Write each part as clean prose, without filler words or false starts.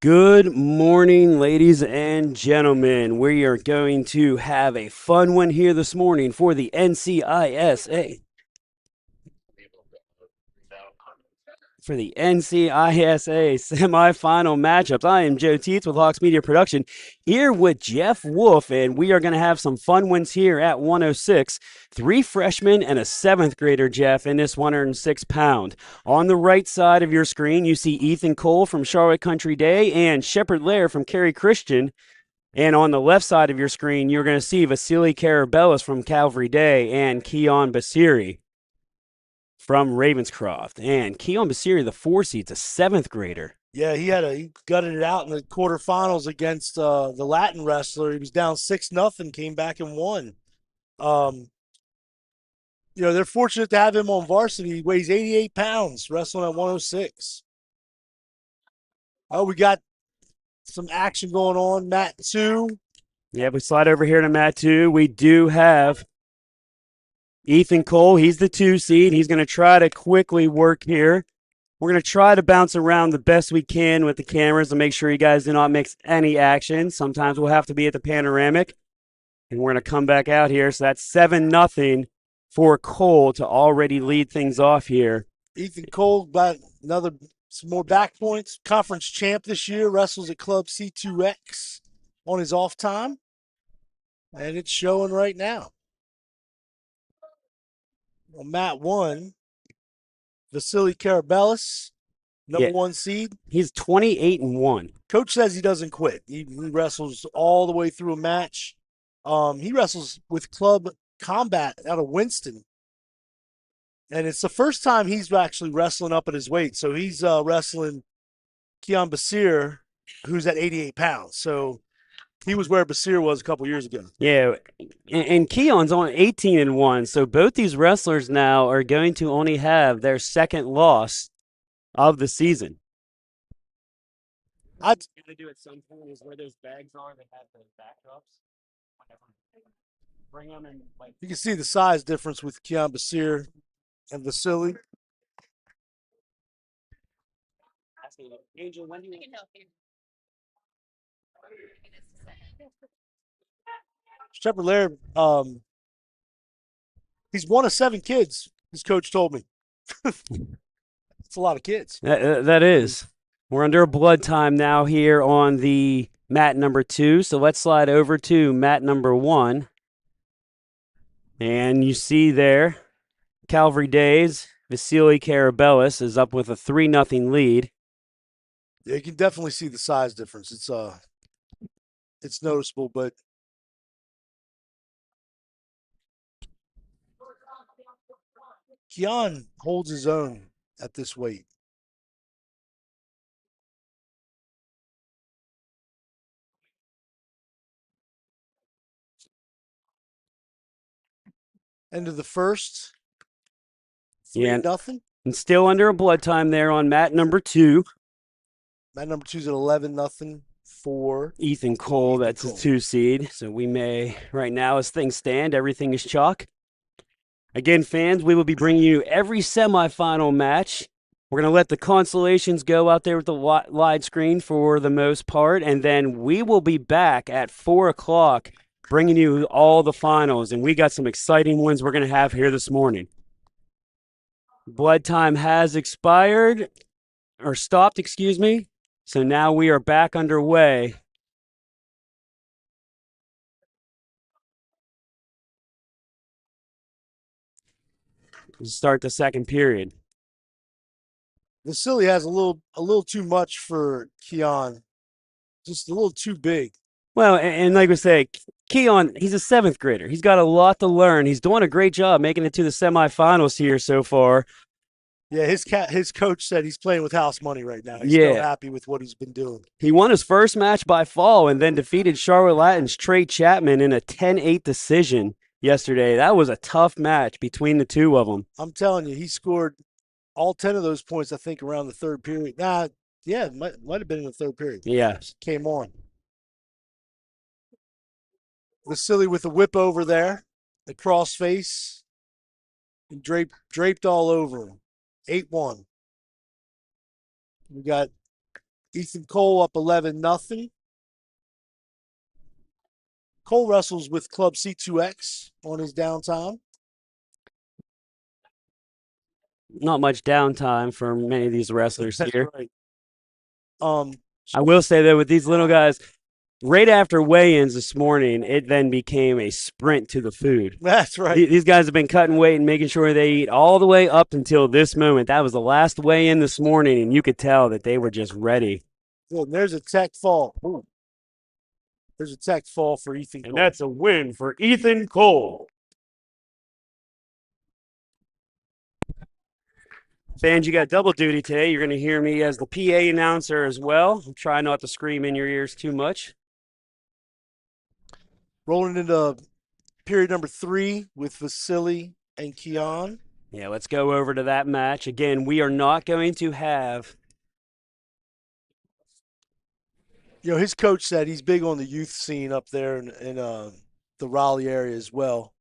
Good morning, ladies and gentlemen. We are going to have a fun one here this morning for the NCISA. For the NCISA semifinal matchups. I am Joe Teets with Hawks Media Production here with Jeff Wolf, and we are going to have some fun ones here at 106. Three freshmen and a seventh grader, Jeff, in this 106 pound. On the right side of your screen, you see Ethan Cole from Charlotte Country Day and Shepard Lair from Cary Christian. And on the left side of your screen, you're going to see Vasily Karabellis from Calvary Day and Keon Basiri from Ravenscroft. And Keon Basiri, the 4 seed's a seventh grader. Yeah, he gutted it out in the quarterfinals against the Latin wrestler. He was down 6-0, came back and won. Um, they're fortunate to have him on varsity. He weighs 88 pounds, wrestling at 106. Oh, we got some action going on. Mat 2. Yeah, we slide over here to Mat 2. We do have Ethan Cole. He's the 2 seed. He's going to try to quickly work here. We're going to try to bounce around the best we can with the cameras to make sure you guys do not mix any action. Sometimes we'll have to be at the panoramic. And we're going to come back out here. So that's 7-0 for Cole to already lead things off here. Ethan Cole got some more back points. Conference champ this year, wrestles at Club C2X on his off time. And it's showing right now. On Mat 1, Vasily Karabellis, number 1 seed. He's 28-1. Coach says he doesn't quit. He wrestles all the way through a match. He wrestles with Club Combat out of Winston. And it's the first time he's actually wrestling up at his weight. So he's wrestling Keon Basir, who's at 88 pounds. So he was where Basir was a couple years ago. Yeah, and Keon's on 18-1. So both these wrestlers now are going to only have their second loss of the season. I'd gonna do at some point is where those bags are that have the backdrops. Bring them and you can see the size difference with Keon Basir and Vasily. Angel, when do you help you? Shepard Lair, he's one of 7 kids, his coach told me. It's a lot of kids. That is. We're under a blood time now here on the mat number 2. So let's slide over to mat number 1. And you see there, Calvary Days, Vasily Karabellis is up with a 3-0 lead. Yeah, you can definitely see the size difference. It's noticeable, but Keon holds his own at this weight. End of the first. 3-0. And still under a blood time there on mat number 2. Mat number 2's at 11-0 for Ethan Cole. That's his 2 seed. So we may, right now as things stand, everything is chalk. Again, fans, we will be bringing you every semifinal match. We're going to let the consolations go out there with the wide screen for the most part, and then we will be back at 4 o'clock bringing you all the finals, and we got some exciting ones we're going to have here this morning. Blood time has expired, or stopped, excuse me. So now we are back underway. Start the second period. Vasily has a little too much for Keon. Just a little too big. Well, and like we say, Keon, he's a 7th grader. He's got a lot to learn. He's doing a great job making it to the semifinals here so far. Yeah, his coach said he's playing with house money right now. He's so happy with what he's been doing. He won his first match by fall and then defeated Charlotte Latin's Trey Chapman in a 10-8 decision yesterday. That was a tough match between the two of them. I'm telling you, he scored all 10 of those points, I think, around the third period. Yeah, it might have been in the third period. Yeah. Came on. Vasily with a whip over there, the crossface, and draped all over him. 8-1. We got Ethan Cole up 11-0. Cole wrestles with Club C2X on his downtime. Not much downtime for many of these wrestlers That's here. right. Um, I will say that with these little guys, right after weigh-ins this morning, it then became a sprint to the food. that's right. These guys have been cutting weight and making sure they eat all the way up until this moment. That was the last weigh-in this morning, and you could tell that they were just ready. Good. And there's a tech fall. Ooh. There's a tech fall for Ethan And Cole. that's a win for Ethan Cole. Fans, you got double duty today. You're going to hear me as the PA announcer as well. I'm trying not to scream in your ears too much. Rolling into period number 3 with Vasily and Keon. Yeah, let's go over to that match. Again, we are not going to have. His coach said he's big on the youth scene up there in the Raleigh area as well.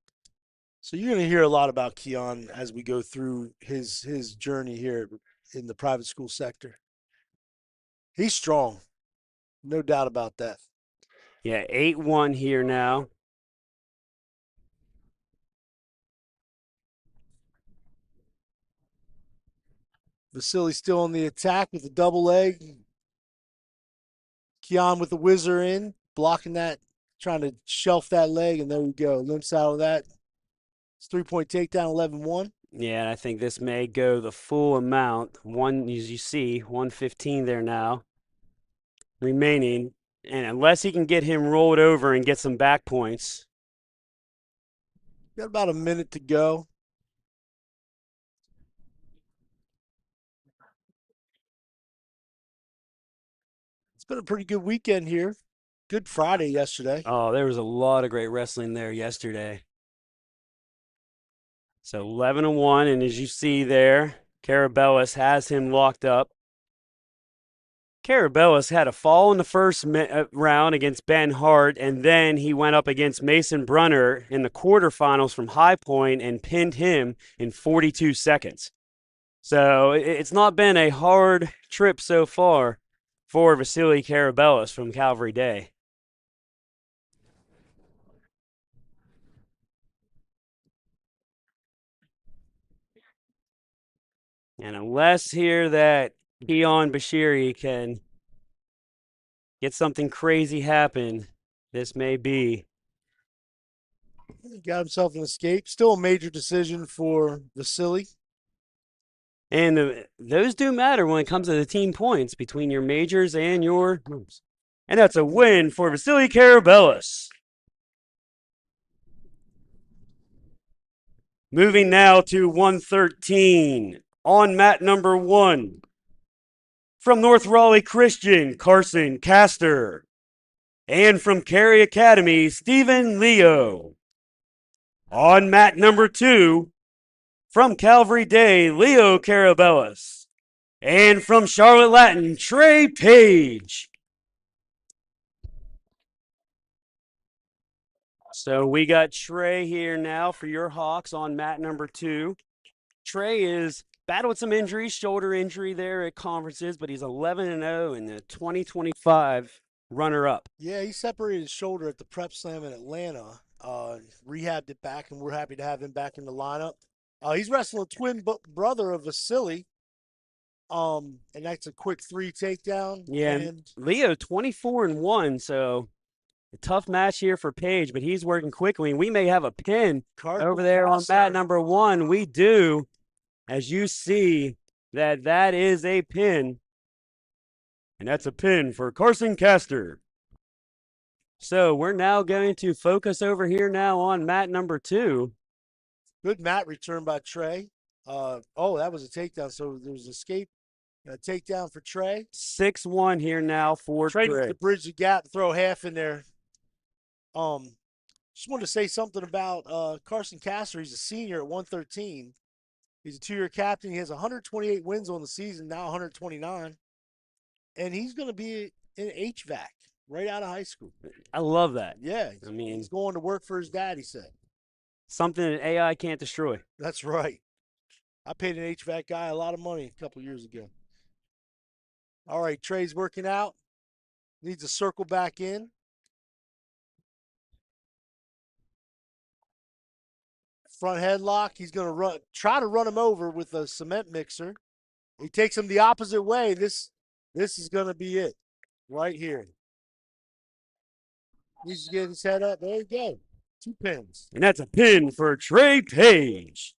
So you're going to hear a lot about Keon as we go through his journey here in the private school sector. He's strong, no doubt about that. Yeah, 8-1 here now. Vasily still on the attack with a double leg. Keon with the whizzer in, blocking that, trying to shelf that leg, and there we go. Limps out of that. It's 3-point takedown, 11-1. Yeah, and I think this may go the full amount. One, as you see, 115 there now remaining. And unless he can get him rolled over and get some back points. Got about a minute to go. It's been a pretty good weekend here. Good Friday yesterday. Oh, there was a lot of great wrestling there yesterday. So 11-1, and as you see there, Carabellas has him locked up. Carabellas had a fall in the first round against Ben Hart, and then he went up against Mason Brunner in the quarterfinals from High Point and pinned him in 42 seconds. So it's not been a hard trip so far for Vasily Carabellas from Calvary Day. And unless here that Keon Bashiri can get something crazy happen, this may be. He got himself an escape. Still a major decision for Vasily. And those do matter when it comes to the team points between your majors and your moves. And that's a win for Vasily Carabellas. Moving now to 113 on mat number 1. From North Raleigh Christian, Carson Castor. And from Cary Academy, Stephen Leo. On mat number 2, from Calvary Day, Leo Carabellas. And from Charlotte Latin, Trey Page. So we got Trey here now for your Hawks on mat number 2. Trey is battled some injuries, shoulder injury there at conferences, but he's 11-0 in the 2025 runner-up. Yeah, he separated his shoulder at the prep slam in Atlanta. Rehabbed it back, and we're happy to have him back in the lineup. He's wrestling a twin brother of Vasily. And that's a quick 3 takedown. Yeah, and Leo 24-1, so a tough match here for Page, but he's working quickly. And we may have a pin over there on mat number 1. We do, as you see, that is a pin. And that's a pin for Carson Castor. So we're now going to focus over here now on mat number 2. Good mat return by Trey. That was a takedown. So there was an escape. A takedown for Trey. 6-1 here now for Trey. Trey to bridge the gap, throw half in there. Just wanted to say something about Carson Castor. He's a senior at 113. He's a 2-year captain. He has 128 wins on the season, now 129. And he's going to be in HVAC right out of high school. I love that. Yeah. He's going to work for his dad, he said. Something that AI can't destroy. That's right. I paid an HVAC guy a lot of money a couple years ago. All right, Trey's working out. Needs to circle back in. Front headlock. He's going to try to run him over with a cement mixer. He takes him the opposite way. This is going to be it right here. He's getting his head up. There you go. 2 pins. And that's a pin for Trey Page.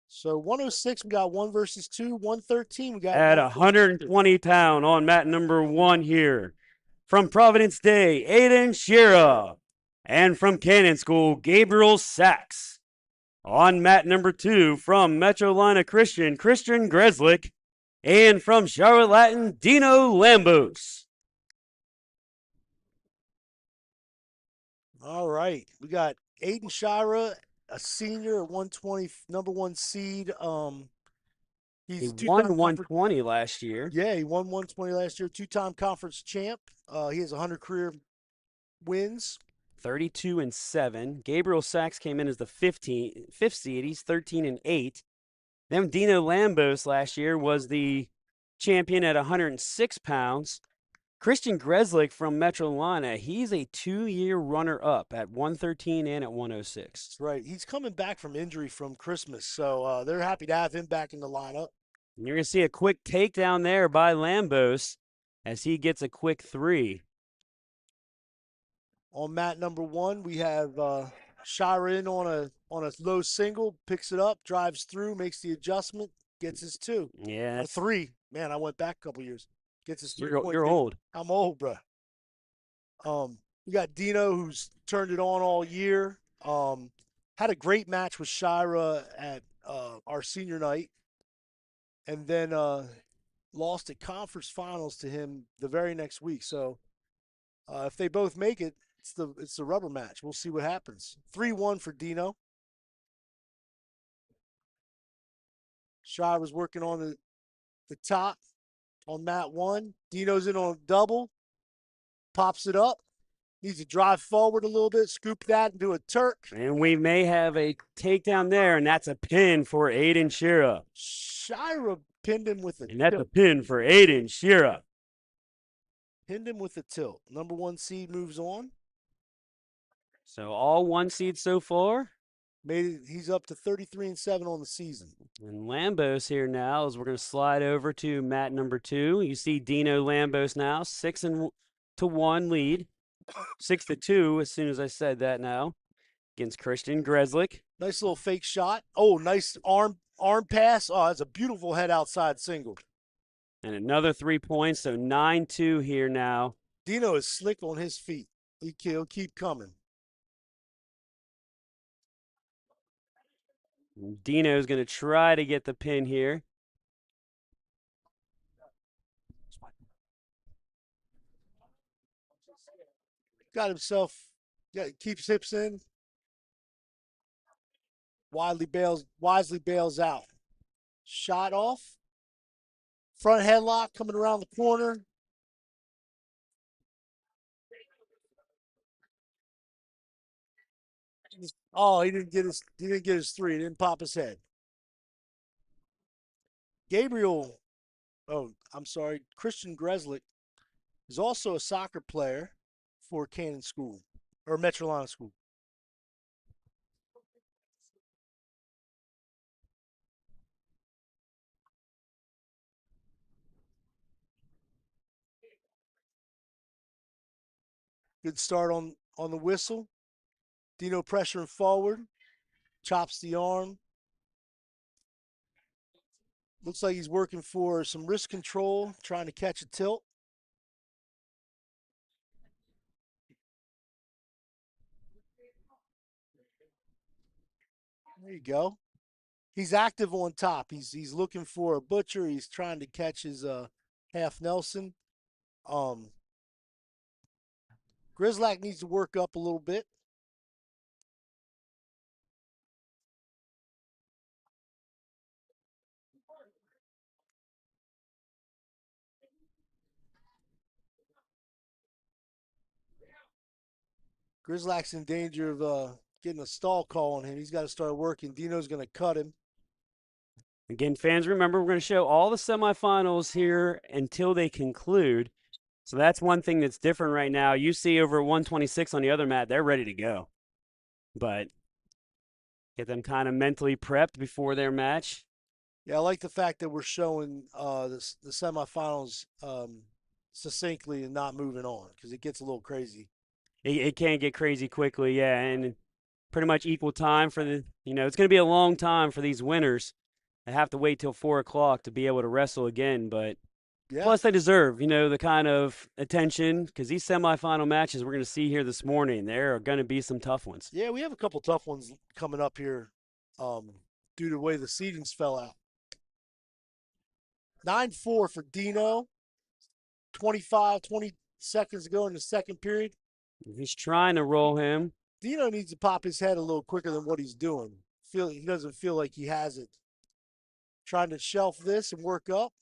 So 106, we got 1 versus 2. 113, we got At 1 versus 2. 120 pound on mat number 1 here. From Providence Day, Aiden Shira. And from Cannon School, Gabriel Sachs. On mat number 2 from Metrolina Christian, Christian Greslick. And from Charlotte Latin, Dino Lambos. All right. We got Aiden Shira, a senior at 120, number 1 seed. He He's won two-time conference. 120 last year. Yeah, he won 120 last year. 2-time conference champ. He has 100 career wins. 32-7. Gabriel Sachs came in as the fifth seed. He's 13-8. Then Dino Lambos last year was the champion at 106 pounds. Christian Greslick from Metrolina, he's a 2-year runner-up at 113 and at 106. That's right. He's coming back from injury from Christmas, so they're happy to have him back in the lineup. And you're going to see a quick takedown there by Lambos as he gets a quick 3. On mat number 1, we have Shira in on a low single, picks it up, drives through, makes the adjustment, gets his 2. Yeah, Or 3. Man, I went back a couple years. Gets his 3 point. You're old. I'm old, bro. We got Dino, who's turned it on all year. Had a great match with Shira at our senior night, and then lost at conference finals to him the very next week. So if they both make it, it's the rubber match. We'll see what happens. 3-1 for Dino. Shira was working on the top on mat 1. Dino's in on a double, pops it up. Needs to drive forward a little bit, scoop that, and do a Turk. And we may have a takedown there, and that's a pin for Aiden Shira. Shira pinned him with a And that's tilt. a pin for Aiden Shira. Pinned him with a tilt. Number 1 seed moves on. So all 1 seed so far. He's up to 33-7 on the season. And Lambos here now as we're going to slide over to mat number 2. You see Dino Lambos now, 6-1 lead. 6-2 as soon as I said that now against Christian Greslick. Nice little fake shot. Oh, nice arm pass. Oh, that's a beautiful head outside single. And another 3 points, so 9-2 here now. Dino is slick on his feet. He'll keep coming. Dino's going to try to get the pin here. Got himself, keeps hips in. Wisely bails out. Shot off. Front headlock coming around the corner. Oh, he didn't get his 3. He didn't pop his head. Christian Greslick is also a soccer player for Cannon School or Metrolina School. Good start on the whistle. Dino pressuring forward, chops the arm. Looks like he's working for some wrist control, trying to catch a tilt. There you go. He's active on top. He's looking for a butcher. He's trying to catch his half Nelson. Grislack needs to work up a little bit. Grislack's in danger of getting a stall call on him. He's got to start working. Dino's going to cut him. Again, fans, remember we're going to show all the semifinals here until they conclude. So that's one thing that's different right now. You see over 126 on the other mat, they're ready to go. But get them kind of mentally prepped before their match. Yeah, I like the fact that we're showing the semifinals succinctly and not moving on because it gets a little crazy. It can get crazy quickly, yeah, and pretty much equal time for it's going to be a long time for these winners. They have to wait till 4 o'clock to be able to wrestle again, but Yeah, plus they deserve, the kind of attention because these semifinal matches we're going to see here this morning, there are going to be some tough ones. yeah, we have a couple tough ones coming up here um, due to the way the seedings fell out. 9-4 for Dino. 25, 20 seconds ago in the second period. He's trying to roll him. Dino needs to pop his head a little quicker than what he's doing. He doesn't feel like he has it. Trying to shelf this and work up.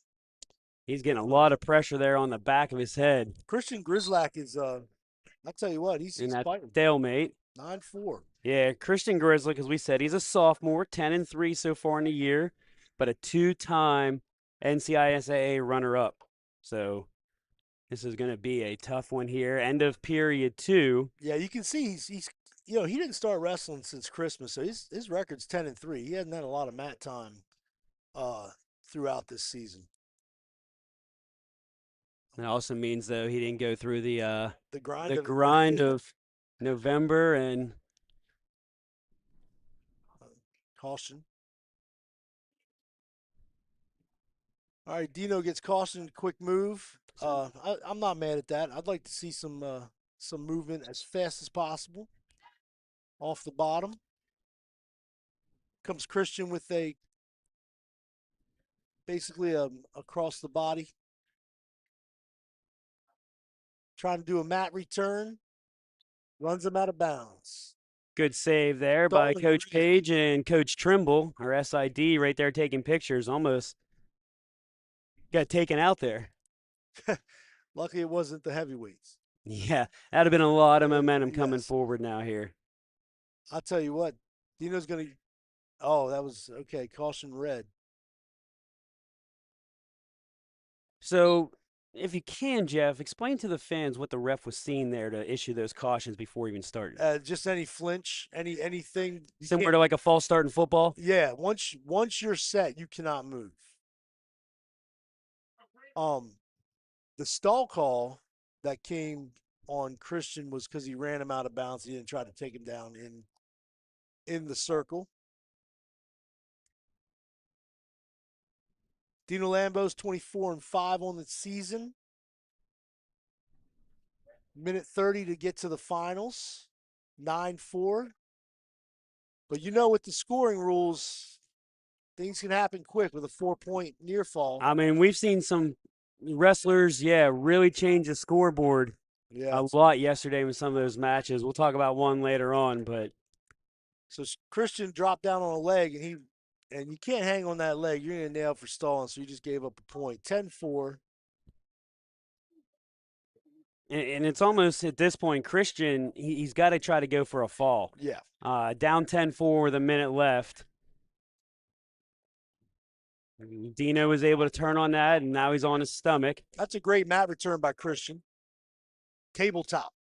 He's getting a lot of pressure there on the back of his head Christian Grizzlack is I tell you what, in he's that fighting. stalemate. 9-4. Yeah, Christian Grizzly, as we said, he's a sophomore, 10-3 so far in the year, but a two-time NCISAA runner-up. So this is going to be a tough one here. End of period two. Yeah, you can see he's he didn't start wrestling since Christmas, so his record's 10-3. He hasn't had a lot of mat time uh throughout this season. That also means though he didn't go through The grind the of grind it. of November and Caution. All right, Dino gets cautioned. Quick move. I'm not mad at that. I'd like to see some movement as fast as possible off the bottom. Comes Christian with a basically across the body, trying to do a mat return. Runs him out of bounds. good save there by Stolen Coach green. Page and Coach Trimble, our SID, right there taking pictures. Almost got taken out there. Luckily, it wasn't the heavyweights. Yeah, that'd have been a lot of momentum coming Yes. forward now here. I'll tell you what, Dino's going to. Oh, that was okay. Caution red. So, if you can, Jeff, explain to the fans what the ref was seeing there to issue those cautions before even starting. Just any flinch, anything. You Similar can't. to like a false start in football. Yeah, once you're set, you cannot move. Um, the stall call that came on Christian was because he ran him out of bounds. He didn't try to take him down in the circle. Dino Lambo's 24-5 on the season. Minute 30 to get to the finals. 9-4. But with the scoring rules, things can happen quick with a 4-point near fall. I mean, we've seen some wrestlers, yeah, really change the scoreboard Yeah. a lot yesterday with some of those matches. We'll talk about one later on, but So Christian dropped down on a leg, and you can't hang on that leg. You're going to nail for stalling, so you just gave up a point. 10-4. and it's almost at this point, Christian, he's got to try to go for a fall. Yeah. Down 10-4 with a minute left. Dino was able to turn on that, and now he's on his stomach. That's a great mat return by Christian. Tabletop.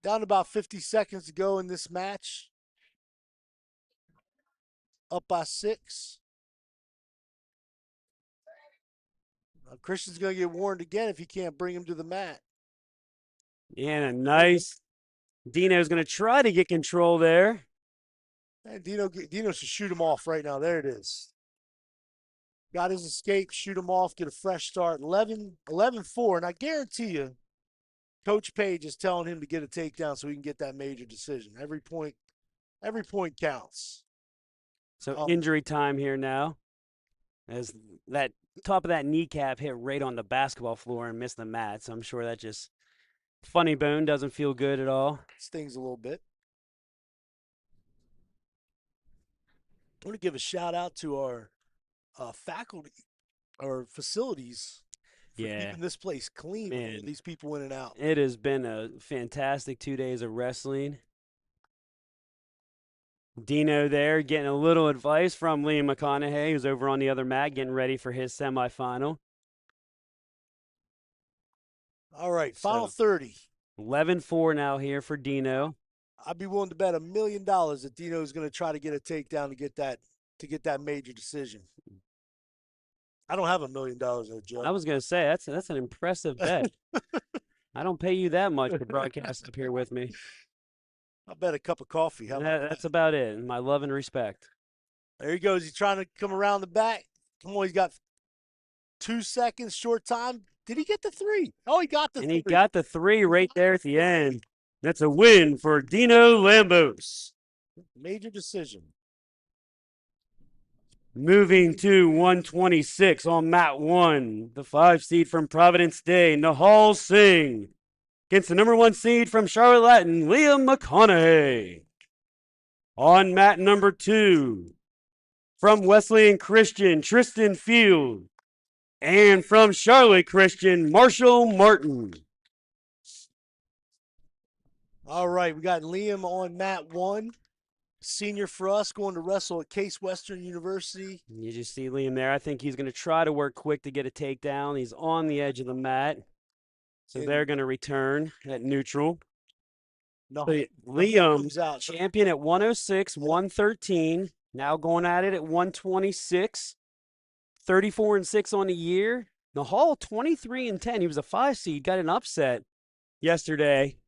Down about 50 seconds to go in this match. Up by 6. Christian's going to get warned again if he can't bring him to the mat. And a nice. Dino's going to try to get control there. And Dino should shoot him off right now. There it is. Got his escape, shoot him off, get a fresh start. 11-4. And I guarantee you, Coach Page is telling him to get a takedown so he can get that major decision. Every point counts. So injury time here now. As that top of that kneecap hit right on the basketball floor and missed the mat. So I'm sure that just funny bone doesn't feel good at all. Stings a little bit. I want to give a shout out to our faculty or facilities for keeping this place clean with all these people in and out. It has been a fantastic 2 days of wrestling. Dino there getting a little advice from Liam McConaughey, who's over on the other mat getting ready for his semifinal. All right, final So 30. 11-4 now here for Dino. I'd be willing to bet $1,000,000 that Dino is going to try to get a takedown to get that major decision. I don't have $1,000,000 though, I Joe. was going to say that's an impressive bet. I don't pay you that much to broadcast up here with me. I'll bet a cup of coffee. How about That's that? about it. My love and respect. There he goes. He's trying to come around the back. Come on, he's got 2 seconds, short time. Did he get the three? Oh, he got the And he three. got the three right there at the end. That's a win for Dino Lambos. Major decision. Moving to 126 on mat 1, the 5 seed from Providence Day, Nahal Singh, against the number 1 seed from Charlotte Latin, Liam McConaughey. On mat number 2, from Wesleyan Christian, Tristan Field, and from Charlotte Christian, Marshall Martin. All right, we got Liam on mat 1. Senior for us, going to wrestle at Case Western University. You just see Liam there. I think he's going to try to work quick to get a takedown. He's on the edge of the mat. So they're going to return at neutral. No, So Liam, champion at 106, 113. Now going at it at 126. 34-6 on the year. Nahal 23-10. He was a 5 seed. Got an upset yesterday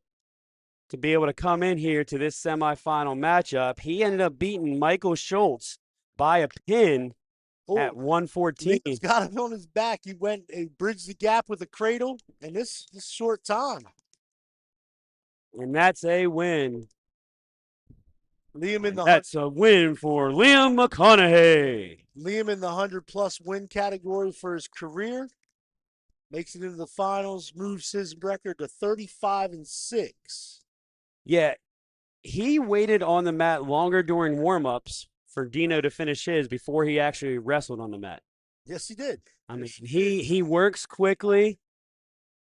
to be able to come in here to this semifinal matchup. He ended up beating Michael Schultz by a pin at 114. He's got him on his back. He bridged the gap with a cradle in this short time. And that's a win. That's a win for Liam McConaughey. Liam in the 100+ win category for his career. Makes it into the finals, moves his record to 35-6. Yeah, he waited on the mat longer during warm-ups for Dino to finish his before he actually wrestled on the mat. Yes, he did. I mean, he works quickly,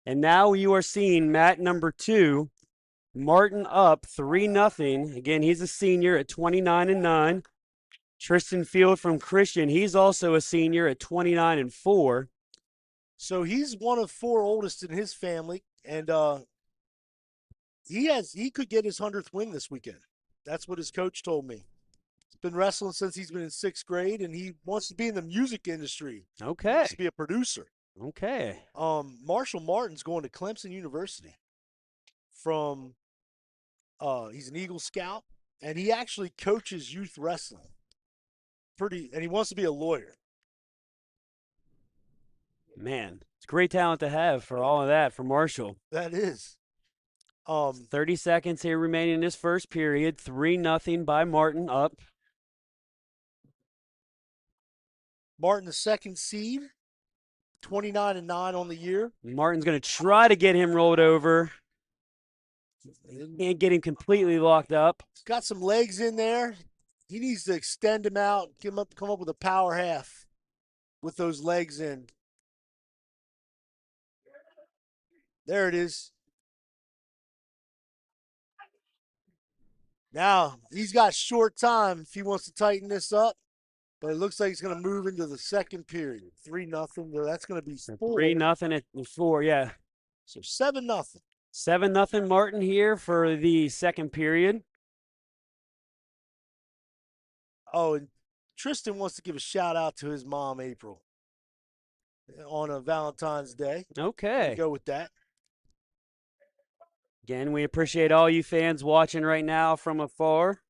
and now you are seeing mat number 2, Martin up 3-0. Again, he's a senior at 29-9. Tristan Field from Christian, he's also a senior at 29-4. So he's one of 4 oldest in his family, and he could get his 100th win this weekend. That's what his coach told me. He's been wrestling since he's been in 6th grade, and he wants to be in the music industry. Okay. He wants to be a producer. Okay. Marshall Martin's going to Clemson University from he's an Eagle Scout, and he actually coaches youth wrestling. And he wants to be a lawyer. Man, it's great talent to have for all of that for Marshall. That is. 30 seconds here remaining in this first period. 3-0 by Martin up. Martin, the 2nd seed, 29-9 on the year. Martin's going to try to get him rolled over. Can't get him completely locked up. He's got some legs in there. He needs to extend him out, come up with a power half with those legs in. There it is. Now, he's got short time if he wants to tighten this up, but it looks like he's going to move into the second period. 3-0. That's going to be 4. 3-0 at 4, yeah. So 7-0. 7-0 Martin here for the second period. Oh, and Tristan wants to give a shout out to his mom, April, on a Valentine's Day. Okay. Go with that. Again, we appreciate all you fans watching right now from afar,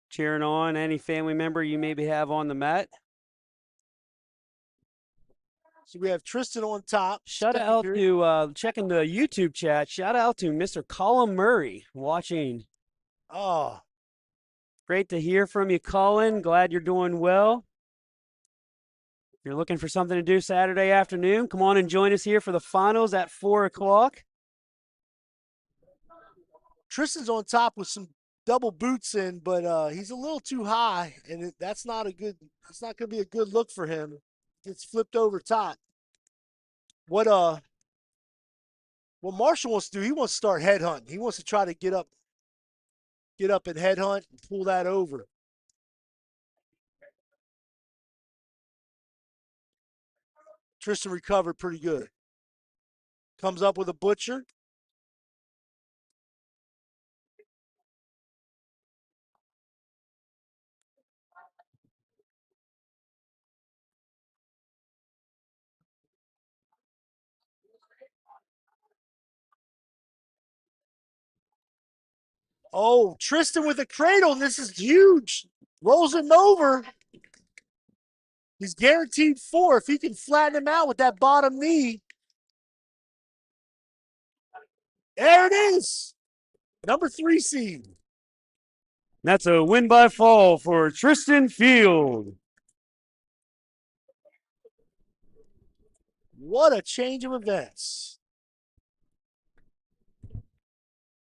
cheering on any family member you maybe have on the mat. So we have Tristan on top. Shout out to, checking the YouTube chat, shout out to Mr. Colin Murray watching. Oh. Great to hear from you, Colin. Glad you're doing well. If you're looking for something to do Saturday afternoon, come on and join us here for the finals at 4 o'clock. Tristan's on top with some double boots in, but he's a little too high, and it's not going to be a good look for him. Gets flipped over top. What Marshall wants to do, he wants to start headhunting. He wants to try to get up and headhunt and pull that over. Tristan recovered pretty good. Comes up with a butcher. Oh, Tristan with a cradle, and this is huge. Rolls him over. He's guaranteed 4 if he can flatten him out with that bottom knee. There it is. Number 3 seed. That's a win by fall for Tristan Field. What a change of events.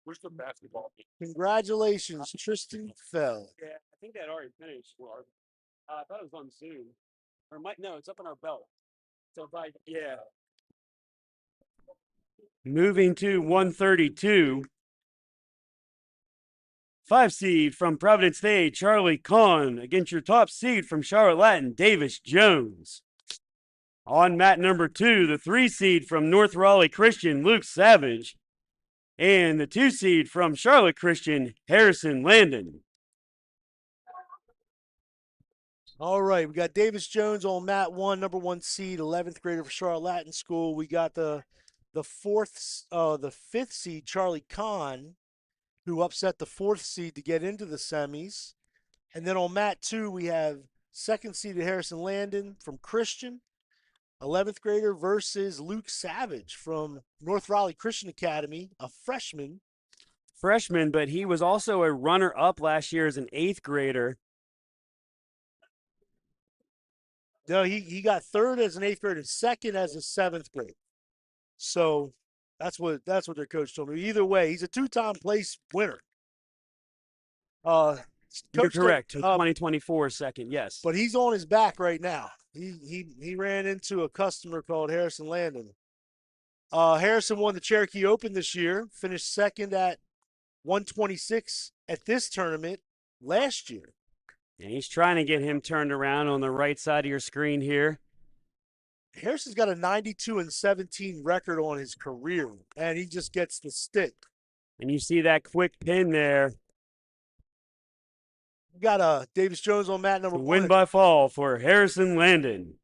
Where's the basketball game? Congratulations, Tristan Fell. Yeah, I think that already finished. I thought it was on Zoom. Or no, it's up on our belt. So yeah. Moving to 132. 5 seed from Providence State, Charlie Kahn, against your top seed from Charlotte Latin, Davis Jones. On mat number 2, the 3 seed from North Raleigh Christian, Luke Savage. And the 2 seed from Charlotte Christian, Harrison Landon. All right, we got Davis Jones on mat 1, number 1 seed, 11th grader for Charlotte Latin School. We got the 5th seed, Charlie Kahn, who upset the 4th seed to get into the semis. And then on mat 2, we have 2nd seeded Harrison Landon from Christian, 11th grader versus Luke Savage from North Raleigh Christian Academy, a freshman. But he was also a runner-up last year as an 8th grader. No, he got 3rd as an 8th grader, 2nd as a 7th grader. So that's what their coach told me. Either way, he's a 2-time place winner. You're correct. 2024 second, yes. But he's on his back right now. He ran into a customer called Harrison Landon. Harrison won the Cherokee Open this year, finished 2nd at 126 at this tournament last year. And he's trying to get him turned around on the right side of your screen here. Harrison's got a 92-17 record on his career, and he just gets the stick. And you see that quick pin there. We got Davis Jones on mat number 1. Win by fall for Harrison Landon.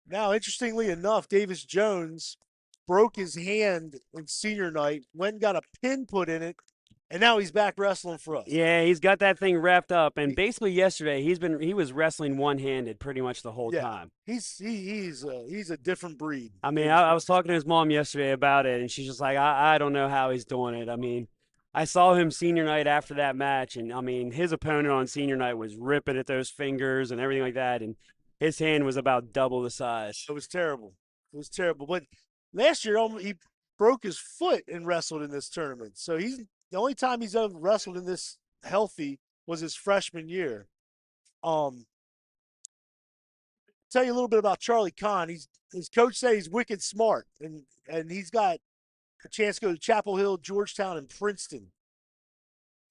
Now, interestingly enough, Davis Jones broke his hand in senior night, went and got a pin put in it, and now he's back wrestling for us. Yeah, he's got that thing wrapped up. And basically yesterday he was wrestling one-handed pretty much the whole time. He's a different breed. I mean, I was talking to his mom yesterday about it, and she's just like, I don't know how he's doing it. I mean, I saw him senior night after that match, and I mean, his opponent on senior night was ripping at those fingers and everything like that, and his hand was about double the size. It was terrible. But last year he broke his foot and wrestled in this tournament. So the only time he's ever wrestled in this healthy was his freshman year. Tell you a little bit about Charlie Kahn. His coach said he's wicked smart, and he's got a chance to go to Chapel Hill, Georgetown, and Princeton.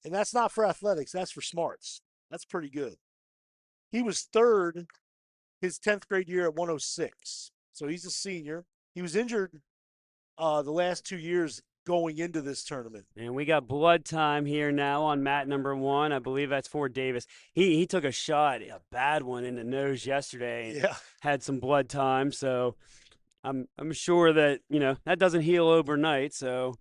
And that's not for athletics, that's for smarts. That's pretty good. He was 3rd his 10th grade year at 106. So he's a senior. He was injured the last 2 years going into this tournament. And we got blood time here now on mat number 1. I believe that's for Davis. He took a shot, a bad one in the nose yesterday. And had some blood time. So I'm sure that, that doesn't heal overnight. So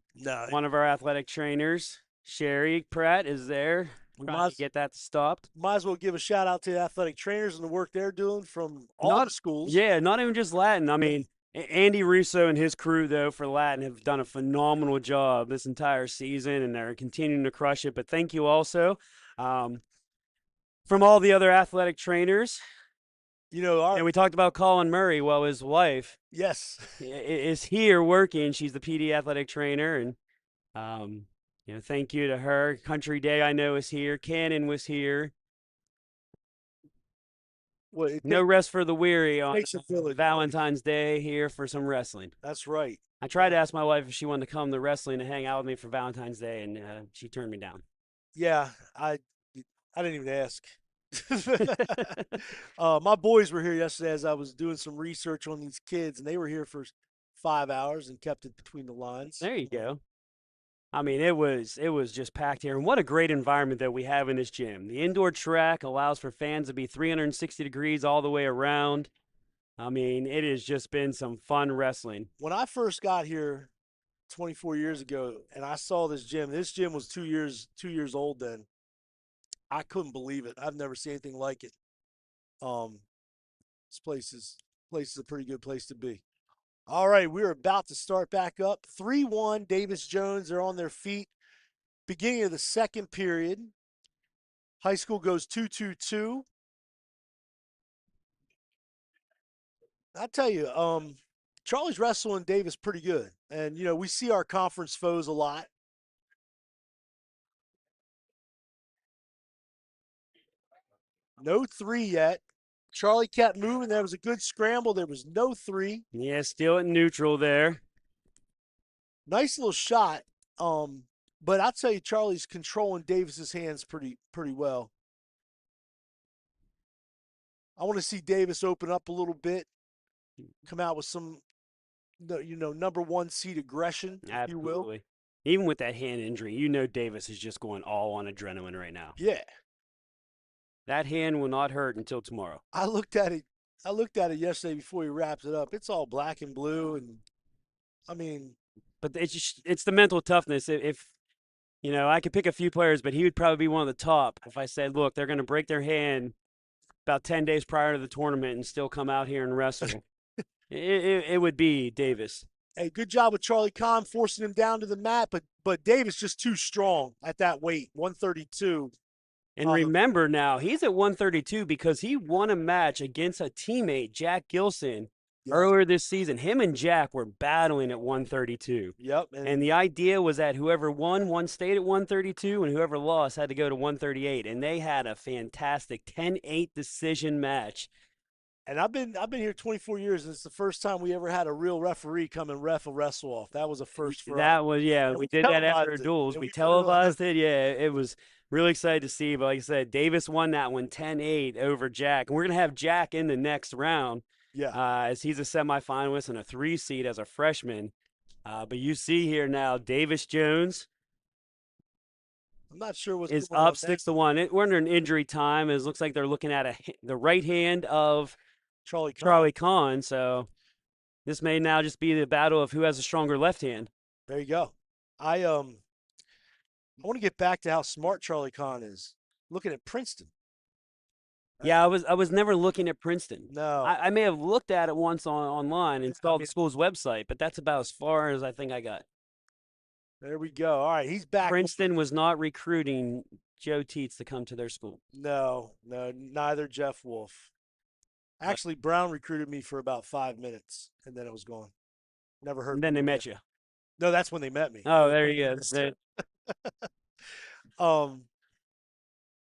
one of our athletic trainers, Sherry Pratt, is there trying to get that stopped. Might as well give a shout out to the athletic trainers and the work they're doing from all the schools. Yeah, not even just Latin. I mean, Andy Russo and his crew, though, for Latin have done a phenomenal job this entire season, and they're continuing to crush it. But thank you also from all the other athletic trainers. And we talked about Colin Murray. Well, his wife, is here working. She's the PD athletic trainer, and thank you to her. Country Day, I know, is here. Cannon was here. No rest for the weary on Valentine's Day here for some wrestling. That's right. I tried to ask my wife if she wanted to come to wrestling and hang out with me for Valentine's Day, and she turned me down. Yeah, I didn't even ask. My boys were here yesterday as I was doing some research on these kids, and they were here for 5 hours and kept it between the lines. There you go. I mean, it was just packed here, and what a great environment that we have in this gym. The indoor track allows for fans to be 360 degrees all the way around. I mean, it has just been some fun wrestling. When I first got here 24 years ago, and I saw this gym was 2 years old then. I couldn't believe it. I've never seen anything like it. Um, this place is a pretty good place to be. All right, we're about to start back up. 3-1, Davis Jones. They're on their feet. Beginning of the second period. High school goes 2-2-2. I tell you, Charlie's wrestling Davis pretty good. And, we see our conference foes a lot. No three yet. Charlie kept moving. There was a good scramble. There was no three. Yeah, still at neutral there. Nice little shot. But I'll tell you, Charlie's controlling Davis's hands pretty well. I want to see Davis open up a little bit, come out with some, number one seed aggression, if you will. Absolutely. Even with that hand injury, Davis is just going all on adrenaline right now. Yeah, That hand will not hurt until tomorrow. I looked at it. I looked at it yesterday before he wrapped it up. It's all black and blue, and I mean, But it's the mental toughness. If I could pick a few players, but he would probably be one of the top. If I said, look, they're going to break their hand about 10 days prior to the tournament and still come out here and wrestle, it would be Davis. hey, good job with Charlie Kahn forcing him down to the mat, but Davis just too strong at that weight, 132. And remember now, he's at 132 because he won a match against a teammate, Jack Gilson, earlier this season. Him and Jack were battling at 132. Yep. And the idea was that whoever won stayed at 132, and whoever lost had to go to 138. And they had a fantastic 10-8 decision match. And I've been here 24 years, and it's the first time we ever had a real referee come and ref a wrestle off. That was a first for us. That was, yeah, we did that after our duels. We televised it. Yeah, it was really excited to see. But like I said, Davis won that one 10-8 over Jack. And we're going to have Jack in the next round. Yeah. As he's a semifinalist and a 3 seed as a freshman. But you see here now, Davis Jones I'm not sure what's is going on up 6-1. We're under an injury time. It looks like they're looking at the right hand of Charlie Kahn. So this may now just be the battle of who has a stronger left hand. There you go. I want to get back to how smart Charlie Kahn is. Looking at Princeton. Yeah, I was never looking at Princeton. No. I may have looked at it once online, installed the school's website, but that's about as far as I think I got. There we go. All right, he's back. Princeton was not recruiting Joe Teets to come to their school. No, neither Jeff Wolf. Actually, Brown recruited me for about 5 minutes, and then it was gone. Never heard. And then they met you. No, that's when they met me. Oh, there you go. All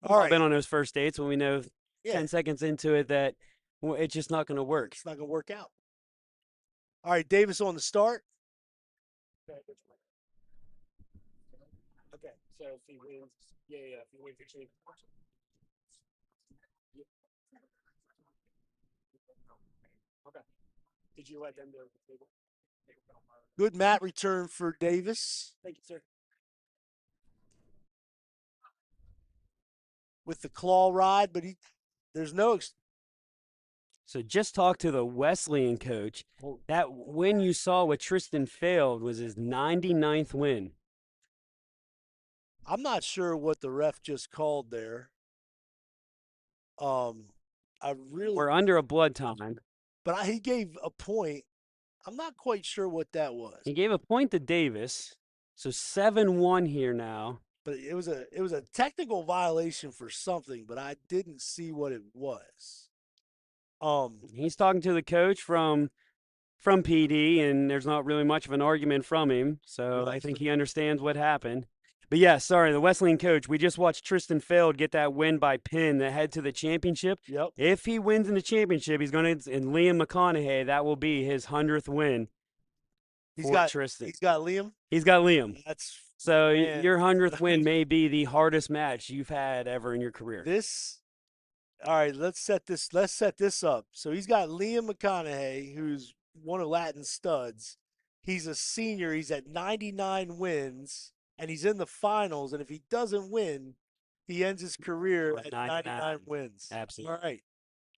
I've right. been on those first dates when we know 10 seconds into it that it's just not going to work. It's not going to work out. All right, Davis on the start. Okay, so if he wins, if he wins, actually. Okay. Did you let them know the table? Good mat return for Davis. Thank you, sir. With the claw ride, but there's no. So just talk to the Wesleyan coach. That win you saw with Tristan Failed was his 99th win. I'm not sure what the ref just called there. We're under a blood time. But he gave a point. I'm not quite sure what that was. He gave a point to Davis. So 7-1 here now. But it was a technical violation for something, but I didn't see what it was. He's talking to the coach from PD, and there's not really much of an argument from him. So I think he understands what happened. But yeah, sorry, the Wesleyan coach, we just watched Tristan Failed get that win by pin that head to the championship. Yep. If he wins in the championship, he's going to, and Liam McConaughey, that will be his 100th win for Tristan. He's got Liam? He's got Liam. So man. Your 100th win may be the hardest match you've had ever in your career. All right, let's set this up. So he's got Liam McConaughey, who's one of Latin's studs. He's a senior. He's at 99 wins, and he's in the finals. And if he doesn't win, he ends his career With at 99. 99 wins. All Absolutely. right.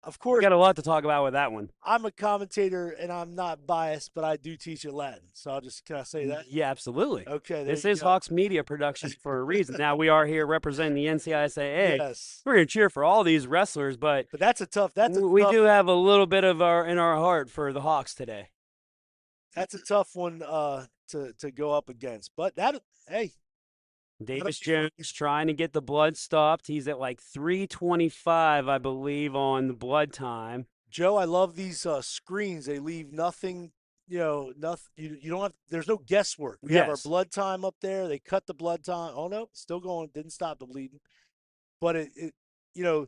Of We course, got a lot to talk about with that one. I'm a commentator, and I'm not biased, but I do teach at Latin. So can I say that? Yeah, absolutely. Okay, there This you is go. Hawks Media Production for a reason. Now we are here representing the NCISAA. Yes, We're going to cheer for all these wrestlers, but but that's a tough. we do have a little bit of our in our heart for the Hawks today. That's a tough one to go up against. But hey, that'll Davis be fun. Jones trying to get the blood stopped. He's at like 325, I believe, on the blood time. Joe, I love these screens. They leave nothing, nothing. You don't have. There's no guesswork. We have our Yes. blood time up there. They cut the blood time. Oh no, still going. Didn't stop the bleeding. But you know,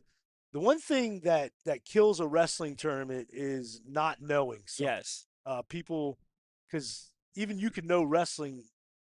the one thing that kills a wrestling tournament is not knowing something. Yes. People, because even you can know wrestling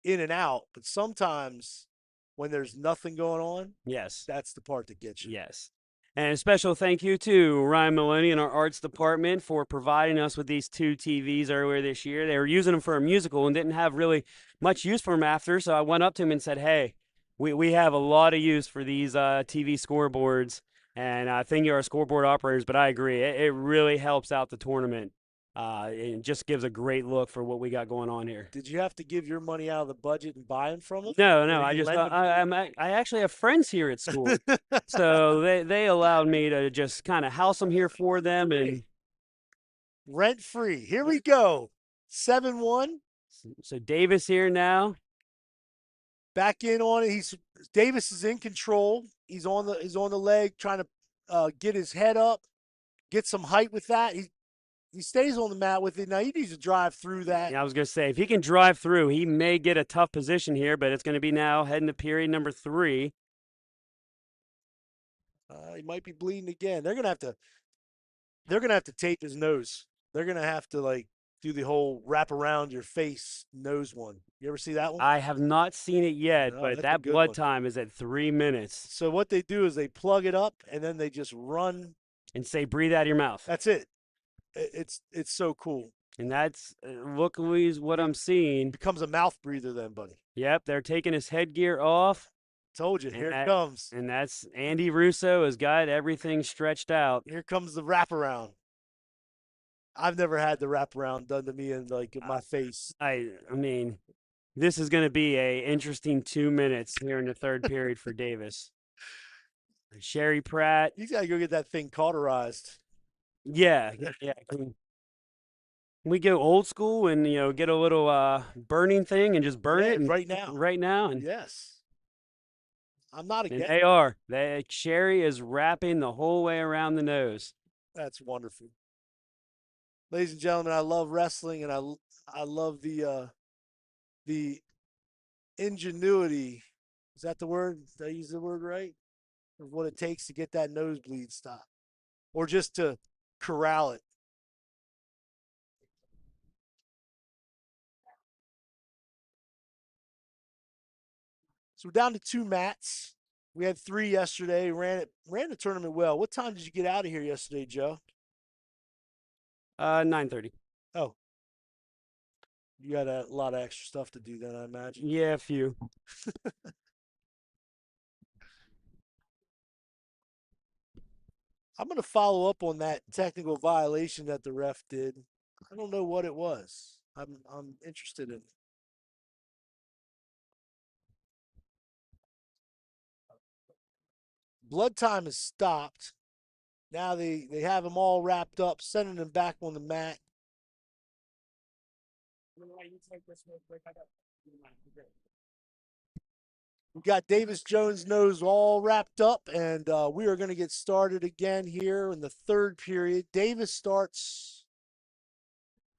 in and out, but sometimes when there's nothing going on, Yes. that's the part that gets you. Yes. And a special thank you to Ryan Maloney and our arts department for providing us with these two TVs earlier this year. They were using them for a musical and didn't have really much use for them after. So I went up to him and said, "Hey, we have a lot of use for these TV scoreboards." And I think you're our scoreboard operators, but I agree. It really helps out the tournament. It just gives a great look for what we got going on here. Did you have to give your money out of the budget and buy them from them? No, Or no. I you just lend them? I actually have friends here at school, so they allowed me to just kind of house them here for them, and Rent free. Here we go. 7-1. so Davis here now. Back in on it. Davis is in control. He's on the leg trying to get his head up, get some height with that. He stays on the mat with it. Now he needs to drive through that. Yeah, I was gonna say if he can drive through, he may get a tough position here, but it's gonna be now heading to period number 3. He might be bleeding again. They're gonna have to tape his nose. They're gonna have to like do the whole wrap around your face nose one. You ever see that one? I have not seen it yet, No, but that's a that good blood one. time is at 3 minutes. So what they do is they plug it up and then they just run. And say, breathe out of your mouth. That's it. It's so cool. And that's look, Louise, what I'm seeing. Becomes a mouth breather then, buddy. Yep, they're taking his headgear off. Told you. And Here it comes. And that's Andy Russo has got everything stretched out. Here comes the wraparound. I've never had the wraparound done to me in my face. I mean, this is going to be a interesting 2 minutes here in the third period for Davis. Sherry Pratt. You gotta go get that thing cauterized. Yeah. Can we go old school and get a little burning thing and just burn it right now. right now and Yes. I'm not and against. they are. Sherry is wrapping the whole way around the nose. That's wonderful. Ladies and gentlemen, I love wrestling and I love the ingenuity. Is that the word? Did I use the word right? Of what it takes to get that nosebleed stopped. Or just to corral it. So we're down to 2 mats. We had 3 yesterday. Ran the tournament well. What time did you get out of here yesterday, Joe? 9:30. Oh, you got a lot of extra stuff to do then, I imagine. Yeah, a few. I'm going to follow up on that technical violation that the ref did. I don't know what it was. I'm interested in it. Blood time is stopped. Now they have them all wrapped up, sending them back on the mat. We got Davis Jones' nose all wrapped up, and we are going to get started again here in the third period. Davis starts.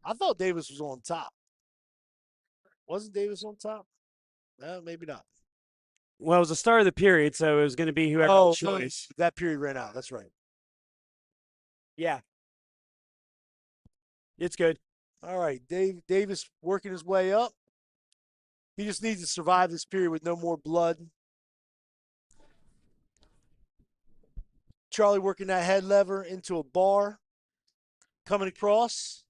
I thought Davis was on top. Wasn't Davis on top? Maybe not. Well, it was the start of the period, so it was going to be whoever Oh, choice. that period ran out. That's right. Yeah. It's good. All right, Davis working his way up. He just needs to survive this period with no more blood. Charlie working that head lever into a bar, coming across.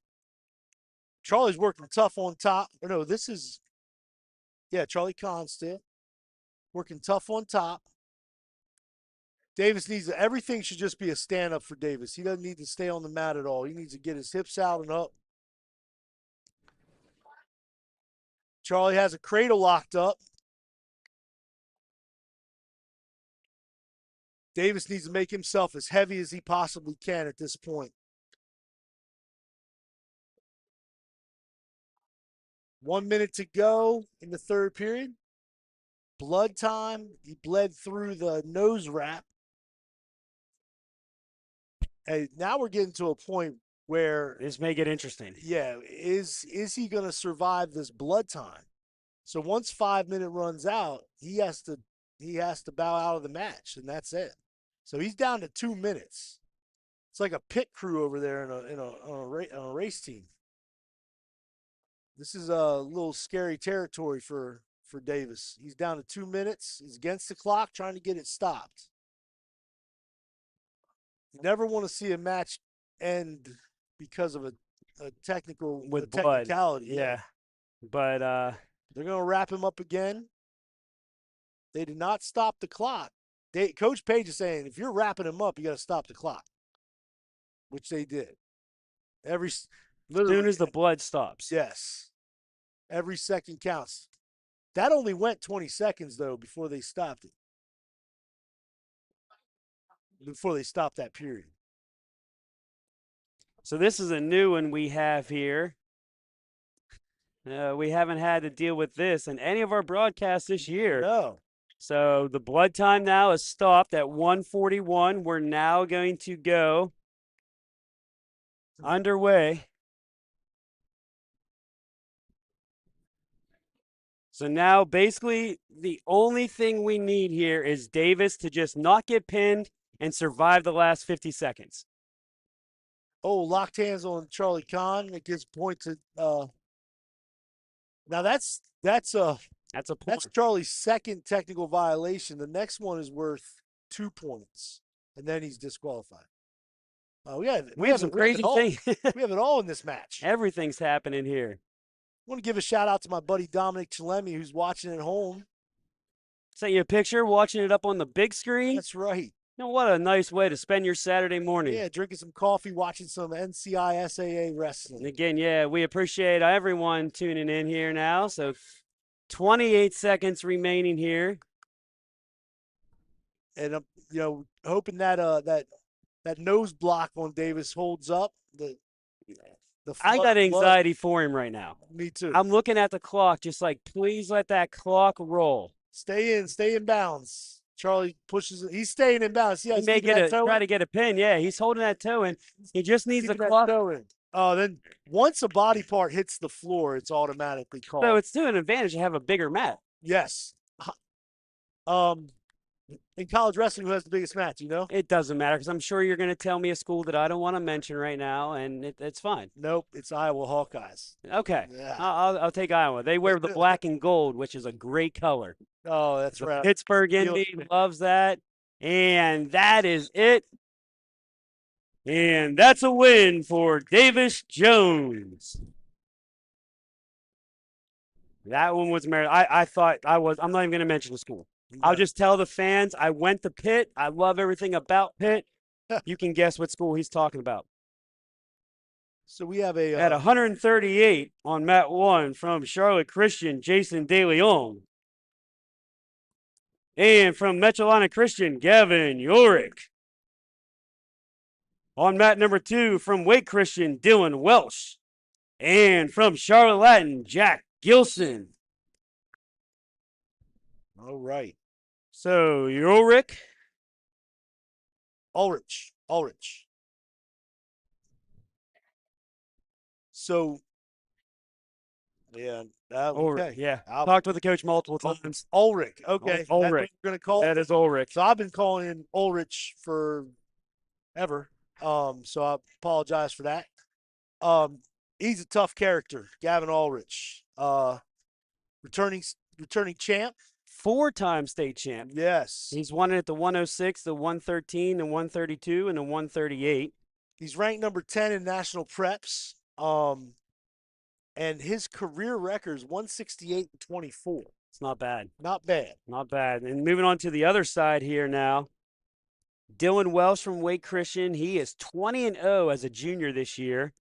Charlie's working tough on top. Or no, this is, yeah, Charlie Kahn still working tough on top. Davis needs everything should just be a stand up for Davis. He doesn't need to stay on the mat at all. He needs to get his hips out and up. Charlie has a cradle locked up. Davis needs to make himself as heavy as he possibly can at this point. 1 minute to go in the third period. Blood time. He bled through the nose wrap. And now we're getting to a point where This may get interesting. yeah, is he going to survive this blood time? So once 5 minute runs out, he has to bow out of the match, and that's it. So he's down to 2 minutes. It's like a pit crew over there on a race team. This is a little scary territory for Davis. He's down to 2 minutes. He's against the clock, trying to get it stopped. You never want to see a match end because of a technicality. Yeah. But they're going to wrap him up again. They did not stop the clock. Coach Page is saying, if you're wrapping him up, you got to stop the clock, which they did. As soon as the blood stops. Yes. Every second counts. That only went 20 seconds, though, before they stopped it. Before they stopped that period. So this is a new one we have here. We haven't had to deal with this in any of our broadcasts this year. No. So the blood time now is stopped at 1:41. We're now going to go underway. So now basically the only thing we need here is Davis to just not get pinned and survive the last 50 seconds. Oh, locked hands on Charlie Kahn. It gives point to now that's a point. That's Charlie's second technical violation. The next one is worth 2 points, and then he's disqualified. We have some crazy things. We have it all in this match. Everything's happening here. I want to give a shout out to my buddy Dominic Chalemi, who's watching at home. Sent you a picture, watching it up on the big screen. That's right. You know, what a nice way to spend your Saturday morning. Yeah, drinking some coffee, watching some NCISAA wrestling. And again, yeah, we appreciate everyone tuning in here now. So 28 seconds remaining here. And hoping that that nose block on Davis holds up. I got anxiety for him right now. Me too. I'm looking at the clock, just like, please let that clock roll. Stay in bounds. Charlie pushes. He's staying in bounds. He may try to get a pin. Yeah, he's holding that toe in. He just needs the clock. Then once a body part hits the floor, it's automatically called. So it's to an advantage to have a bigger mat. Yes. In college wrestling, who has the biggest match? You know? It doesn't matter because I'm sure you're going to tell me a school that I don't want to mention right now, and it's fine. Nope, it's Iowa Hawkeyes. Okay, yeah. I'll take Iowa. They wear the black and gold, which is a great color. Oh, that's right. Pittsburgh Indy loves that, and that is it. And that's a win for Davis Jones. That one was merit. I thought I'm not even going to mention the school. No. I'll just tell the fans I went to Pitt. I love everything about Pitt. You can guess what school he's talking about. So we have at 138 on mat 1 from Charlotte Christian, Jason DeLeon. And from Metchelana Christian, Gavin Yorick. On mat number 2 from Wake Christian, Dylan Welsh. And from Charlotte Latin, Jack Gilson. All right. So, Ulrich. Ulrich. So, yeah. Okay. Ulrich, yeah. I've talked with the coach multiple times. Ulrich. Okay. Ulrich. That's what we're going to call it? That is Ulrich. So, I've been calling him Ulrich forever. So, I apologize for that. He's a tough character, Gavin Ulrich. Returning champ, four-time state champ. Yes. He's won it at the 106, the 113, the 132, and the 138. He's ranked number 10 in national preps. And his career record is 168 and 24. It's not bad. Not bad. Not bad. And moving on to the other side here now. Dylan Welsh from Wake Christian. He is 20-0 as a junior this year,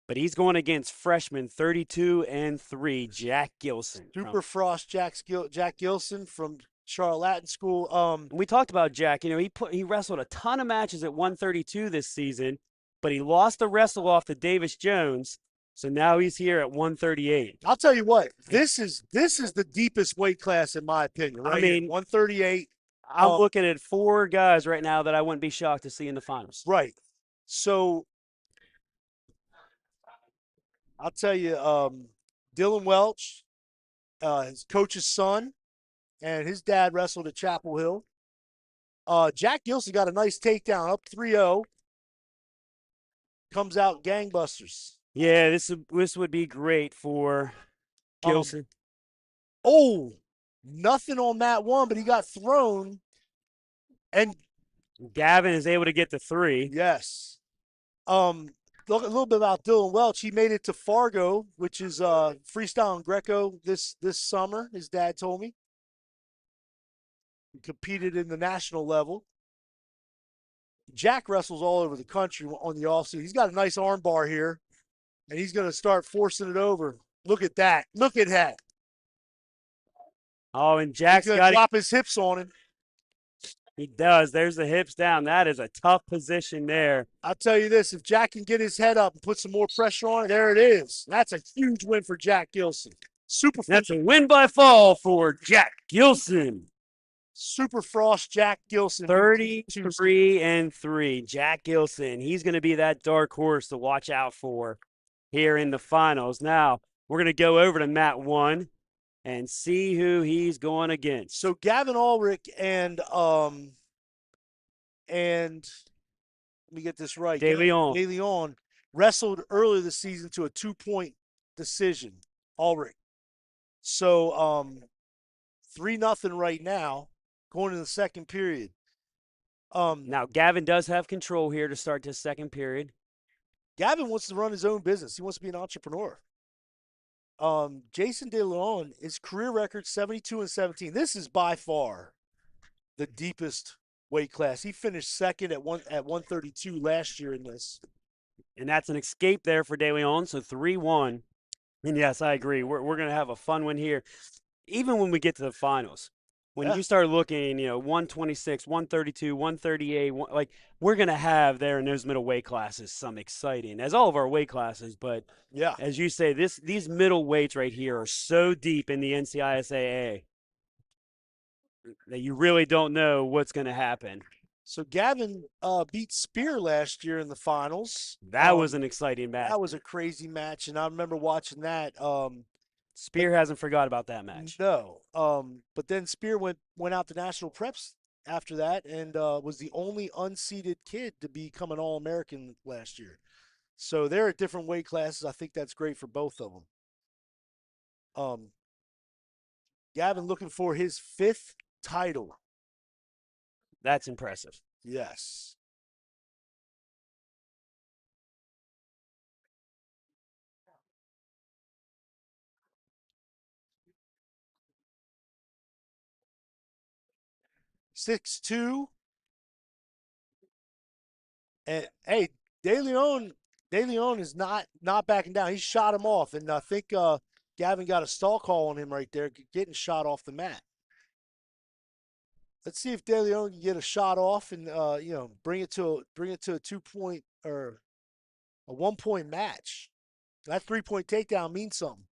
but he's going against freshman 32-3 Jack Gilson. Super Frost Jack Gilson from Charlotte Latin School. We talked about Jack. You know, he wrestled a ton of matches at 132 this season, but he lost the wrestle off to Davis Jones. So now he's here at 138. I'll tell you what, this is the deepest weight class in my opinion. Right? I mean, here, 138. I'm looking at four guys right now that I wouldn't be shocked to see in the finals. Right. So I'll tell you, Dylan Welch, his coach's son, and his dad wrestled at Chapel Hill. Jack Gilson got a nice takedown, up 3-0. Comes out gangbusters. Yeah, this would be great for Gilson. Nothing on that one, but he got thrown. And Gavin is able to get the 3. Yes. Look a little bit about Dylan Welch. He made it to Fargo, which is freestyle and Greco this summer. His dad told me. He competed in the national level. Jack wrestles all over the country on the offseason. He's got a nice arm bar here, and he's going to start forcing it over. Look at that. Look at that. Oh, and Jack's got to drop his hips on him. He does. There's the hips down. That is a tough position there. I'll tell you this. If Jack can get his head up and put some more pressure on it, there it is. That's a huge win for Jack Gilson. That's a win by fall for Jack Gilson. Super Frost Jack Gilson. 33-3. Jack Gilson. He's going to be that dark horse to watch out for here in the finals. Now, we're going to go over to Mat 1 and see who he's going against. So Gavin Ulrich and let me get this right. De Leon wrestled earlier this season to a 2-point decision. Ulrich. So 3-0 right now, going into the second period. Now Gavin does have control here to start this second period. Gavin wants to run his own business. He wants to be an entrepreneur. Jason De Leon, his career record 72-17. This is by far the deepest weight class. He finished second at 132 last year in this. And that's an escape there for De Leon, so 3-1. And yes, I agree. We're going to have a fun one here. Even when we get to the finals, when you start looking, 126, 132, 138, like we're going to have there in those middle weight classes some exciting, as all of our weight classes. But yeah, as you say, these middle weights right here are so deep in the NCISAA that you really don't know what's going to happen. So Gavin beat Spear last year in the finals. That was an exciting match. That was a crazy match, and I remember watching that. Spear hasn't forgot about that match. No. But then Spear went out to national preps after that and was the only unseeded kid to become an All-American last year. So they're at different weight classes. I think that's great for both of them. Gavin looking for his 5th title. That's impressive. Yes. (6'2". And hey, De Leon is not backing down. He shot him off, and I think Gavin got a stall call on him right there, getting shot off the mat. Let's see if De Leon can get a shot off and bring it to a 2-point or a 1-point match. That 3-point takedown means something.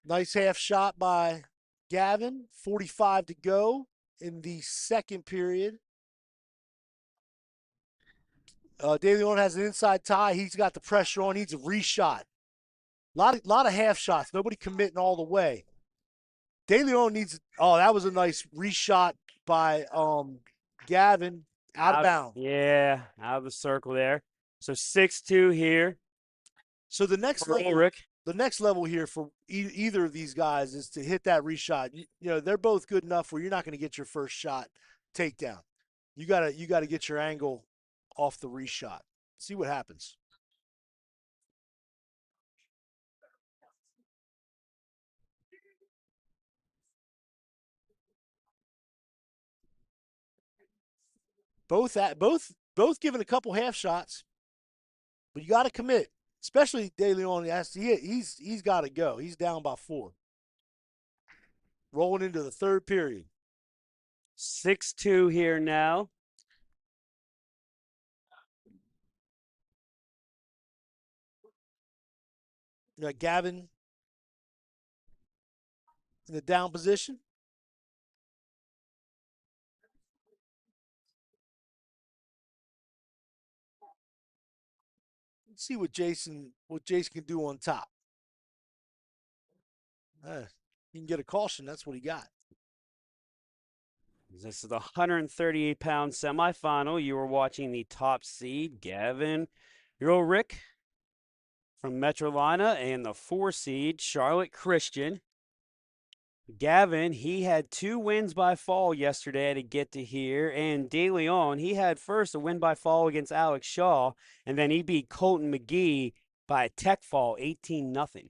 Nice half shot by Gavin. 45 to go in the second period. De Leon has an inside tie. He's got the pressure on. Needs a reshot. Lot of half shots. Nobody committing all the way. De Leon needs. Oh, that was a nice reshot by Gavin out of bounds. Yeah, out of the circle there. So 6-2 here. So the next level, Ulrich. the next level here for either of these guys is to hit that reshot. They're both good enough where you're not going to get your first shot takedown. You gotta get your angle off the reshot. See what happens. Both giving a couple half shots, but you got to commit. Especially De Leon, he's got to go. He's down by 4. Rolling into the third period. 6-2 here now. You got Gavin in the down position. Let's see what Jason can do on top. He can get a caution. That's what he got. This is the 138-pound semifinal. You were watching the top seed, Gavin Ulrich from Metrolina, and the 4 seed, Charlotte Christian. Gavin, he had 2 wins by fall yesterday to get to here. And De Leon, he had first a win by fall against Alex Shaw, and then he beat Colton McGee by a tech fall, 18-0.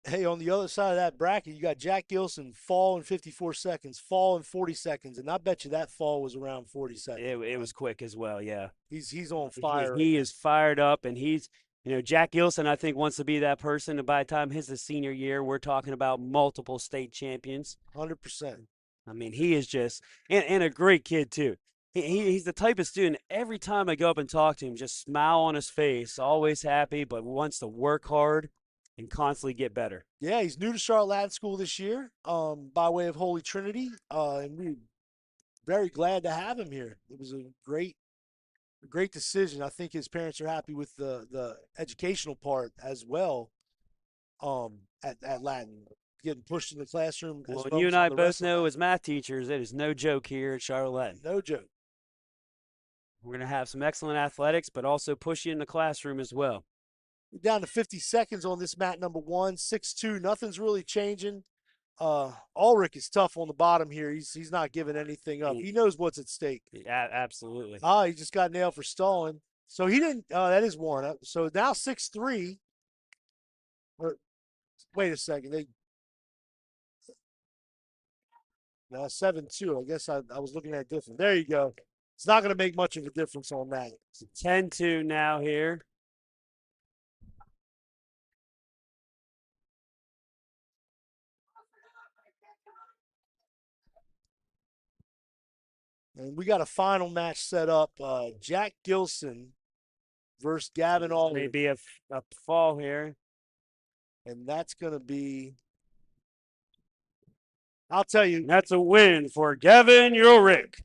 Hey, on the other side of that bracket, you got Jack Gilson fall in 54 seconds, fall in 40 seconds, and I bet you that fall was around 40 seconds. It was quick as well, yeah. He's on fire. He is fired up, and Jack Gilson, I think, wants to be that person. And by the time his senior year, we're talking about multiple state champions. 100%. I mean, he is just, and a great kid, too. He's the type of student, every time I go up and talk to him, just smile on his face, always happy, but wants to work hard and constantly get better. Yeah, he's new to Charlotte Latin School this year, by way of Holy Trinity, and we're very glad to have him here. It was a great decision. I think his parents are happy with the educational part as well. At Latin, getting pushed in the classroom. Well, you and I both know as math teachers, it is no joke here at Charlotte Latin. No joke. We're going to have some excellent athletics, but also push you in the classroom as well. We're down to 50 seconds on this mat number 1, 6-2. Nothing's really changing. Ulrich is tough on the bottom here. He's not giving anything up. He knows what's at stake. Yeah, absolutely. He just got nailed for stalling. So he didn't. That is Warren. So now 6-3. Wait a second. Now 7-2. I guess I was looking at it different. There you go. It's not going to make much of a difference on that. It's 10-2 now here. And we got a final match set up. Jack Gilson versus Gavin Ulrich. Maybe a fall here. And that's going to be, I'll tell you. That's a win for Gavin Ulrich.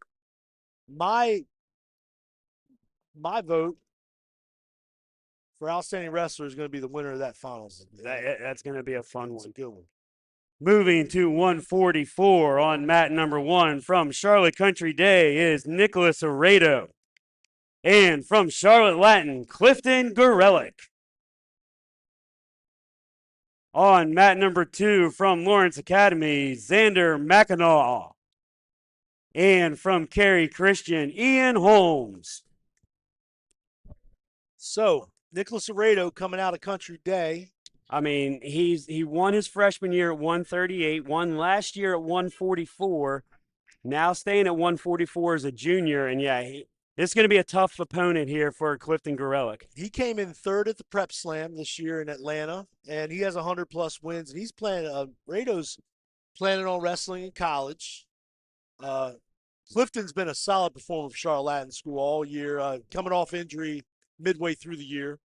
My vote for outstanding wrestler is going to be the winner of that finals. That's going to be a fun one. A good one. Moving to 144 on mat number 1 from Charlotte Country Day is Nicholas Aredo. And from Charlotte Latin, Clifton Gorelick. On mat number 2 from Lawrence Academy, Xander McEnaw. And from Cary Christian, Ian Holmes. So, Nicholas Aredo coming out of Country Day. I mean, he won his freshman year at 138, won last year at 144, now staying at 144 as a junior. And yeah, it's going to be a tough opponent here for Clifton Gorelick. He came in 3rd at the Prep Slam this year in Atlanta, and he has 100-plus wins. And he's Aredo's planning on wrestling in college. Clifton's been a solid performer for Charlotte Latin School all year, coming off injury midway through the year.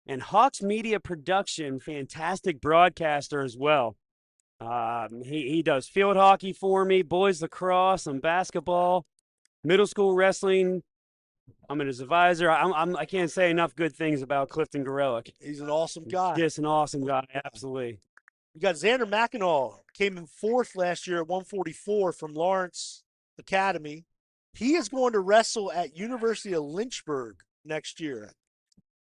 And Hawks Media Production, fantastic broadcaster as well. He does field hockey for me, boys lacrosse, and basketball, middle school wrestling. I'm his advisor. I can't say enough good things about Clifton Gorelick. He's an awesome guy. Just an awesome guy, absolutely. You got Xander McEnaw, came in 4th last year at 144 from Lawrence Academy. He is going to wrestle at University of Lynchburg next year.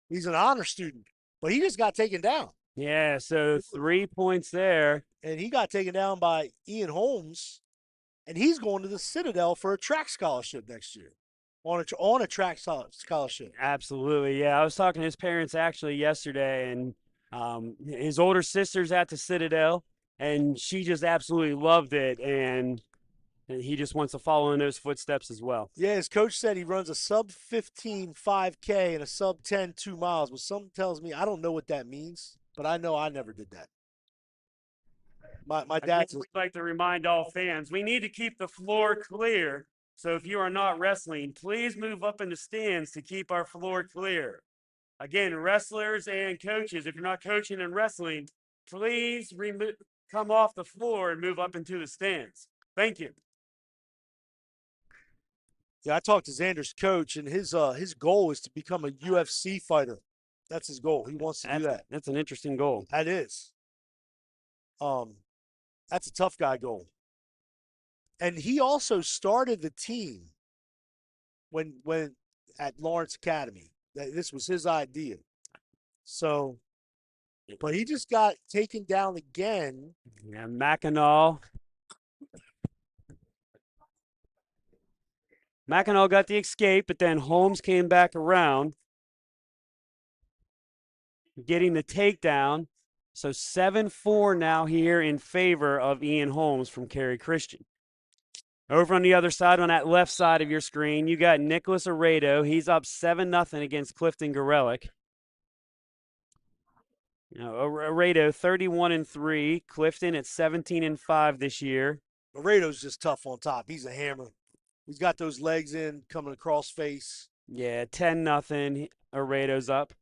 He's an honor student, but he just got taken down. Yeah, so 3 points there. And he got taken down by Ian Holmes, and he's going to the Citadel for a track scholarship next year on a track scholarship. Absolutely. Yeah, I was talking to his parents actually yesterday, and his older sister's at the Citadel, and she just absolutely loved it, and he just wants to follow in those footsteps as well. Yeah, his coach said he runs a sub 15 5K and a sub 10 2 miles, but something tells me I don't know what that means, but I know I never did that. My Again, dad's we'd like to remind all fans we need to keep the floor clear. So if you are not wrestling, please move up in the stands to keep our floor clear. Again, wrestlers and coaches, if you're not coaching and wrestling, please come off the floor and move up into the stands. Thank you. Yeah, I talked to Xander's coach, and his goal is to become a UFC fighter. That's his goal. He wants to do that. That's an interesting goal. That is. Um, that's a tough guy goal. And he also started the team when at Lawrence Academy. This was his idea. So, but he just got taken down again. Yeah, Mackinac. Mackinac got the escape, but then Holmes came back around, getting the takedown. So 7-4 now here in favor of Ian Holmes from Kerry Christian. Over on the other side, on that left side of your screen, you got Nicholas Aredo. He's up 7-0 against Clifton Gorelick. You know, Aredo 31-3. Clifton at 17-5 this year. Laredo's just tough on top. He's a hammer. He's got those legs in coming across face. Yeah, 10-0. Aredo's up.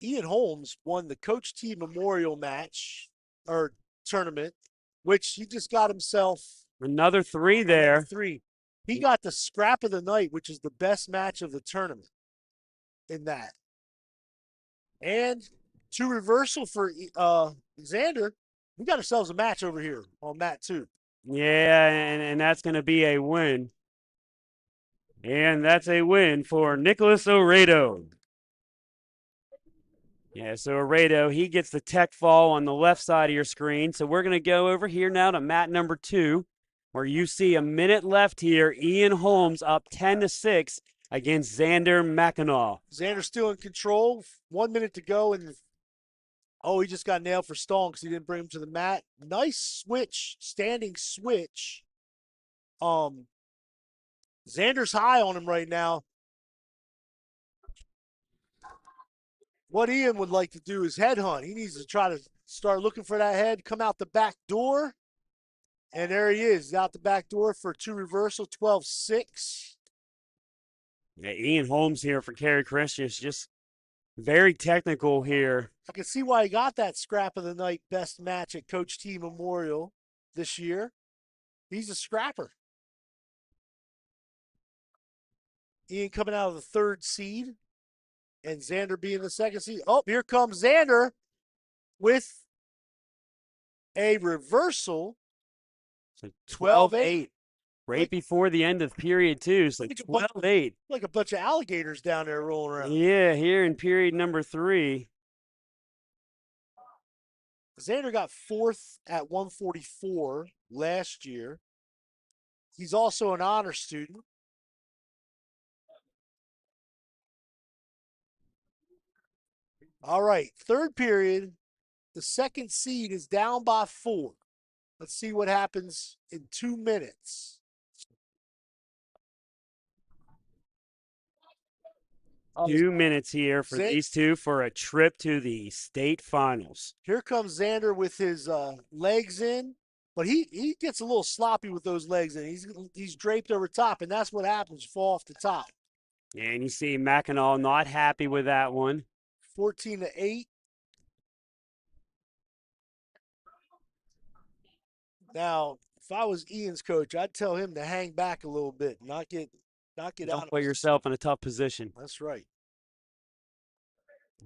Ian Holmes won the Coach T Memorial match or tournament, which he just got himself Another 3 there. 3. He got the scrap of the night, which is the best match of the tournament in that. And to reversal for Xander, we got ourselves a match over here on mat 2. Yeah, and that's going to be a win. And that's a win for Nicholas Aredo. Yeah, so Aredo, he gets the tech fall on the left side of your screen. So we're going to go over here now to mat number 2, where you see a minute left here. Ian Holmes up 10-6 against Xander Mackinac. Xander still in control. 1 minute to go, and he just got nailed for stalling because he didn't bring him to the mat. Nice switch, standing switch. Xander's high on him right now. What Ian would like to do is headhunt. He needs to try to start looking for that head, come out the back door. And there he is, out the back door for 2 reversal, 12-6. Yeah, Ian Holmes here for Kerry Christian is just very technical here. I can see why he got that scrap of the night best match at Coach T Memorial this year. He's a scrapper. Ian coming out of the 3rd seed, and Xander being the 2nd seed. Oh, here comes Xander with a reversal. So 12-8. Right before the end of period 2. So 12-8. Like a bunch of alligators down there rolling around. Yeah, here in period number 3. Xander got 4th at 144 last year. He's also an honor student. All right, 3rd period. The 2nd seed is down by 4. Let's see what happens in 2 minutes. Oh, 2 minutes here for these two for a trip to the state finals. Here comes Xander with his legs in, but he gets a little sloppy with those legs in. He's draped over top, and that's what happens. You fall off the top. And you see Mackinac not happy with that one. 14-8. Now, if I was Ian's coach, I'd tell him to hang back a little bit, not get Don't out. put yourself in a tough position. That's right.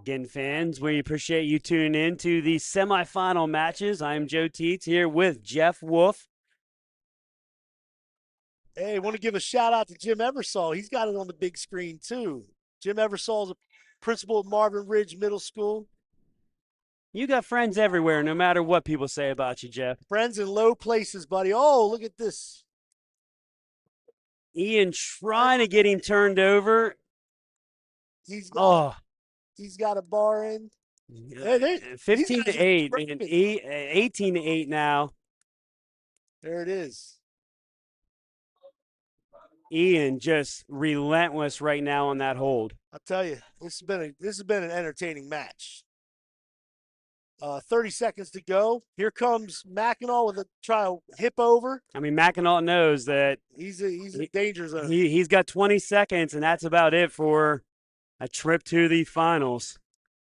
Again, fans, we appreciate you tuning in to the semifinal matches. I'm Joe Teets here with Jeff Wolf. Hey, I want to give a shout out to Jim Eversole. He's got it on the big screen too. Jim Eversole's principal at Marvin Ridge Middle School. You got friends everywhere, no matter what people say about you, Jeff. Friends in low places, buddy. Oh, look at this. Ian trying to get him turned over. He's Oh, got a bar in. These 15 guys to are 8 and scraping. 18 to 8 now. There it is. Ian just relentless right now on that hold. I'll tell you, this has been an entertaining match. 30 seconds to go. Here comes Mackinac with a try to hip over. I mean, Mackinac knows that He's a danger zone. he's got 20 seconds, and that's about it for a trip to the finals.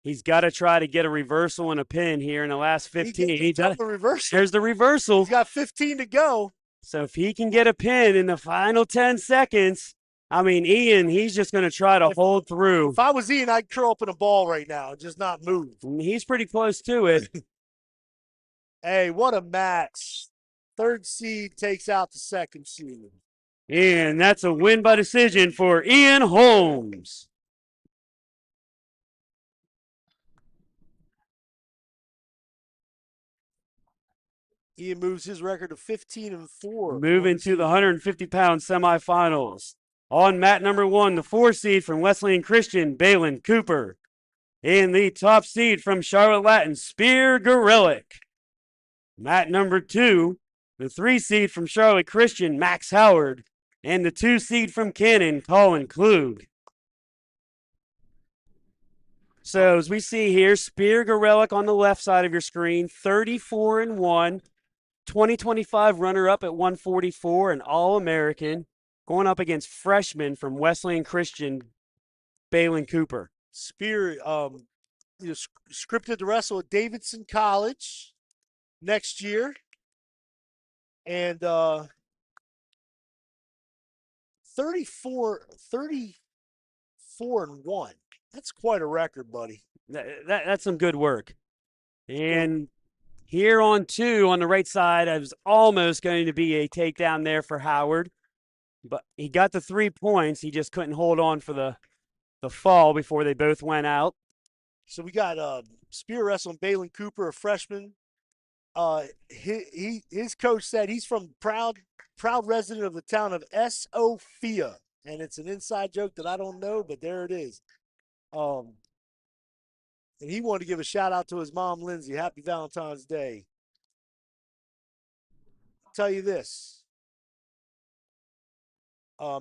He's got to try to get a reversal and a pin here in the last 15. The reversal. There's the reversal. He's got 15 to go. So if he can get a pin in the final 10 seconds, I mean, Ian, he's just going to try to hold through. If I was Ian, I'd curl up in a ball right now and just not move. He's pretty close to it. Hey, what a match. Third seed takes out the second seed. And that's a win by decision for Ian Holmes. Ian moves his record to 15-4. Moving to the 150-pound semifinals. On mat number 1, the 4 seed from Wesleyan Christian, Balin Cooper. And the top seed from Charlotte Latin, Spear Gorelick. Mat number 2, the 3 seed from Charlotte Christian, Max Howard. And the 2 seed from Cannon, Colin Klug. So as we see here, Spear Gorelick on the left side of your screen, 34-1. 2025 runner-up at 144, an All-American, going up against freshman from Wesleyan Christian, Balin Cooper. Spear scripted to wrestle at Davidson College next year. And 34-1. That's quite a record, buddy. That's some good work. And here on 2 on the right side, I was almost going to be a takedown there for Howard. But he got the 3 points. He just couldn't hold on for the fall before they both went out. So we got Spear wrestling Balin Cooper, a freshman. His coach said he's from proud resident of the town of Sophia, and it's an inside joke that I don't know, but there it is. And he wanted to give a shout out to his mom, Lindsay. Happy Valentine's Day. I'll tell you this.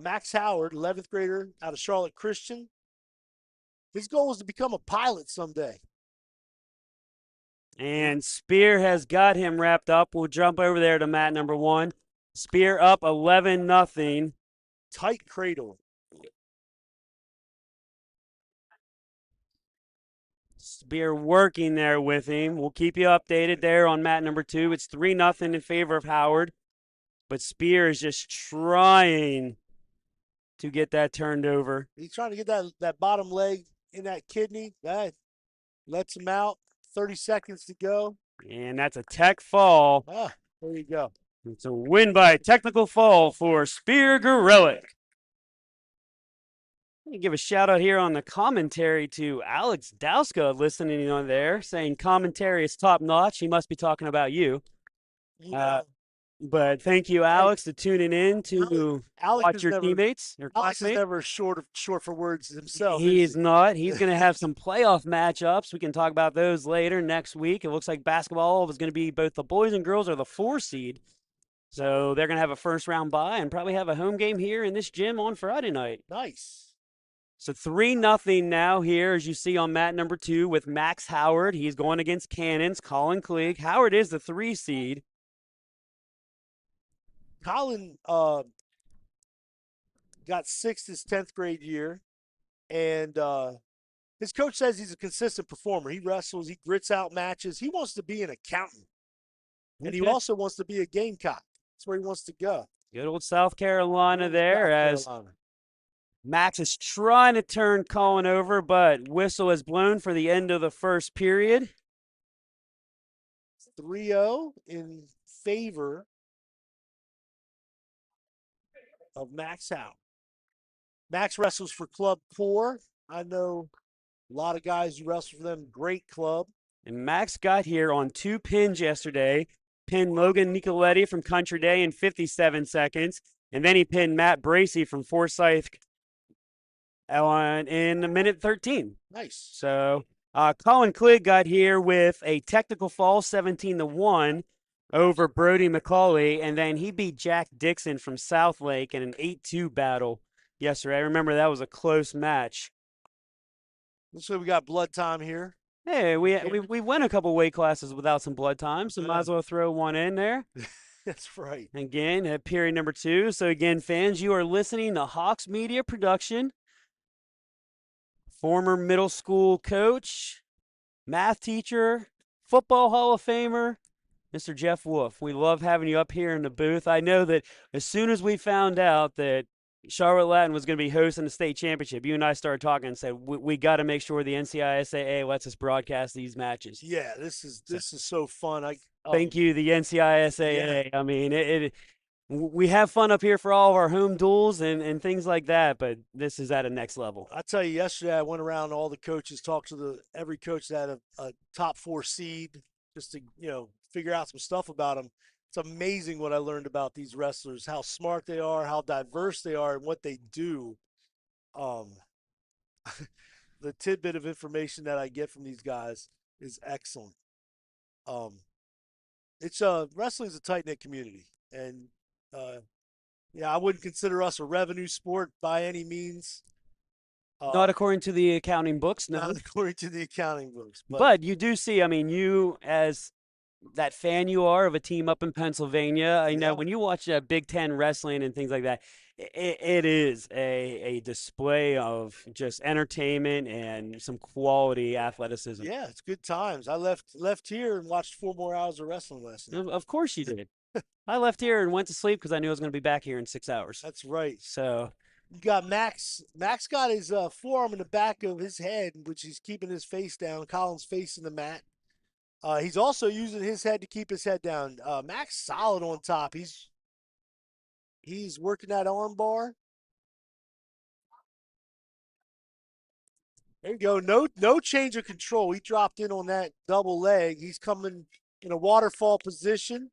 Max Howard, 11th grader out of Charlotte Christian. His goal is to become a pilot someday. And Spear has got him wrapped up. We'll jump over there to mat number 1. Spear up 11-0. Tight cradle. Spear working there with him. We'll keep you updated there on mat number 2. It's 3-0 in favor of Howard. But Spear is just trying to get that turned over. He's trying to get that bottom leg in that kidney. That lets him out. 30 seconds to go. And that's a tech fall. There you go. It's a win by technical fall for Spear Gorelick. Let me give a shout out here on the commentary to Alex Dowska listening on there, saying commentary is top notch. He must be talking about you. But thank you, Alex, for tuning in to watch your teammates, your Alex classmates. is never short for words himself. He is not. He's going to have some playoff matchups. We can talk about those later next week. It looks like basketball is going to be both the boys and girls are the 4 seed. So they're going to have a first round bye and probably have a home game here in this gym on Friday night. Nice. So 3-0 now here, as you see on mat number 2 with Max Howard. He's going against Cannon's Colin Klieg. Howard is the 3 seed. Colin got 6th his 10th grade year, and his coach says he's a consistent performer. He wrestles, he grits out matches. He wants to be an accountant, and he also wants to be a Gamecock. That's where he wants to go. Good old South Carolina there, as Max is trying to turn Colin over, but whistle is blown for the end of the first period. 3-0 in favor of Max Howard. Max wrestles for Club 4. I know A lot of guys who wrestle for them. Great club. And Max got here on 2 pins yesterday. Pinned Logan Nicoletti from Country Day in 57 seconds. And then he pinned Matt Bracey from Forsyth in a minute 13. Nice. So Colin Cligg got here with a technical fall 17-1 over Brody McCauley. And then he beat Jack Dixon from Southlake in an 8-2 battle yesterday. I remember that was a close match. Looks like we got blood time here. Hey, we went a couple weight classes without some blood time, so might as well throw one in there. That's right. Again, at period number 2. So again, fans, you are listening to Hawks Media Production. Former middle school coach, math teacher, football Hall of Famer, Mr. Jeff Wolf. We love having you up here in the booth. I know that as soon as we found out that Charlotte Latin was going to be hosting the state championship, you and I started talking and said we got to make sure the NCISAA lets us broadcast these matches. Yeah, this is so fun. Thank you, the NCISAA. Yeah. I mean, we have fun up here for all of our home duels and things like that, but this is at a next level. I tell you, yesterday I went around to all the coaches, talked to every coach that had a top 4 seed, just to figure out some stuff about them. It's amazing what I learned about these wrestlers, how smart they are, how diverse they are, and what they do. The tidbit of information that I get from these guys is excellent. It's wrestling is a tight knit community, and yeah, I wouldn't consider us a revenue sport by any means. Not according to the accounting books, no. Not according to the accounting books. But you do see, I mean, you as that fan you are of a team up in Pennsylvania, I know when you watch Big Ten wrestling and things like that, it is a display of just entertainment and some quality athleticism. Yeah, it's good times. I left here and watched 4 more hours of wrestling last night. Of course you did. I left here and went to sleep because I knew I was going to be back here in 6 hours. That's right. So you got Max. Max got his forearm in the back of his head, which he's keeping his face down. Colin's facing the mat. He's also using his head to keep his head down. Max solid on top. He's working that arm bar. There you go. No change of control. He dropped in on that double leg. He's coming in a waterfall position.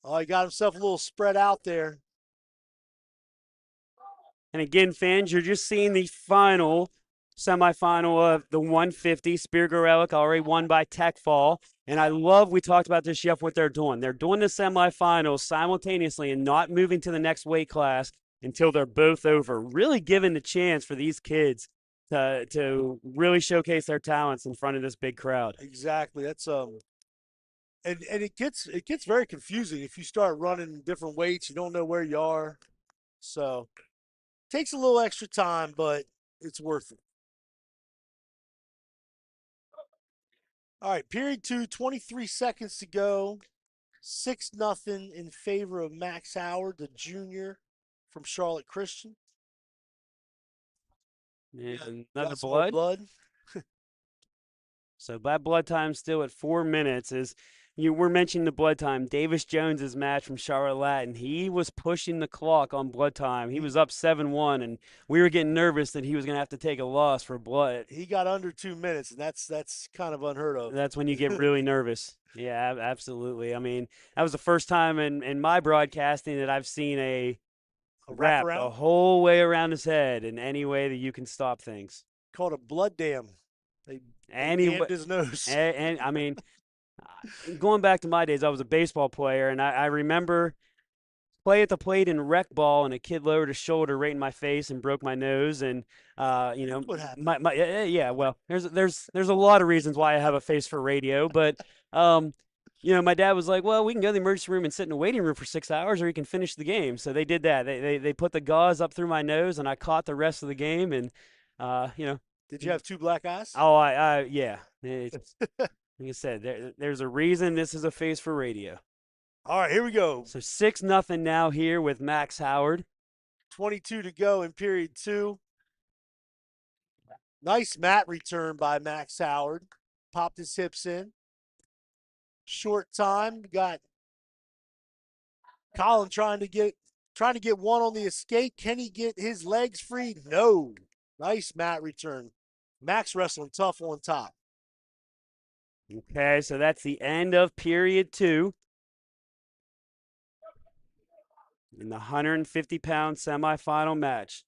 Oh, he got himself a little spread out there. And again, fans, you're just seeing the semifinal of the 150. Spear Gorelick already won by tech fall. And I love, we talked about this, Jeff, what they're doing. They're doing the semifinals simultaneously and not moving to the next weight class until they're both over, really giving the chance for these kids to really showcase their talents in front of this big crowd. Exactly. That's and it gets very confusing if you start running different weights. You don't know where you are, so it takes a little extra time, but it's worth it. All right, period 2, 23 seconds to go. 6-0 in favor of Max Howard, the junior from Charlotte Christian. And another blood. So that blood time still at 4 minutes. As you were mentioning the blood time, Davis Jones's match from Charlotte Latin, he was pushing the clock on blood time. He was up 7-1, and we were getting nervous that he was going to have to take a loss for blood. He got under 2 minutes, and that's kind of unheard of. That's when you get really nervous. Yeah, absolutely. I mean, that was the first time in my broadcasting that I've seen a wrap the whole way around his head in any way that you can stop things. Called a blood dam. They dammed his nose. And I mean, going back to my days, I was a baseball player, and I remember play at the plate in rec ball, and a kid lowered his shoulder right in my face and broke my nose. And what happened? Yeah. Well, there's a lot of reasons why I have a face for radio, but my dad was like, well, we can go to the emergency room and sit in a waiting room for 6 hours, or you can finish the game. So they did that. They put the gauze up through my nose, and I caught the rest of the game. And Did you have 2 black eyes? Oh, yeah. Like I said, there's a reason this is a face for radio. All right, here we go. So 6-0 now here with Max Howard. 22 to go in period 2. Nice mat return by Max Howard. Popped his hips in. Short time. Got Colin trying to get one on the escape. Can he get his legs free? No. Nice mat return. Max wrestling tough on top. Okay, so that's the end of period 2 in the 150-pound semifinal match.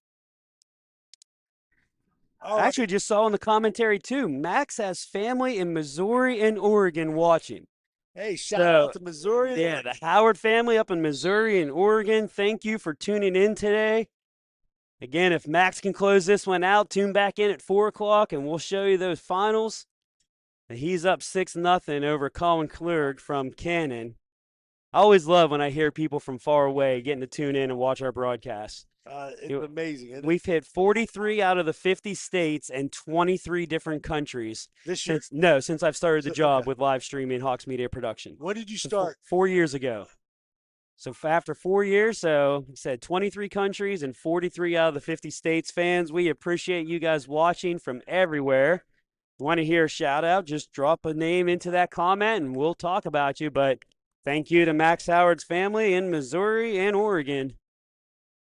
All I right. actually just saw in the commentary too, Max has family in Missouri and Oregon watching. Hey, shout out So, to Missouri. yeah, the Howard family up in Missouri and Oregon, thank you for tuning in today. Again, if Max can close this one out, tune back in at 4 o'clock and we'll show you those finals. He's up 6-0 over Colin Klurg from Cannon. I always love when I hear people from far away getting to tune in and watch our broadcasts. It's amazing, isn't it? We've hit 43 out of the 50 states and 23 different countries This year? since I've started the job Okay. with live streaming Hawks Media Production. When did you So start? 4 years ago. So after 4 years, so I said 23 countries and 43 out of the 50 states. Fans, we appreciate you guys watching from everywhere. Want to hear a shout out? Just drop a name into that comment and we'll talk about you. But thank you to Max Howard's family in Missouri and Oregon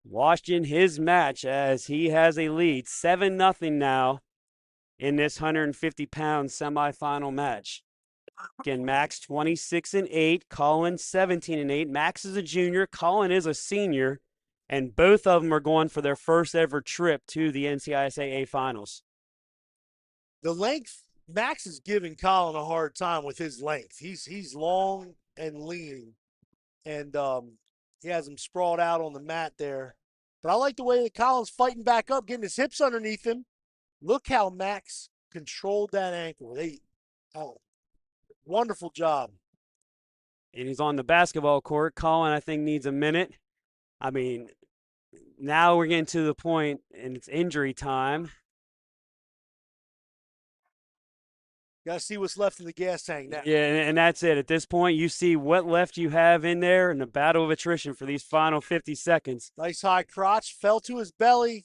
watching his match as he has a lead 7-0 now in this 150-pound semifinal match. Again, Max 26-8, Colin 17-8. Max is a junior, Colin is a senior, and both of them are going for their first ever trip to the NCISAA finals. The length, Max is giving Colin a hard time with his length. He's long and lean, and he has him sprawled out on the mat there. But I like the way that Colin's fighting back up, getting his hips underneath him. Look how Max controlled that ankle. Wonderful job. And he's on the basketball court. Colin, I think, needs a minute. I mean, now we're getting to the point, and it's injury time. Got to see what's left in the gas tank now. Yeah, and that's it. At this point, you see what left you have in there in the battle of attrition for these final 50 seconds. Nice high crotch, fell to his belly.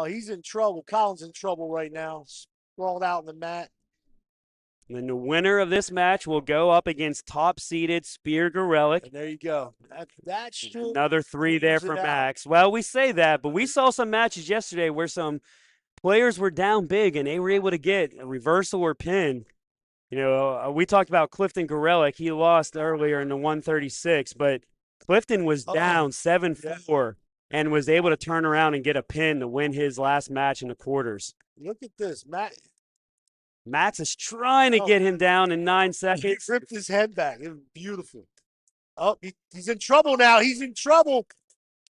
He's in trouble. Colin's in trouble right now. Sprawled out in the mat. And then the winner of this match will go up against top-seeded Spear Gorelick. And there you go. That should Another 3 there for Max. Well, we say that, but we saw some matches yesterday where some players were down big and they were able to get a reversal or pin. You know, we talked about Clifton Gorelick. He lost earlier in the 136, but Clifton was down 7-4 and was able to turn around and get a pin to win his last match in the quarters. Look at this. Max is trying to get him down in 9 seconds. He ripped his head back. It was beautiful. Oh, he's in trouble now. He's in trouble.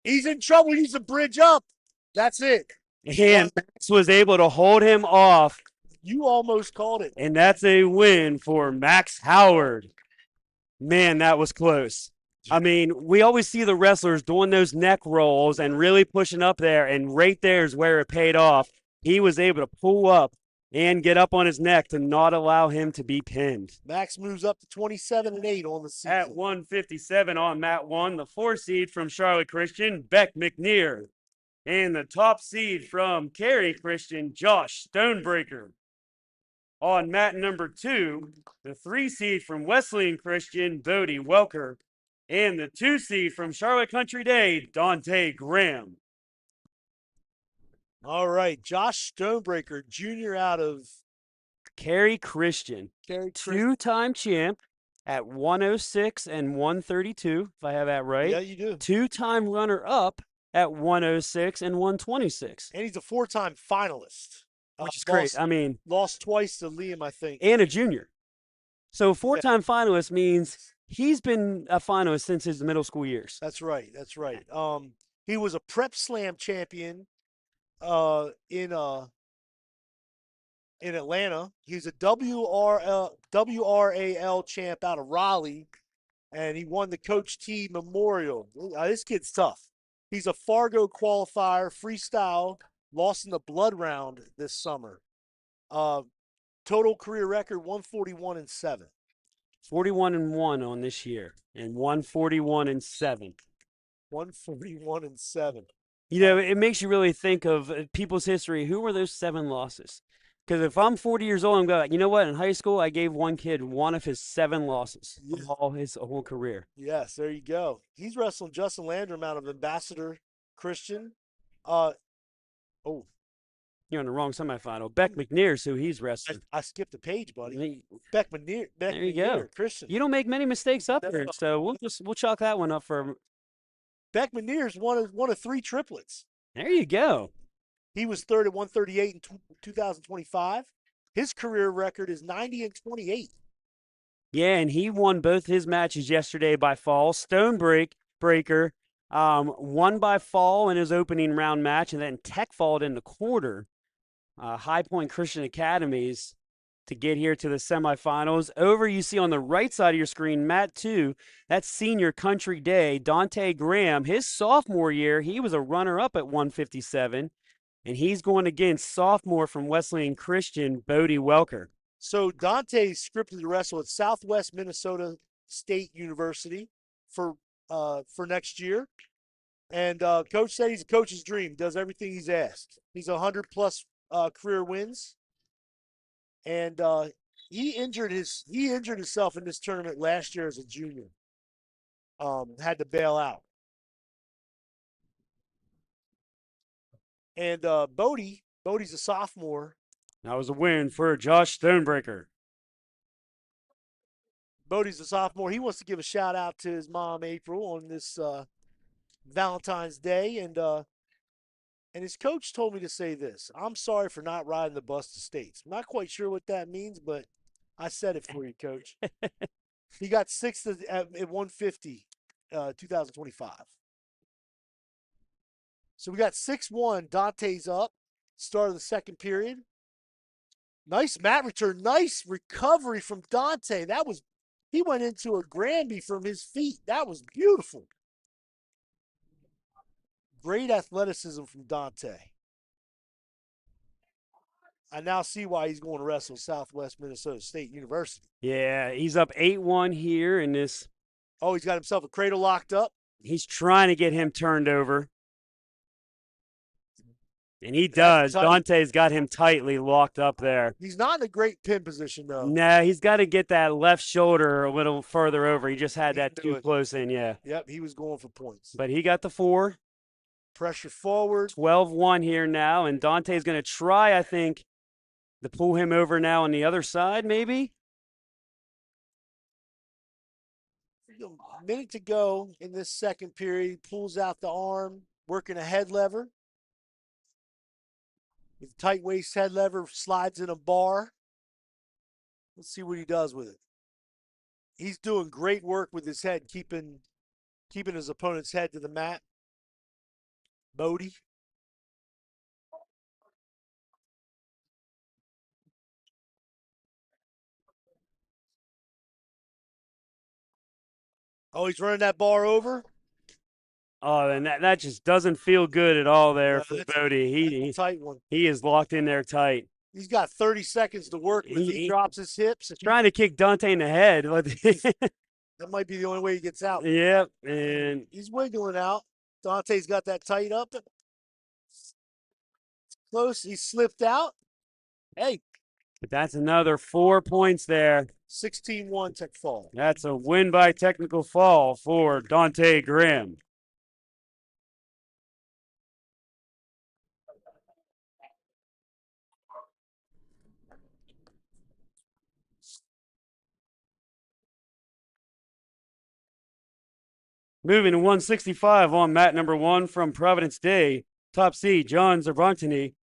He's in trouble. He's a bridge up. That's it. And Max was able to hold him off. You almost called it. And that's a win for Max Howard. Man, that was close. I mean, we always see the wrestlers doing those neck rolls and really pushing up there, and right there is where it paid off. He was able to pull up and get up on his neck to not allow him to be pinned. Max moves up to 27-8 on the season. At 157 on mat 1, the 4 seed from Charlotte Christian, Beck McNear. And the top seed from Cary Christian, Josh Stonebreaker. On mat number 2, the 3 seed from Wesleyan Christian, Bodie Welker. And the 2 seed from Charlotte Country Day, Dante Graham. All right, Josh Stonebreaker, junior out of Cary Christian, Cary Christian. 2-time champ at 106 and 132, if I have that right. Yeah, you do. 2-time runner-up at 106 and 126. And he's a 4-time finalist. Which is great. I mean, lost twice to Liam, I think. And a junior. So 4-time finalist means he's been a finalist since his middle school years. That's right. That's right. He was a prep slam champion in Atlanta. He's a WRAL champ out of Raleigh, and he won the Coach T Memorial. This kid's tough. He's a Fargo qualifier, freestyle, lost in the blood round this summer. Total career record 141-7. 41-1 on this year, and 141-7. 141-7. You know, it makes you really think of people's history. Who were those 7 losses? Because if I'm 40 years old, I'm going, you know what? In high school, I gave one kid one of his 7 losses of all his whole career. Yes, there you go. He's wrestling Justin Landrum out of Ambassador Christian. You're on the wrong semifinal. Beck McNear's who he's wrestling. I skipped a page, buddy. There Beck McNear, you go. Christian. You don't make many mistakes up here, so we'll chalk that one up for. Beck McNear's one of three triplets. There you go. He was third at 138 in 2025. His career record is 90 and 28. Yeah, and he won both his matches yesterday by fall. Breaker won by fall in his opening round match, and then tech falled in the quarter. High Point Christian Academies to get here to the semifinals. Over, you see on the right side of your screen, Matt 2, that's Senior Country Day. Dante Graham, his sophomore year, he was a runner-up at 157, and he's going against sophomore from Wesleyan Christian, Bodie Welker. So Dante scripted to wrestle at Southwest Minnesota State University for next year. And coach said he's a coach's dream, does everything he's asked. He's 100+ career wins. And he injured himself in this tournament last year as a junior. Had to bail out. And Bodie's a sophomore. That was a win for Josh Stonebreaker. Bodie's a sophomore. He wants to give a shout out to his mom, April, on this Valentine's Day. And his coach told me to say this: I'm sorry for not riding the bus to states. I'm not quite sure what that means, but I said it for you, Coach. He got sixth at 150, 2025. So we got 6-1. Dante's up. Start of the second period. Nice mat return. Nice recovery from Dante. He went into a Granby from his feet. That was beautiful. Great athleticism from Dante. I now see why he's going to wrestle Southwest Minnesota State University. Yeah, he's up 8-1 here in this. Oh, he's got himself a cradle locked up. He's trying to get him turned over. And he does. Dante's got him tightly locked up there. He's not in a great pin position, though. Nah, he's got to get that left shoulder a little further over. He just had that too close in, yeah. Yep, he was going for points. But he got the 4. Pressure forward. 12-1 here now, and Dante's going to try, I think, to pull him over now on the other side, maybe? A minute to go in this second period. Pulls out the arm, working a head lever. With tight waist head lever, slides in a bar. Let's see what he does with it. He's doing great work with his head, keeping his opponent's head to the mat. Bodie. Oh, he's running that bar over. Oh, and that just doesn't feel good at all there for Bodie. He tight one. He is locked in there tight. He's got 30 seconds to work with. He drops his hips. Trying to kick Dante in the head. That might be the only way he gets out. Yep, and he's wiggling out. Dante's got that tight up. Close. He slipped out. Hey. But that's another 4 points there. 16-1 tech fall. That's a win by technical fall for Dante Graham. Moving to 165 on mat number 1 from Providence Day, top seed John Zerbontany,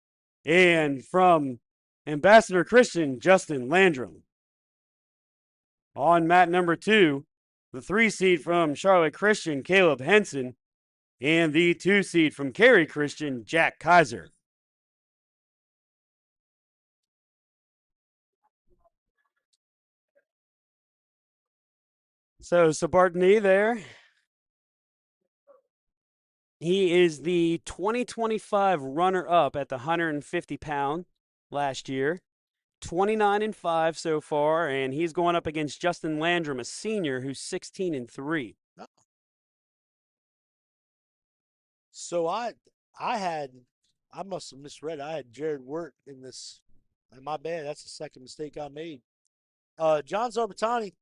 and from Ambassador Christian, Justin Landrum. On mat number 2, the 3 seed from Charlotte Christian, Caleb Henson, and the 2 seed from Cary Christian, Jack Kaiser. So Zerbontany there. He is the 2025 runner-up at the 150-pound last year. 29-5 so far, and he's going up against Justin Landrum, a senior who's 16-3. So I must have misread. I had Jared Wirt in this. My bad. That's the second mistake I made. John Zerbontany,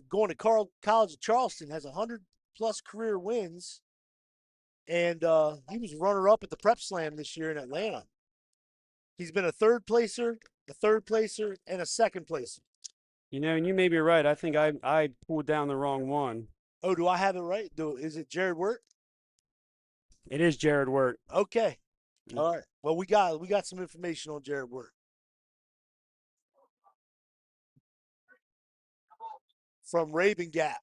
going to College of Charleston, has 100+ career wins. And he was runner-up at the Prep Slam this year in Atlanta. He's been a third placer, and a second placer. You know, and you may be right. I think I pulled down the wrong one. Oh, do I have it right? Is it Jared Wirt? It is Jared Wirt. Okay. All right. Well, we got some information on Jared Wirt. From Raven Gap.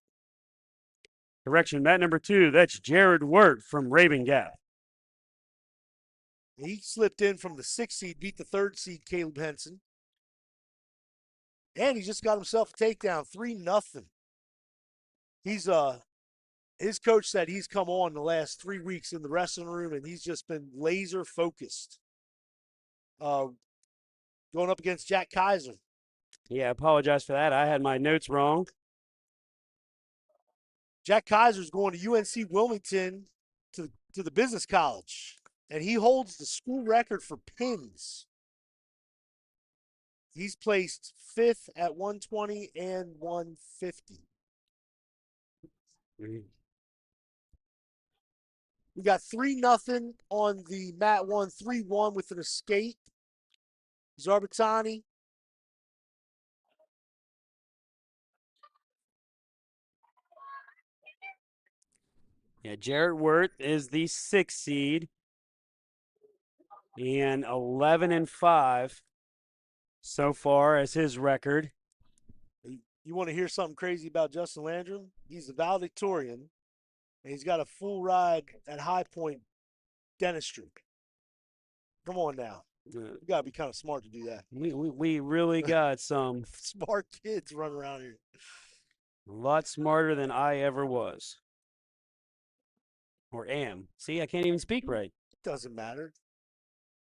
Correction, mat number 2, that's Jared Wirt from Raven Gap. He slipped in from the 6th seed, beat the 3rd seed, Caleb Henson. And he just got himself a takedown, 3-0. He's his coach said he's come on the last 3 weeks in the wrestling room and he's just been laser focused. Going up against Jack Kaiser. Yeah, I apologize for that. I had my notes wrong. Jack Kaiser's going to UNC Wilmington to the business college, and he holds the school record for pins. He's placed 5th at 120 and 150. Mm-hmm. We got 3-0 on the mat 1, 3-1 with an escape. Zarbatani. Yeah, Jared Wirt is the 6th seed and 11-5 so far as his record. You want to hear something crazy about Justin Landrum? He's a valedictorian, and he's got a full ride at High Point Dentistry. Come on now. You got to be kind of smart to do that. We really got some smart kids running around here. A lot smarter than I ever was. Or am. See, I can't even speak right. Doesn't matter.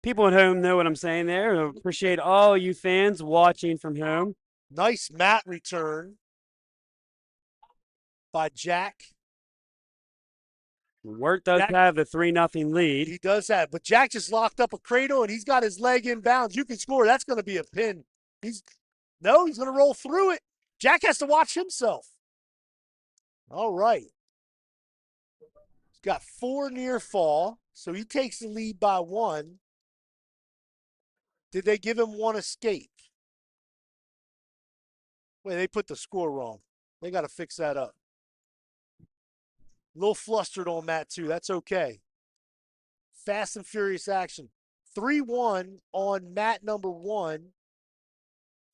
People at home know what I'm saying there. I appreciate all you fans watching from home. Nice mat return by Jack. Wirt does have the 3-0 lead. He does have, but Jack just locked up a cradle and he's got his leg in bounds. You can score. That's going to be a pin. He's going to roll through it. Jack has to watch himself. All right. He's got 4 near fall, so he takes the lead by 1. Did they give him 1 escape? Wait, they put the score wrong. They got to fix that up. A little flustered on mat 2. That's okay. Fast and furious action. 3-1 on mat number 1.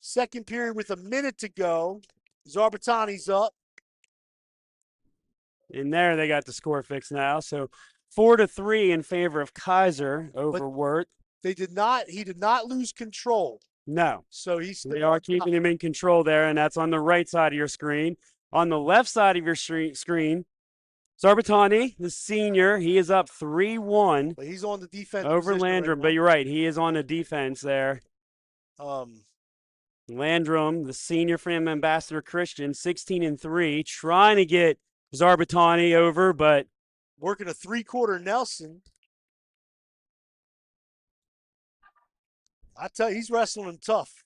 Second period with a minute to go. Zarbatani's up. And there they got the score fixed now. So 4-3 in favor of Kaiser over Wirt. He did not lose control. No. So they are keeping him in control there, and that's on the right side of your screen. On the left side of your screen, Zarbatani, the senior, he is up 3-1. But he's on the defense over Landrum. Right, but you're right, he is on the defense there. Landrum, the senior from Ambassador Christian, 16-3, trying to get Zarbatani over, but working a 3-quarter Nelson. I tell you, he's wrestling him tough.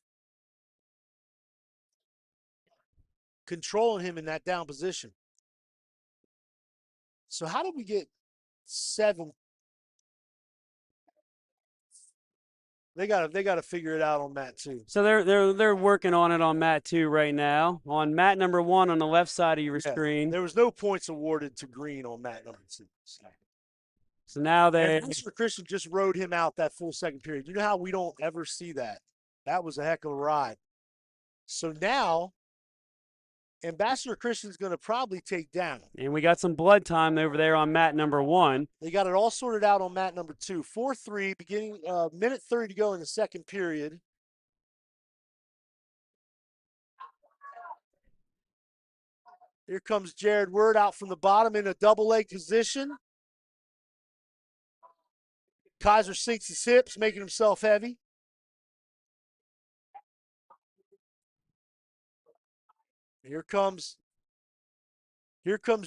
Controlling him in that down position. So how did we get 7? They gotta figure it out on mat 2. So they're working on it on mat 2 right now. On mat number 1 on the left side of your screen. There was no points awarded to Green on mat number 2. So now Mr. Christian just rode him out that full second period. You know how we don't ever see that? That was a heck of a ride. So now Ambassador Christian's going to probably take down. And we got some blood time over there on mat number 1. They got it all sorted out on mat number 2. 4-3, beginning minute 30 to go in the second period. Here comes Jared Wirt out from the bottom in a double leg position. Kaiser sinks his hips, making himself heavy. Here comes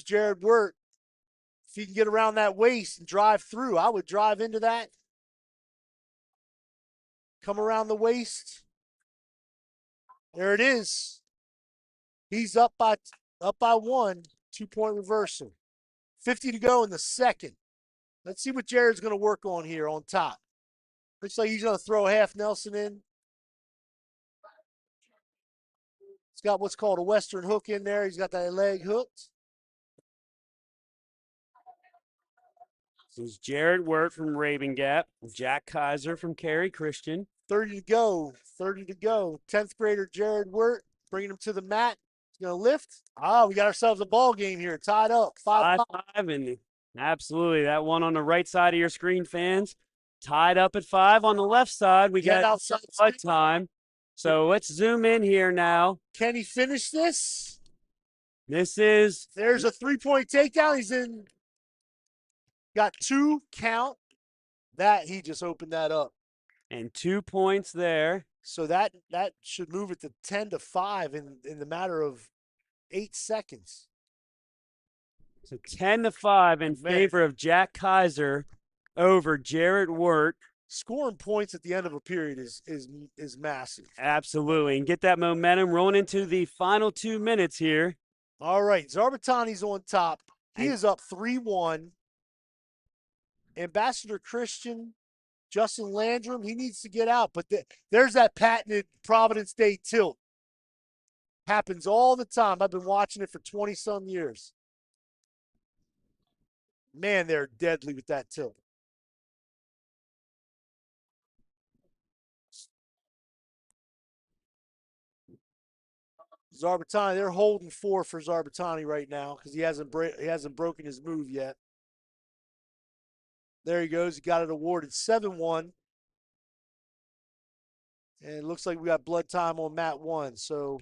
Jared Wirt. If he can get around that waist and drive through, I would drive into that. Come around the waist. There it is. He's up by 1, 2-point reversal. 50 to go in the second. Let's see what Jared's going to work on here on top. Looks like he's going to throw a half Nelson in. He's got what's called a Western hook in there. He's got that leg hooked. This is Jared Wirt from Raven Gap, Jack Kaiser from Cary Christian. 30 to go. 30 to go. 10th grader Jared Wirt bringing him to the mat. He's going to lift. We got ourselves a ball game here. Tied up. 5-5. 5-5, and absolutely that one on the right side of your screen, fans. Tied up at 5. On the left side, we got outside blood time. So let's zoom in here now. Can he finish this? This is There's a 3-point takedown. He's in. Got 2 count. That he just opened that up. and 2 points there. So that should move it to 10-5 in the matter of 8 seconds. So 10-5 in favor of Jack Kaiser over Jarrett Wirt. Scoring points at the end of a period is massive. Absolutely. And get that momentum rolling into the final 2 minutes here. All right. Zarbatani's on top. He is up 3-1. Ambassador Christian, Justin Landrum, he needs to get out. But there's that patented Providence Day tilt. Happens all the time. I've been watching it for 20-some years. Man, they're deadly with that tilt. Zarbatani, they're holding 4 for Zarbatani right now because he hasn't broken his move yet. There he goes. He got it awarded 7-1. And it looks like we got blood time on mat 1. So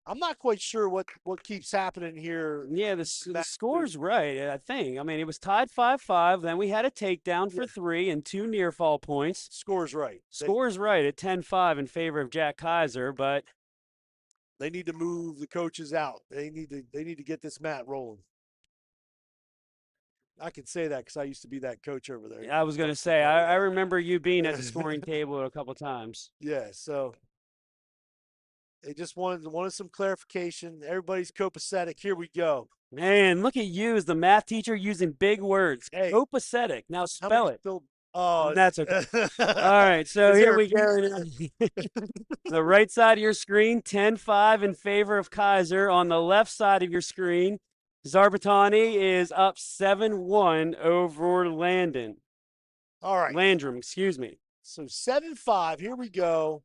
I'm not quite sure what keeps happening here. Yeah, the score's right, I think. I mean, it was tied 5-5. Then we had a takedown for 3 and 2 near fall points. Score's right. Score's right at 10-5 in favor of Jack Kaiser, but they need to move the coaches out. They need to get this mat rolling. I can say that because I used to be that coach over there. I was going to say, I remember you being at the scoring table a couple times. Yeah, so they just wanted some clarification. Everybody's copacetic. Here we go. Man, look at you as the math teacher using big words. Hey, copacetic. Now spell it. Oh, that's okay. All right, so here we go. The right side of your screen, 10-5 in favor of Kaiser. On the left side of your screen, Zarbatani is up 7-1 over Landon. All right. Landrum, excuse me. So 7-5. Here we go.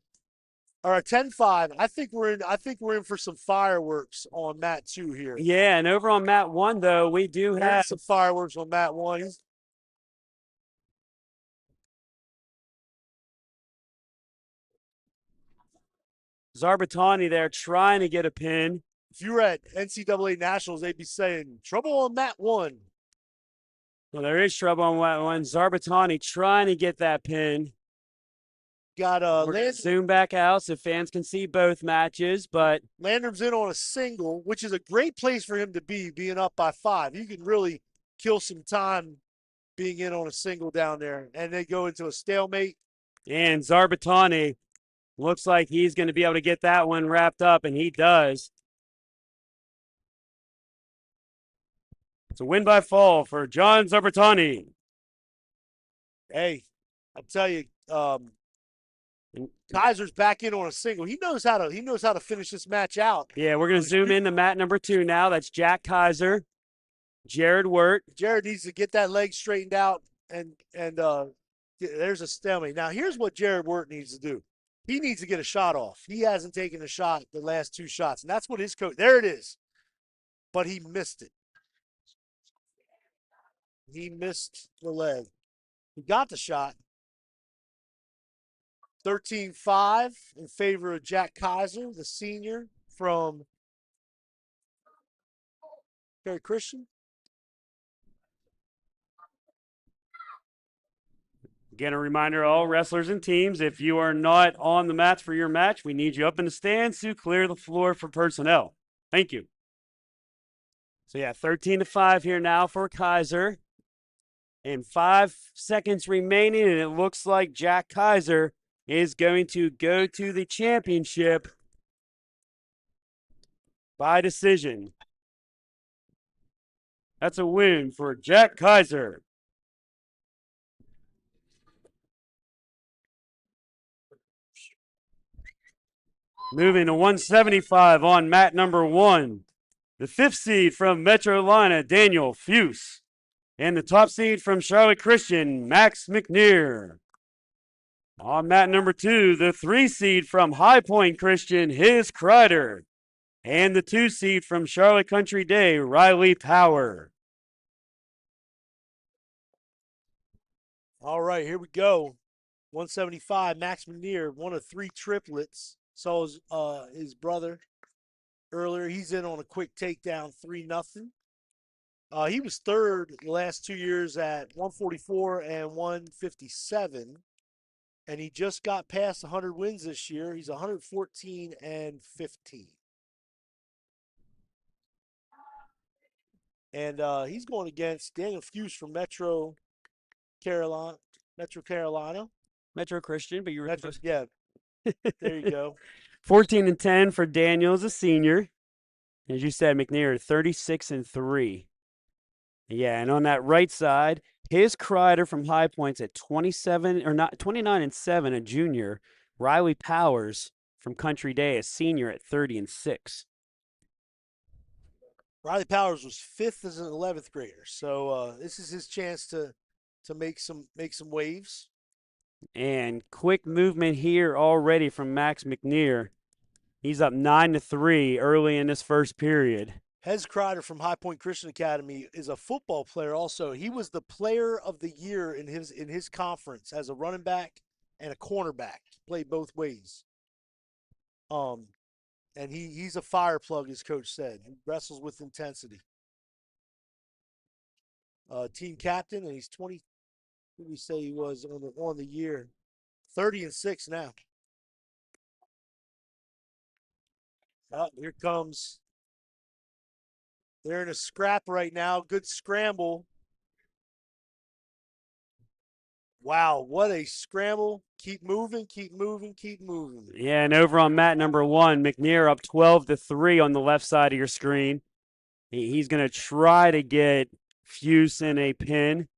All right, 10-5. I think we're in for some fireworks on mat 2 here. Yeah, and over on mat 1 though, we do have some fireworks on mat 1. Zarbatani there trying to get a pin. If you were at NCAA Nationals, they'd be saying, trouble on mat 1. Well, there is trouble on mat 1. Zarbatani trying to get that pin. Got zoom back out so fans can see both matches, but Landrum's in on a single, which is a great place for him to be, being up by 5. You can really kill some time being in on a single down there, and they go into a stalemate. And Zarbatani looks like he's going to be able to get that one wrapped up, and he does. It's a win by fall for John Zarbatani. Hey, I tell you, Kaiser's back in on a single. He knows how to finish this match out. Yeah, we're going to zoom in to mat number 2 now. That's Jack Kaiser, Jared Wirt. Jared needs to get that leg straightened out, and there's a stalemate. Now, here's what Jared Wirt needs to do. He needs to get a shot off. He hasn't taken a shot the last 2 shots, and that's what his coach. There it is, but he missed it. He missed the leg. He got the shot. 13-5 in favor of Jack Kaiser, the senior from Cary Christian. Again, a reminder to all wrestlers and teams, if you are not on the mats for your match, we need you up in the stands to clear the floor for personnel. Thank you. So, yeah, 13-5 here now for Kaiser. And 5 seconds remaining, and it looks like Jack Kaiser is going to go to the championship by decision. That's a win for Jack Kaiser. Moving to 175 on mat number 1. The 5th seed from Metrolina, Daniel Fuse. And the top seed from Charlotte Christian, Max McNear. On mat number 2, the 3 seed from High Point Christian, His Kreider. And the 2 seed from Charlotte Country Day, Riley Power. All right, here we go. 175, Max McNear, one of 3 triplets. Saw his brother earlier. He's in on a quick takedown, 3-0. He was third the last 2 years at 144 and 157. And he just got past 100 wins this year. He's 114 and 15. And he's going against Daniel Fuse from Metro Carolina. Metro Christian, but you were Metro, close. yeah. There you go. 14 and 10 for Daniel as a senior. As you said, McNear 36 and 3. Yeah, and on that right side, his Kreider from High Points at 27 or not 29 and 7, a junior. Riley Powers from Country Day, a senior at 30 and 6. Riley Powers was 5th as an 11th grader, so this is his chance to make some waves. And quick movement here already from Max McNear. He's up 9 to 3 early in this first period. Hez Kreider from High Point Christian Academy is a football player also. He was the player of the year in his conference as a running back and a cornerback. He played both ways. And he's a fire plug, as coach said. He wrestles with intensity. Team captain, and he's 20. What did we say he was on the year? 30 and 6 now. Oh, here comes. They're in a scrap right now. Good scramble. Wow, what a scramble. Keep moving, keep moving, keep moving. Yeah, and over on mat number 1, McNear up 12 to 3 on the left side of your screen. He's going to try to get Fuse in a pin.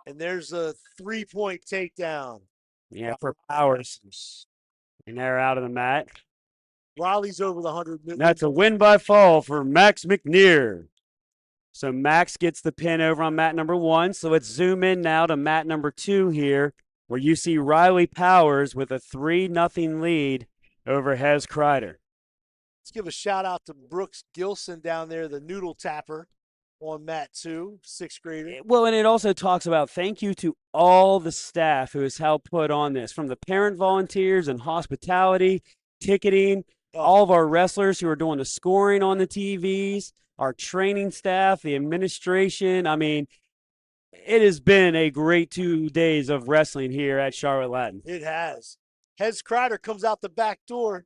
And there's a 3-point takedown. Yeah, for Powers. And they're out of the mat. Riley's over the 100. That's a win by fall for Max McNear. So Max gets the pin over on mat number 1. So let's zoom in now to mat number 2 here, where you see Riley Powers with a 3-0 lead over Hez Kreider. Let's give a shout out to Brooks Gilson down there, the noodle tapper on mat 2, 6th grader. Well, and it also talks about thank you to all the staff who has helped put on this, from the parent volunteers and hospitality, ticketing, all of our wrestlers who are doing the scoring on the TVs, our training staff, the administration. I mean, it has been a great 2 days of wrestling here at Charlotte Latin. It has. Hez Kreider comes out the back door.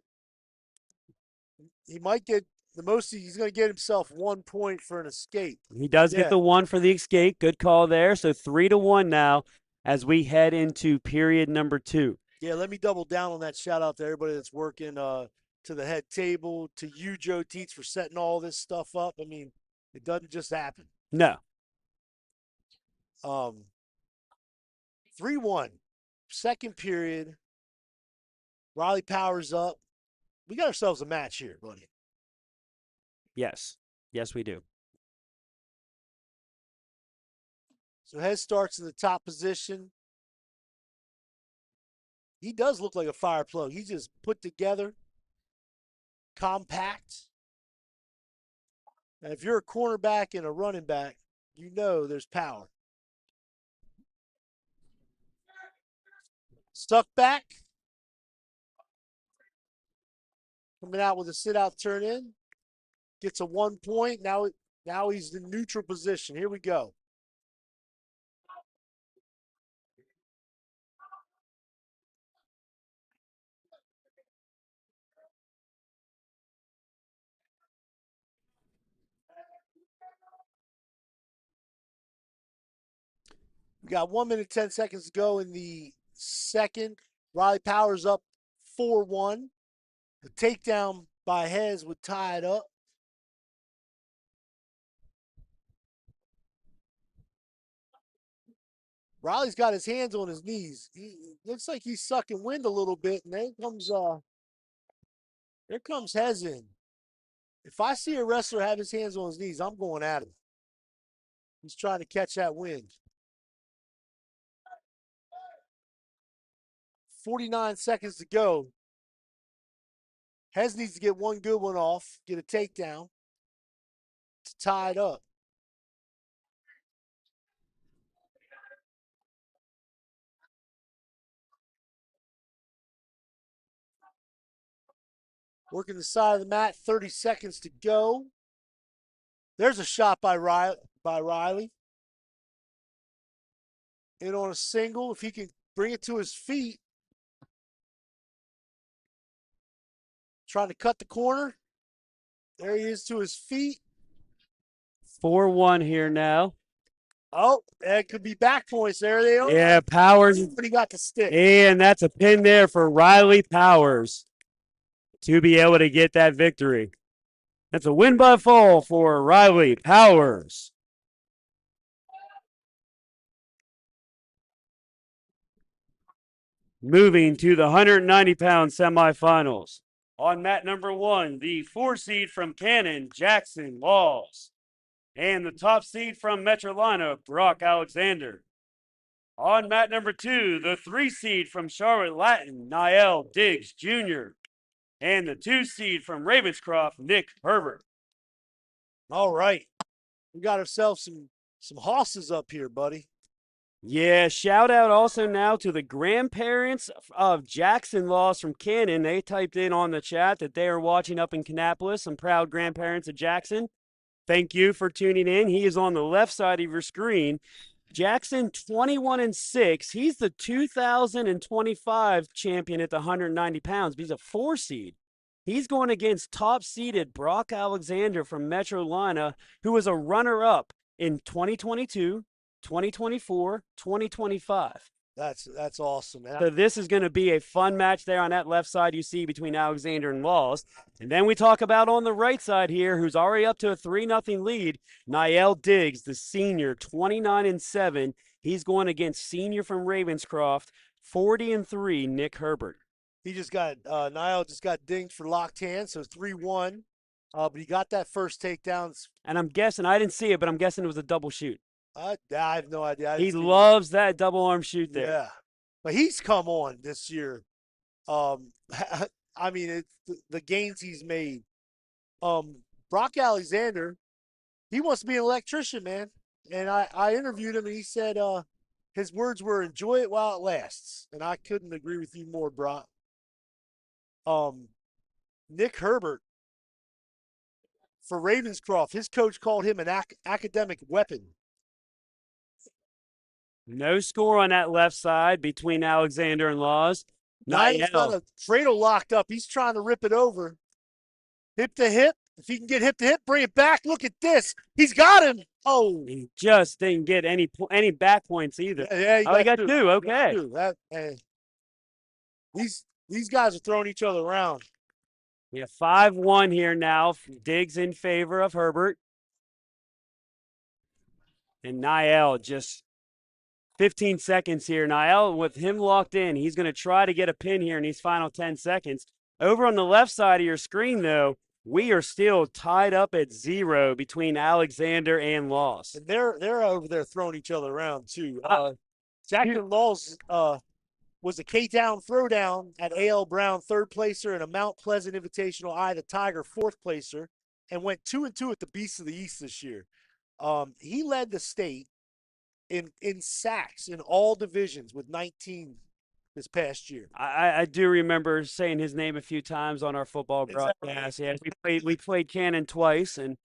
He might get the most. He's going to get himself 1 point for an escape. He does get the 1 for the escape. Good call there. So 3-1 now as we head into period number 2. Yeah, let me double down on that. Shout out to everybody that's working to the head table, to you, Joe Teets, for setting all this stuff up. I mean, it doesn't just happen. No. 3-1. Second period. Riley Powers up. We got ourselves a match here, buddy. Yes. Yes, we do. So Hez starts in the top position. He does look like a fire plug. He's just put together, compact. And if you're a cornerback and a running back, you know there's power. Stuck back. Coming out with a sit-out turn in. Gets a 1 point. Now he's in neutral position. Here we go. We got 1 minute, 10 seconds to go in the second. Riley Powers up 4-1. The takedown by Hez would tie it up. Riley's got his hands on his knees. He looks like he's sucking wind a little bit, and there comes Hez in. If I see a wrestler have his hands on his knees, I'm going at him. He's trying to catch that wind. 49 seconds to go. Hez needs to get one good one off, get a takedown to tie it up. Working the side of the mat, 30 seconds to go. There's a shot by Riley. In on a single, if he can bring it to his feet. Trying to cut the corner. There he is to his feet. 4-1 here now. Oh, that could be back points there. They don't. Yeah, Powers. But he got the stick. And that's a pin there for Riley Powers to be able to get that victory. That's a win by fall for Riley Powers. Moving to the 190-pound semifinals. On mat number 1, the 4 seed from Cannon, Jackson Laws. And the top seed from Metrolina, Brock Alexander. On mat number 2, the 3 seed from Charlotte Latin, Niall Diggs Jr. And the 2 seed from Ravenscroft, Nick Herbert. All right. We got ourselves some hosses up here, buddy. Yeah, shout out also now to the grandparents of Jackson Laws from Cannon. They typed in on the chat that they are watching up in Kannapolis. Some proud grandparents of Jackson. Thank you for tuning in. He is on the left side of your screen. Jackson 21-6. He's the 2025 champion at the 190 pounds. But he's a 4 seed. He's going against top seeded Brock Alexander from Metrolina, who was a runner up in 2022, 2024, 2025. That's awesome, man. So this is going to be a fun match there on that left side you see between Alexander and Laws. And then we talk about on the right side here, who's already up to a 3-0 lead, Niall Diggs, the senior, 29-7. He's going against senior from Ravenscroft, 40-3, Nick Herbert. He just got Niall just got dinged for locked hands, so 3-1. But he got that first takedown. And I'm guessing, I didn't see it, but I'm guessing it was a double shoot. I have no idea. He loves that double arm shoot there. Yeah, but he's come on this year. I mean, it's the gains he's made. Brock Alexander, he wants to be an electrician, man. And I interviewed him, and he said his words were "enjoy it while it lasts," and I couldn't agree with you more, Brock. Nick Herbert for Ravenscroft, his coach called him an academic weapon. No score on that left side between Alexander and Laws. Niall's got a cradle locked up. He's trying to rip it over. Hip to hip. If he can get hip to hip, bring it back. Look at this. He's got him. Oh. He just didn't get any back points either. Yeah, he got two. Okay. These guys are throwing each other around. We have 5-1 here now. Diggs in favor of Herbert. And Niall just 15 seconds here. Niall, with him locked in, he's going to try to get a pin here in these final 10 seconds. Over on the left side of your screen, though, we are still tied up at 0 between Alexander and Laws. And they're over there throwing each other around, too. Jackson Laws was a K-Town throwdown at A.L. Brown, 3rd placer, and a Mount Pleasant Invitational Eye the Tiger, 4th placer, and went 2-2 at the Beast of the East this year. He led the state in sacks in all divisions with 19 this past year. I do remember saying his name a few times on our football broadcast. Right? Yeah, we played Cannon twice, and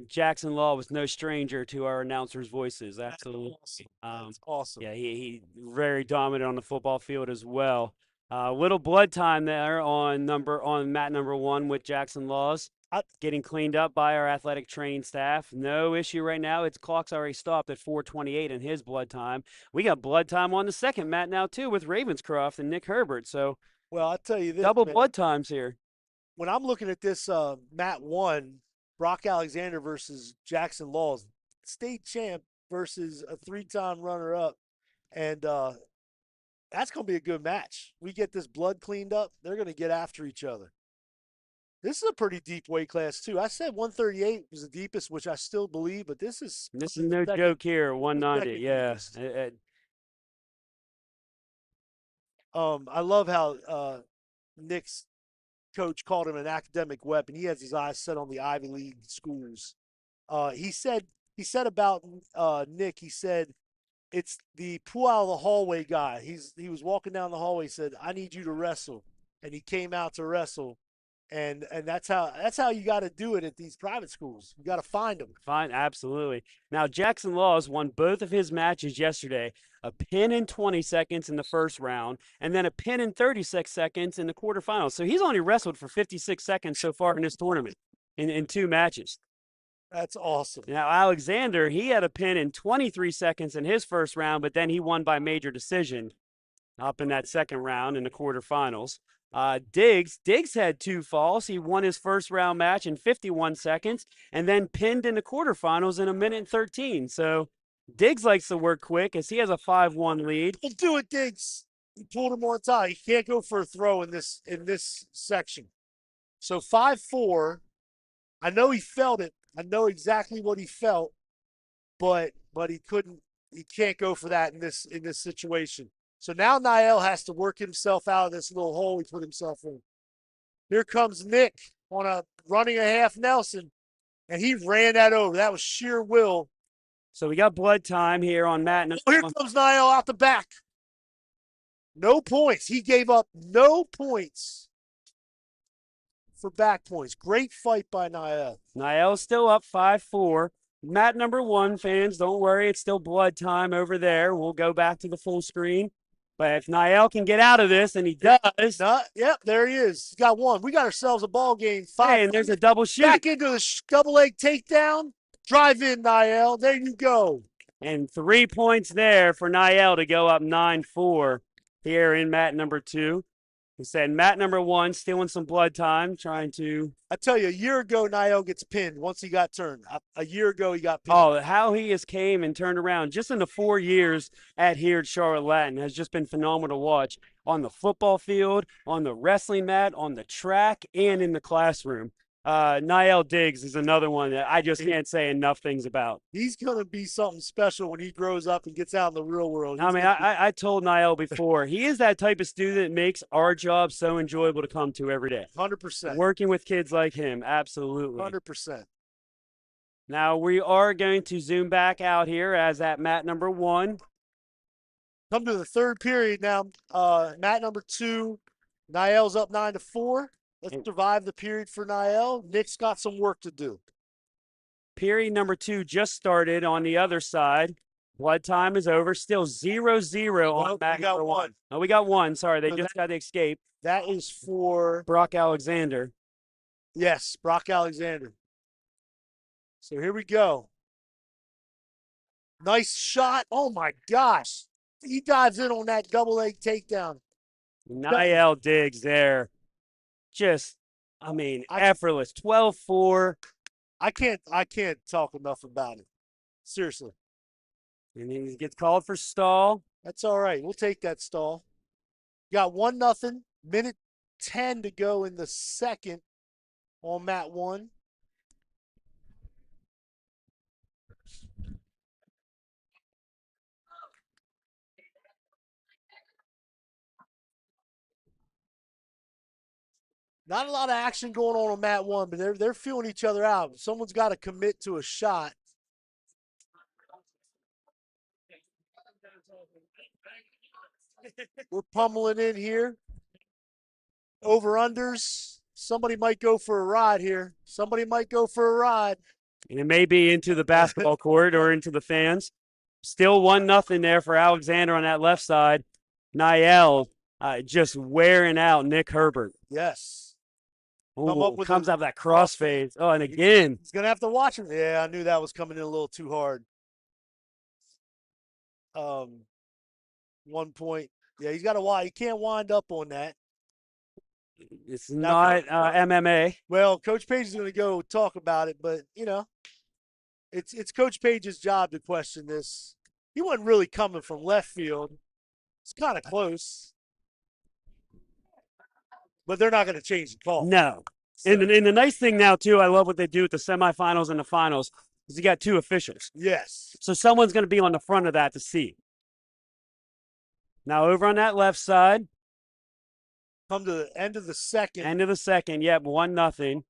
Jackson Law was no stranger to our announcers' voices. Absolutely, That's awesome. Yeah, he very dominant on the football field as well. Little blood time there on mat number 1 with Jackson Laws. Getting cleaned up by our athletic training staff. No issue right now. Its clock's already stopped at 4:28 in his blood time. We got blood time on the second mat now too with Ravenscroft and Nick Herbert. So, well, I'll tell you this, double blood times here. When I'm looking at this mat 1, Brock Alexander versus Jackson Laws, state champ versus a 3-time runner-up. and that's going to be a good match. We get this blood cleaned up, they're going to get after each other. This is a pretty deep weight class too. I said 138 was the deepest, which I still believe, but this is no second, joke here. 190. second Yeah. deepest. I love how Nick's coach called him an academic weapon. He has his eyes set on the Ivy League schools. He said about Nick. He said it's the pull out of the hallway guy. He was walking down the hallway. Said, "I need you to wrestle," and he came out to wrestle. And that's how you got to do it at these private schools. You got to find them. Fine, absolutely. Now, Jackson Laws won both of his matches yesterday, a pin in 20 seconds in the first round, and then a pin in 36 seconds in the quarterfinals. So he's only wrestled for 56 seconds so far in this tournament in two matches. That's awesome. Now, Alexander, he had a pin in 23 seconds in his first round, but then he won by major decision up in that second round in the quarterfinals. Diggs had two falls. He won his first round match in 51 seconds and then pinned in the quarterfinals in a minute and 13. So Diggs likes to work quick as he has a 5-1 lead. We'll do it, Diggs. He pulled him on top. He can't go for a throw in this section. So 5-4. I know he felt it. I know exactly what he felt, but he couldn't. He can't go for that in this situation. So now Niall has to work himself out of this little hole he put himself in. Here comes Nick on a running a half Nelson, and he ran that over. That was sheer will. So we got blood time here on Matt. Oh, here comes Niall out the back. No points. He gave up no points for back points. Great fight by Niall. Niall's still up 5-4. Matt number 1, fans, don't worry. It's still blood time over there. We'll go back to the full screen. But if Niall can get out of this, and he does. Yep, there he is. He's got one. We got ourselves a ball game. 5. Hey, and there's a double shoot. Back into the double leg takedown. Drive in, Niall. There you go. And 3 points there for Niall to go up 9-4 here in mat number 2. He said mat number 1 stealing some blood time, trying to. I tell you, a year ago, Niall gets pinned once he got turned. A year ago, he got pinned. Oh, how he has came and turned around just in the 4 years here at Charlotte Latin has just been phenomenal to watch on the football field, on the wrestling mat, on the track, and in the classroom. Niall Diggs is another one that I just can't say enough things about. He's going to be something special when he grows up and gets out in the real world. I told Niall before, he is that type of student that makes our job so enjoyable to come to every day. 100%. Working with kids like him, absolutely. 100%. Now we are going to zoom back out here as at mat number 1. Come to the third period now. Mat number 2, Niall's up 9-4. Let's survive the period for Niall. Nick's got some work to do. Period number 2 just started on the other side. Blood time is over. Still 0-0 on mat number 1. Oh, we got 1. Sorry, they just got the escape. That is for Brock Alexander. Yes, Brock Alexander. So here we go. Nice shot. Oh, my gosh. He dives in on that double leg takedown. Niall Diggs there. Just, effortless. 12-4. I can't talk enough about it. Seriously. And he gets called for stall. That's all right. We'll take that stall. Got 1-0. Minute 10 to go in the second on mat 1. Not a lot of action going on mat 1, but they're feeling each other out. Someone's got to commit to a shot. We're pummeling in here. Over-unders. Somebody might go for a ride here. Somebody might go for a ride. And it may be into the basketball court or into the fans. Still 1-0 there for Alexander on that left side. Niall just wearing out Nick Herbert. Yes. Ooh, comes out that crossfade. Oh, and again. He's going to have to watch him. Yeah, I knew that was coming in a little too hard. 1 point. Yeah, he's got to watch. He can't wind up on that. It's not MMA. Well, Coach Page is going to go talk about it, but, it's Coach Page's job to question this. He wasn't really coming from left field. It's kind of close, but they're not going to change the call. No. So, And the nice thing now, too, I love what they do with the semifinals and the finals, is you got two officials. yes. So someone's going to be on the front of that to see. Now over on that left side, Come to the end of the second. end of the second, yep, 1-0.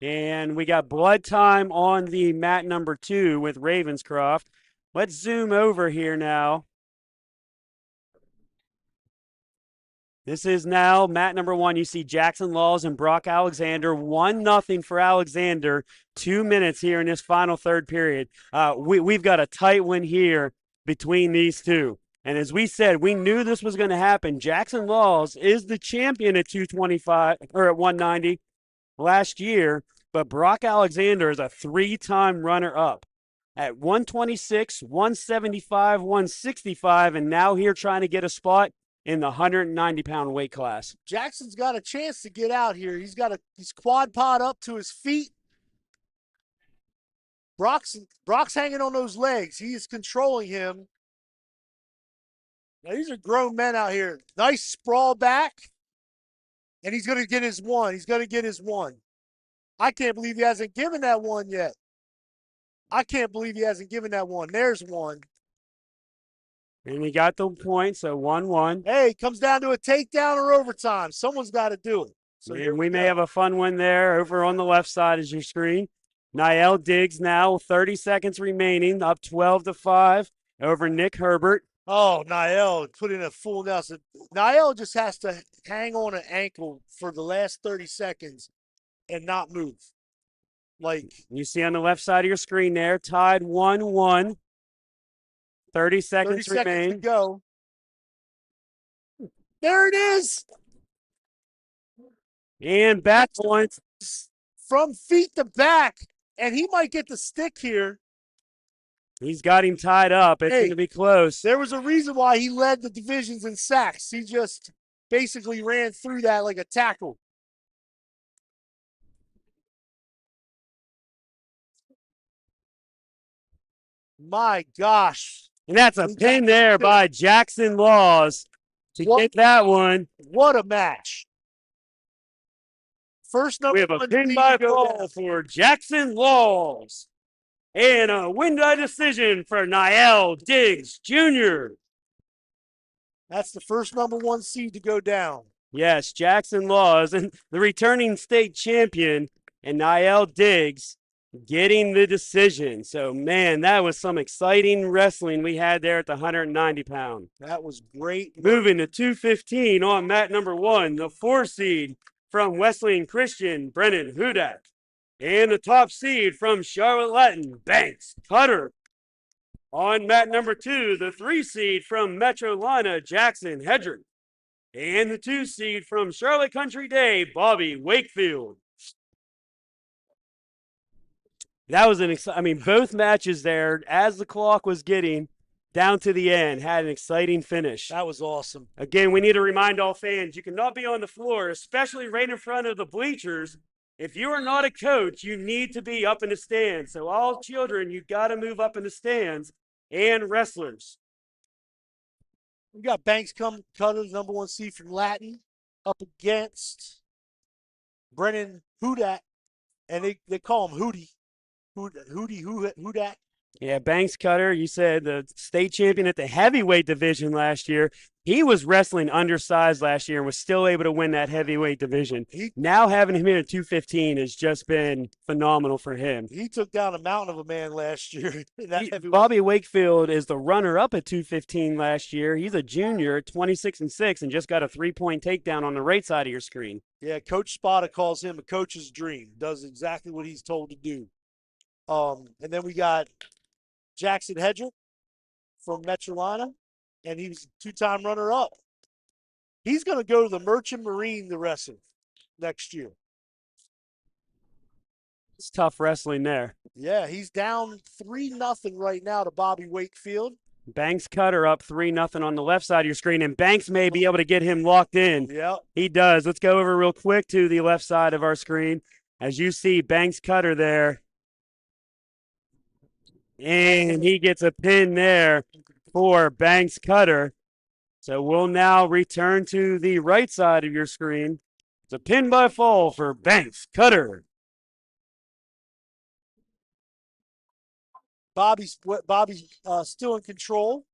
And we got blood time on the mat number 2 with Ravenscroft. Let's zoom over here now. This is now mat number 1. You see Jackson Laws and Brock Alexander. 1-0 for Alexander. 2 minutes here in this final third period. We've got a tight one here between these two. And as we said, we knew this was going to happen. Jackson Laws is the champion at 225 or at 190 last year, but Brock Alexander is a 3-time runner-up at 126, 175, 165, and now here trying to get a spot in the 190-pound weight class. Jackson's got a chance to get out here. He's quad pod up to his feet. Brock's hanging on those legs. He is controlling him. Now, these are grown men out here. Nice sprawl back. And he's going to get his one. He's going to get his one. I can't believe he hasn't given that one yet. I can't believe he hasn't given that one. There's one. And he got the point, so 1-1. Hey, it comes down to a takedown or overtime. Someone's got to do it. So and we may have a fun one there over on the left side as your screen. Niall Diggs now, 30 seconds remaining, up 12-5 over Nick Herbert. Oh, Niall put in a full Nelson. Niall just has to hang on an ankle for the last 30 seconds and not move. Like you see on the left side of your screen there, tied 1-1. 30 seconds remain. To go. There it is. And back points. From feet to back. And he might get the stick here. He's got him tied up. It's going to be close. There was a reason why he led the divisions in sacks. He just basically ran through that like a tackle. My gosh. And that's a pin there by Jackson Laws to get that one. What a match. First number we have a pin by fall for Jackson Laws. And a win by decision for Niall Diggs Jr. That's the first number 1 seed to go down. Yes, Jackson Laws and the returning state champion and Niall Diggs getting the decision. So, man, that was some exciting wrestling we had there at the 190-pound. That was great. Moving to 215 on mat number 1, the 4 seed from Wesleyan Christian, Brennan Hudak. And the top seed from Charlotte Latin, Banks Cutter. On mat number 2, the 3 seed from Metro Lina, Jackson Hedrick. And the 2 seed from Charlotte Country Day, Bobby Wakefield. That was both matches there, as the clock was getting down to the end, had an exciting finish. That was awesome. Again, we need to remind all fans, you cannot be on the floor, especially right in front of the bleachers. If you are not a coach, you need to be up in the stands. So all children, you got to move up in the stands, and wrestlers. We got Banks Cutter, number 1 seed from Latin, up against Brennan Hudak, and they call him Hootie. Hudak. Yeah, Banks Cutter, you said the state champion at the heavyweight division last year. He was wrestling undersized last year and was still able to win that heavyweight division. Now having him here at 215 has just been phenomenal for him. He took down a mountain of a man last year. Bobby Wakefield is the runner-up at 215 last year. He's a junior at 26-6 and just got a 3-point takedown on the right side of your screen. Yeah, Coach Spada calls him a coach's dream. Does exactly what he's told to do. And then we got Jackson Hedrick from Metro, and he was a 2-time runner-up. He's going to go to the Merchant Marine the rest of next year. It's tough wrestling there. Yeah, he's down 3-0 right now to Bobby Wakefield. Banks Cutter up 3-0 on the left side of your screen, and Banks may be able to get him locked in. Yeah, he does. Let's go over real quick to the left side of our screen. As you see, Banks Cutter there. And he gets a pin there for Banks Cutter. So we'll now return to the right side of your screen. It's a pin by fall for Banks Cutter. Bobby's still in control.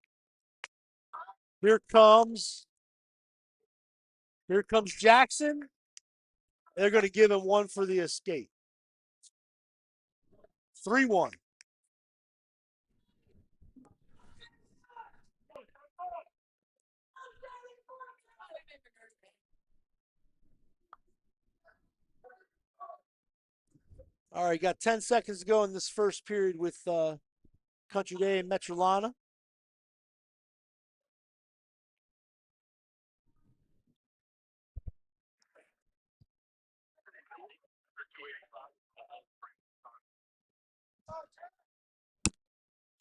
Here comes Jackson. They're going to give him one for the escape. 3-1. All right, got 10 seconds to go in this first period with Country Day and Metrolana.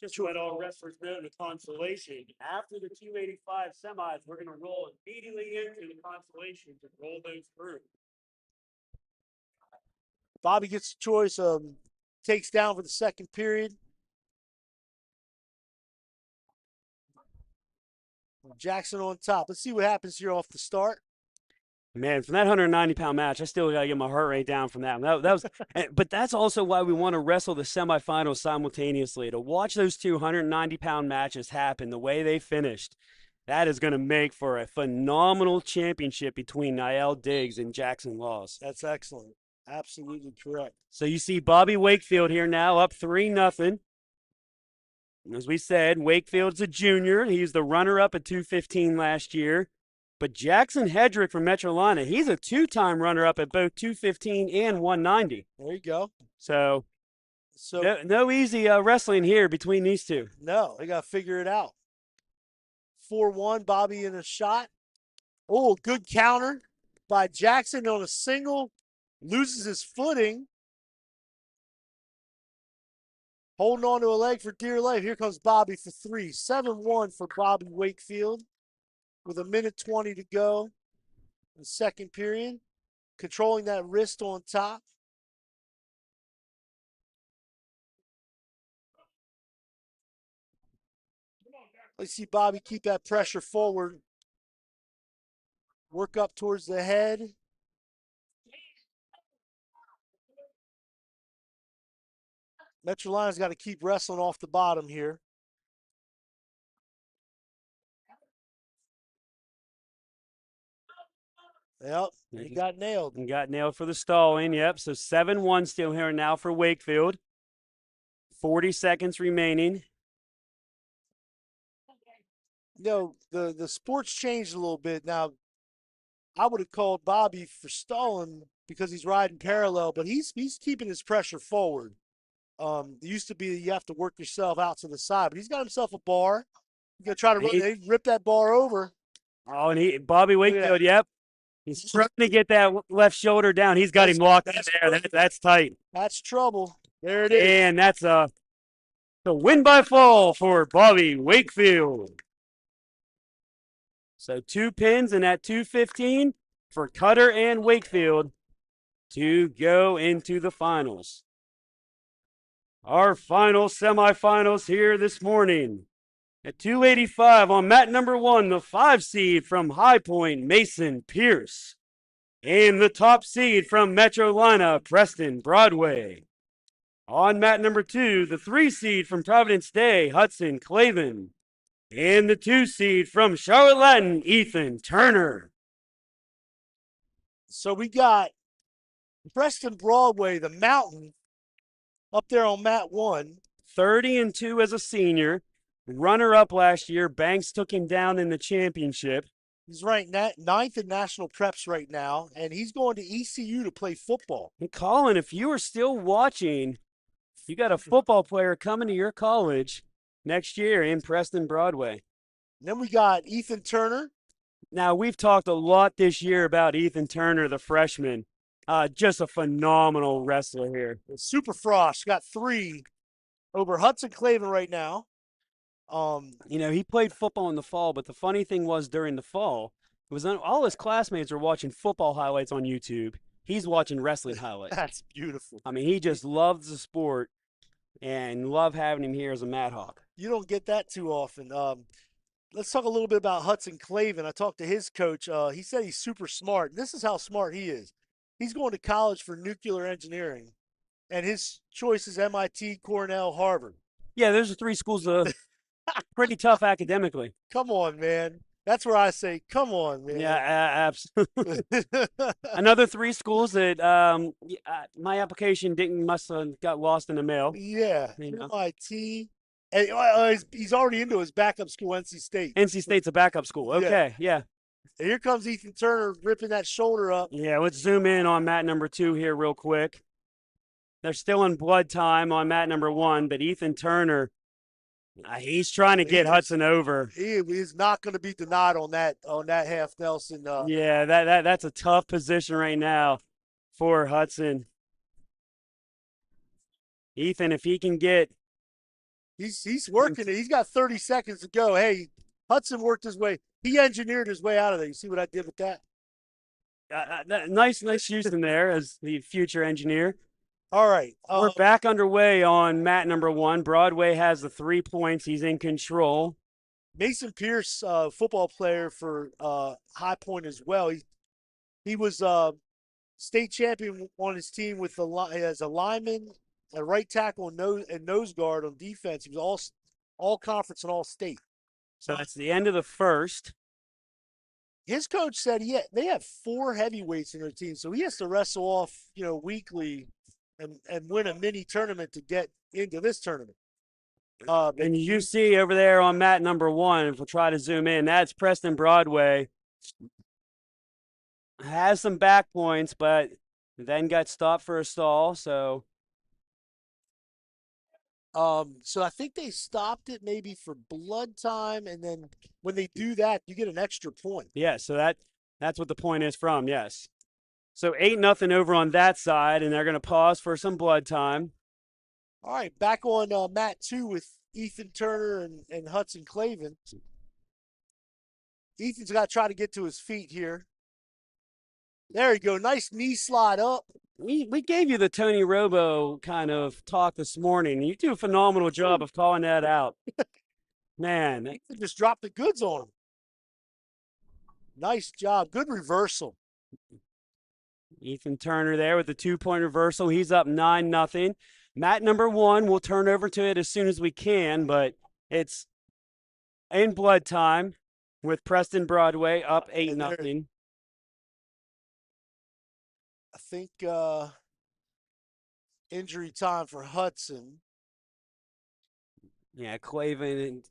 Just to let all wrestlers know in the Consolation, after the 285 semis, we're going to roll immediately into the Consolation to roll those through. Bobby gets the choice of takes down for the second period. Jackson on top. Let's see what happens here off the start. Man, from that 190-pound match, I still got to get my heart rate down from that. That was, but that's also why we want to wrestle the semifinals simultaneously to watch those 290-pound matches happen the way they finished. That is going to make for a phenomenal championship between Niall Diggs and Jackson Laws. That's excellent. Absolutely correct. So you see Bobby Wakefield here now up 3-0. As we said, Wakefield's a junior. He's the runner-up at 215 last year. But Jackson Hedrick from Metrolana, he's a two-time runner-up at both 215 and 190. There you go. So no easy wrestling here between these two. No, they got to figure it out. 4-1, Bobby in a shot. Oh, good counter by Jackson on a single. Loses his footing. Holding on to a leg for dear life. Here comes Bobby for 3. 7-1 for Bobby Wakefield with 1:20 to go in the second period. Controlling that wrist on top. Let's see Bobby keep that pressure forward. Work up towards the head. Metrolina's got to keep wrestling off the bottom here. Yep, he got nailed. And got nailed for the stalling, yep. So 7-1 still here now for Wakefield. 40 seconds remaining. You know, the sport's changed a little bit. Now, I would have called Bobby for stalling because he's riding parallel, but he's keeping his pressure forward. It used to be you have to work yourself out to the side, but he's got himself a bar. He's gonna try to rip that bar over. Oh, and Bobby Wakefield, yep. He's trying to get that left shoulder down. He's got him locked in there. That's tight. That's trouble. There it is. And that's the win by fall for Bobby Wakefield. So 2 pins in at 215 for Cutter and Wakefield to go into the finals. Our final semifinals here this morning. At 285 on mat number 1, the 5 seed from High Point, Mason Pierce. And the top seed from Metrolina, Preston Broadway. On mat number 2, the 3 seed from Providence Day, Hudson Clavin. And the 2 seed from Charlotte Latin, Ethan Turner. So we got Preston Broadway, the mountain, up there on mat 1. 30-2 as a senior. Runner-up last year. Banks took him down in the championship. He's ranked 9th in national preps right now, and he's going to ECU to play football. And Colin, if you are still watching, you got a football player coming to your college next year in Preston Broadway. And then we got Ethan Turner. Now, we've talked a lot this year about Ethan Turner, the freshman. Just a phenomenal wrestler here. Super Frost got 3 over Hudson Clavin right now. He played football in the fall, but the funny thing was during the fall, it was all his classmates were watching football highlights on YouTube. He's watching wrestling highlights. That's beautiful. I mean, he just loves the sport. and love having him here as a Mad Hawk. You don't get that too often. Let's talk a little bit about Hudson Clavin. I talked to his coach. He said he's super smart. This is how smart he is. He's going to college for nuclear engineering, and his choice is MIT, Cornell, Harvard. Yeah, those are three schools pretty tough academically. Come on, man. That's where I say, come on, Yeah, man. absolutely. Another three schools that my application didn't must have got lost in the mail. Yeah, You know, MIT. And he's already into his backup school, NC State. NC State's a backup school. Yeah. Okay, yeah, And here comes Ethan Turner ripping that shoulder up. yeah. Let's zoom in on mat number 2 here real quick. They're still in blood time on mat number 1, but Ethan Turner, he's trying to get Hudson over. He is not going to be denied on that half Nelson. Yeah, that's a tough position right now for Hudson. Ethan, if he can get, he's working it. He's got 30 seconds to go. Hey, Hudson worked his way. He engineered his way out of there. You see what I did with that? nice Houston there as the future engineer. All right. We're back underway on mat number 1. Broadway has the 3 points. He's in control. Mason Pierce, football player for High Point as well. He was state champion on his team with as a lineman, a right tackle, and nose guard on defense. He was all conference and all state. So that's the end of the first. His coach said they have 4 heavyweights in their team, so he has to wrestle off weekly and win a mini tournament to get into this tournament. And you see over there on mat number 1, if we'll try to zoom in, that's Preston Broadway. Has some back points, but then got stopped for a stall. So I think they stopped it maybe for blood time, and then when they do that, you get an extra point. yeah, so that's what the point is from. Yes. So 8-0 over on that side, and they're going to pause for some blood time. All right, back on mat 2 with Ethan Turner and Hudson Clavin. Ethan's got to try to get to his feet here. There you go. Nice knee slide up. We gave you the Tony Robo kind of talk this morning. You do a phenomenal job of calling that out. Man. Ethan just dropped the goods on him. Nice job. Good reversal. Ethan Turner there with the 2-point reversal. He's up 9-0. Mat number 1, we'll turn over to it as soon as we can, but it's in blood time with Preston Broadway up 8-0. I think injury time for Hudson. Yeah, Clavin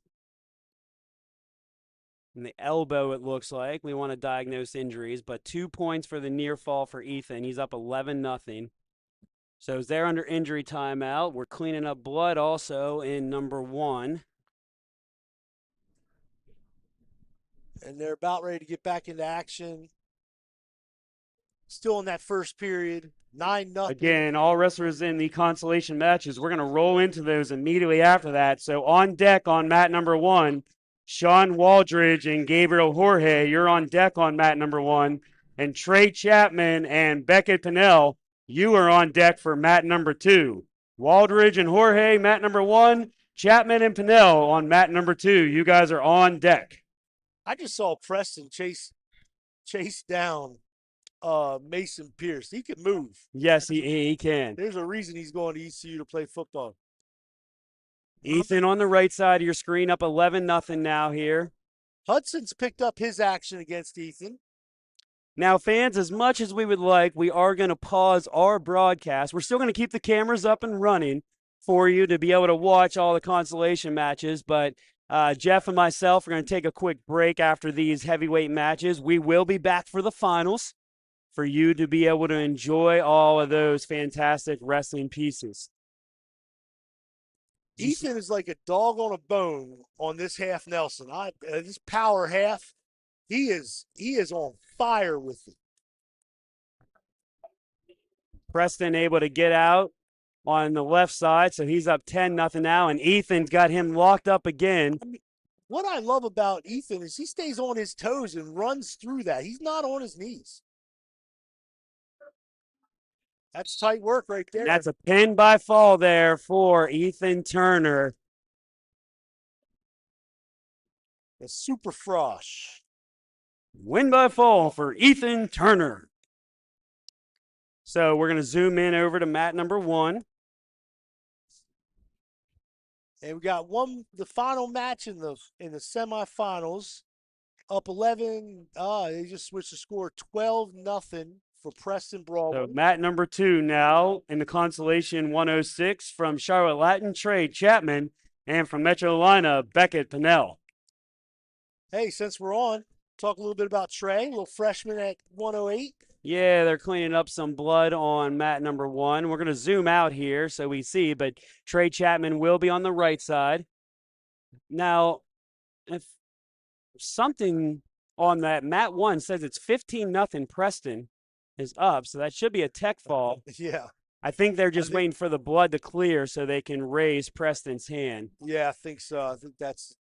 in the elbow, it looks like. We want to diagnose injuries, but 2 points for the near fall for Ethan. He's up 11-0. So they're under injury timeout. We're cleaning up blood also in number 1. And they're about ready to get back into action. Still in that first period, 9-0. Again, all wrestlers in the consolation matches, we're going to roll into those immediately after that. So on deck on mat number 1, Sean Waldridge and Gabriel Jorge, you're on deck on mat number 1. And Trey Chapman and Beckett Pinnell, you are on deck for mat number 2. Waldridge and Jorge, mat number 1. Chapman and Pinnell on mat number 2. You guys are on deck. I just saw Preston chase down Mason Pierce. He can move. Yes, he can. There's a reason he's going to ECU to play football. Ethan on the right side of your screen, up 11-0 now here. Hudson's picked up his action against Ethan. Now, fans, as much as we would like, we are going to pause our broadcast. We're still going to keep the cameras up and running for you to be able to watch all the consolation matches, but Jeff and myself are going to take a quick break after these heavyweight matches. We will be back for the finals for you to be able to enjoy all of those fantastic wrestling pieces. Ethan is like a dog on a bone on this half Nelson. This power half, he is on fire with it. Preston able to get out on the left side, so he's up 10-0 now, and Ethan's got him locked up again. I mean, what I love about Ethan is he stays on his toes and runs through that. He's not on his knees. That's tight work right there. That's a pin by fall there for Ethan Turner. The Super Frosh. Win by fall for Ethan Turner. So we're going to zoom in over to mat number 1. And we got the final match in the semifinals. Up 11. They just switched the score 12-0 for Preston Broadway. So mat number 2 now in the Consolation 106 from Charlotte Latin, Trey Chapman, and from Metro Atlanta, Beckett Pinnell. Hey, since we're on, talk a little bit about Trey, a little freshman at 108. Yeah, they're cleaning up some blood on mat number 1. We're going to zoom out here so we see, but Trey Chapman will be on the right side. Now, if something on that mat 1 says it's 15-0 Preston is up, so that should be a tech fall. Yeah. I think they're just waiting for the blood to clear so they can raise Preston's hand. Yeah, I think so. I think that's.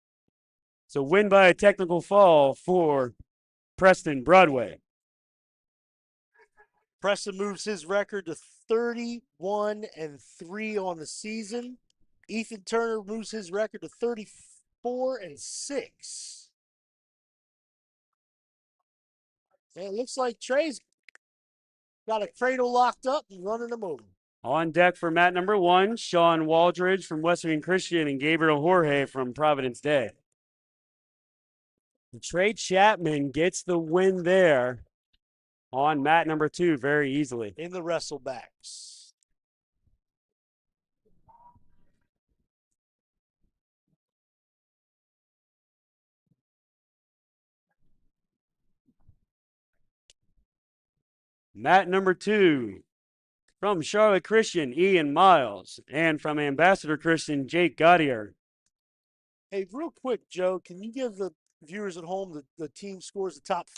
So win by a technical fall for Preston Broadway. Preston moves his record to 31-3 on the season. Ethan Turner moves his record to 34-6. And it looks like Trey's got a cradle locked up and running them over. On deck for mat number 1, Sean Waldridge from Western Christian and Gabriel Jorge from Providence Day. Trey Chapman gets the win there on mat number 2 very easily. In the wrestlebacks. Mat number 2 from Charlotte Christian, Ian Miles, and from Ambassador Christian, Jake Gaudier. Hey, real quick, Joe, can you give the viewers at home the team scores, the top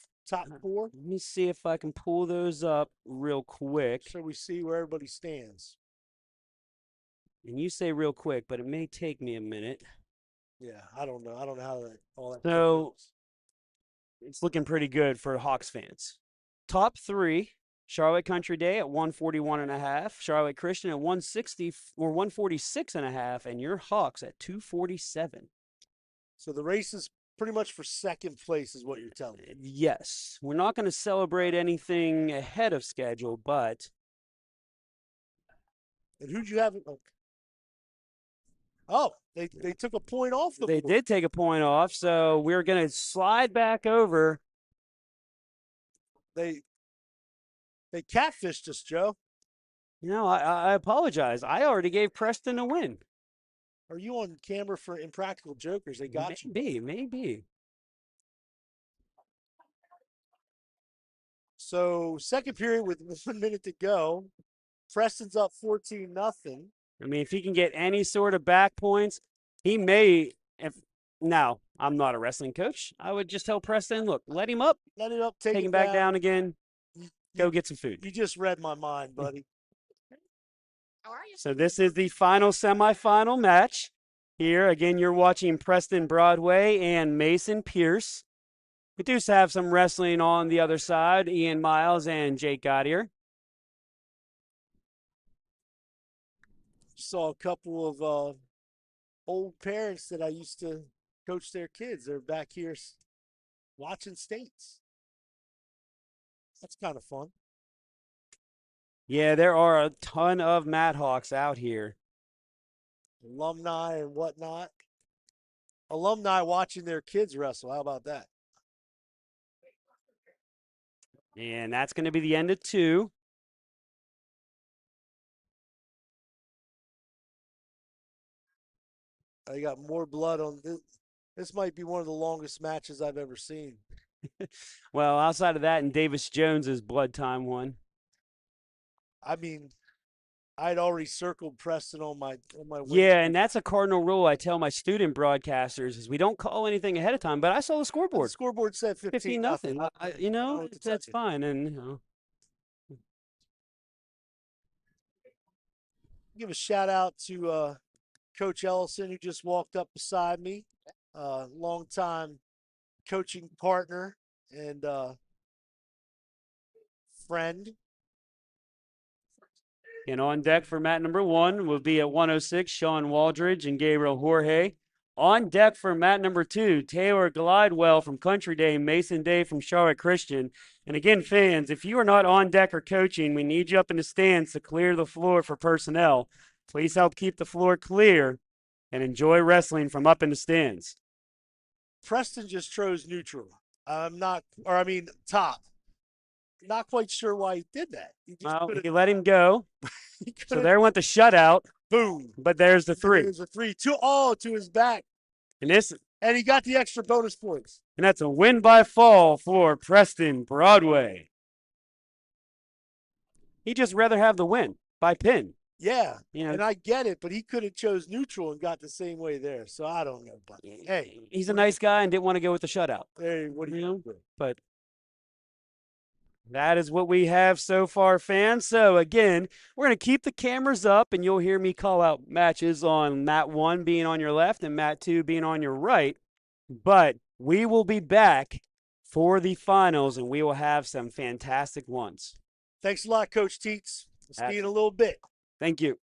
4? Let me see if I can pull those up real quick. So we see where everybody stands. And you say real quick, but it may take me a minute. Yeah, I don't know. I don't know how all that. So it's looking pretty good for Hawks fans. Top 3, Charlotte Country Day at 141.5, Charlotte Christian at 160 or 146.5, and your Hawks at 247. So the race is pretty much for second place, is what you're telling me. Yes, we're not going to celebrate anything ahead of schedule, but. And who'd you have? Oh, they took a point off the They board. did take a point off, so we're going to slide back over. They catfished us, Joe. You know, I apologize. I already gave Preston a win. Are you on camera for Impractical Jokers? They got you. Maybe. So second period with 1 minute to go. Preston's up 14-0. I mean, if he can get any sort of back points, he may. Now, I'm not a wrestling coach. I would just tell Preston, look, let him up. Let him up, take him back down again. Go get some food. You just read my mind, buddy. How are you? So this is the final semifinal match. Here, again, you're watching Preston Broadway and Mason Pierce. We do have some wrestling on the other side, Ian Miles and Jake Gaudier. Saw a couple of old parents that I used to coach their kids. They're back here watching states. That's kind of fun. Yeah, there are a ton of Mad Hawks out here. Alumni and whatnot. Alumni watching their kids wrestle. How about that? And that's going to be the end of 2. I got more blood on this. This might be one of the longest matches I've ever seen. Well, outside of that, and Davis Jones's blood time one. I mean, I'd already circled Preston on my Yeah, and that's a cardinal rule I tell my student broadcasters is we don't call anything ahead of time. But I saw the scoreboard. The scoreboard said 15-0. You know, that's fine. And you know. Give a shout out to Coach Ellison, who just walked up beside me, longtime coaching partner and friend. And on deck for mat number 1 will be at 106, Sean Waldridge and Gabriel Jorge. On deck for mat number 2, Taylor Glidewell from Country Day, Mason Day from Charlotte Christian. And again, fans, if you are not on deck or coaching, we need you up in the stands to clear the floor for personnel. Please help keep the floor clear and enjoy wrestling from up in the stands. Preston just chose neutral. Top. Not quite sure why he did that. He let him go. So there went the shutout. Boom. But there's the 3. There's a 3. To his back. And he got the extra bonus points. And that's a win by fall for Preston Broadway. He'd just rather have the win by pin. Yeah, and I get it, but he could have chose neutral and got the same way there. So I don't know, but hey, he's a nice guy and didn't want to go with the shutout. Hey, what do you know? But that is what we have so far, fans. So again, we're going to keep the cameras up, and you'll hear me call out matches on mat 1 being on your left and mat 2 being on your right. But we will be back for the finals, and we will have some fantastic ones. Thanks a lot, Coach Teets. We'll see you in a little bit. Thank you.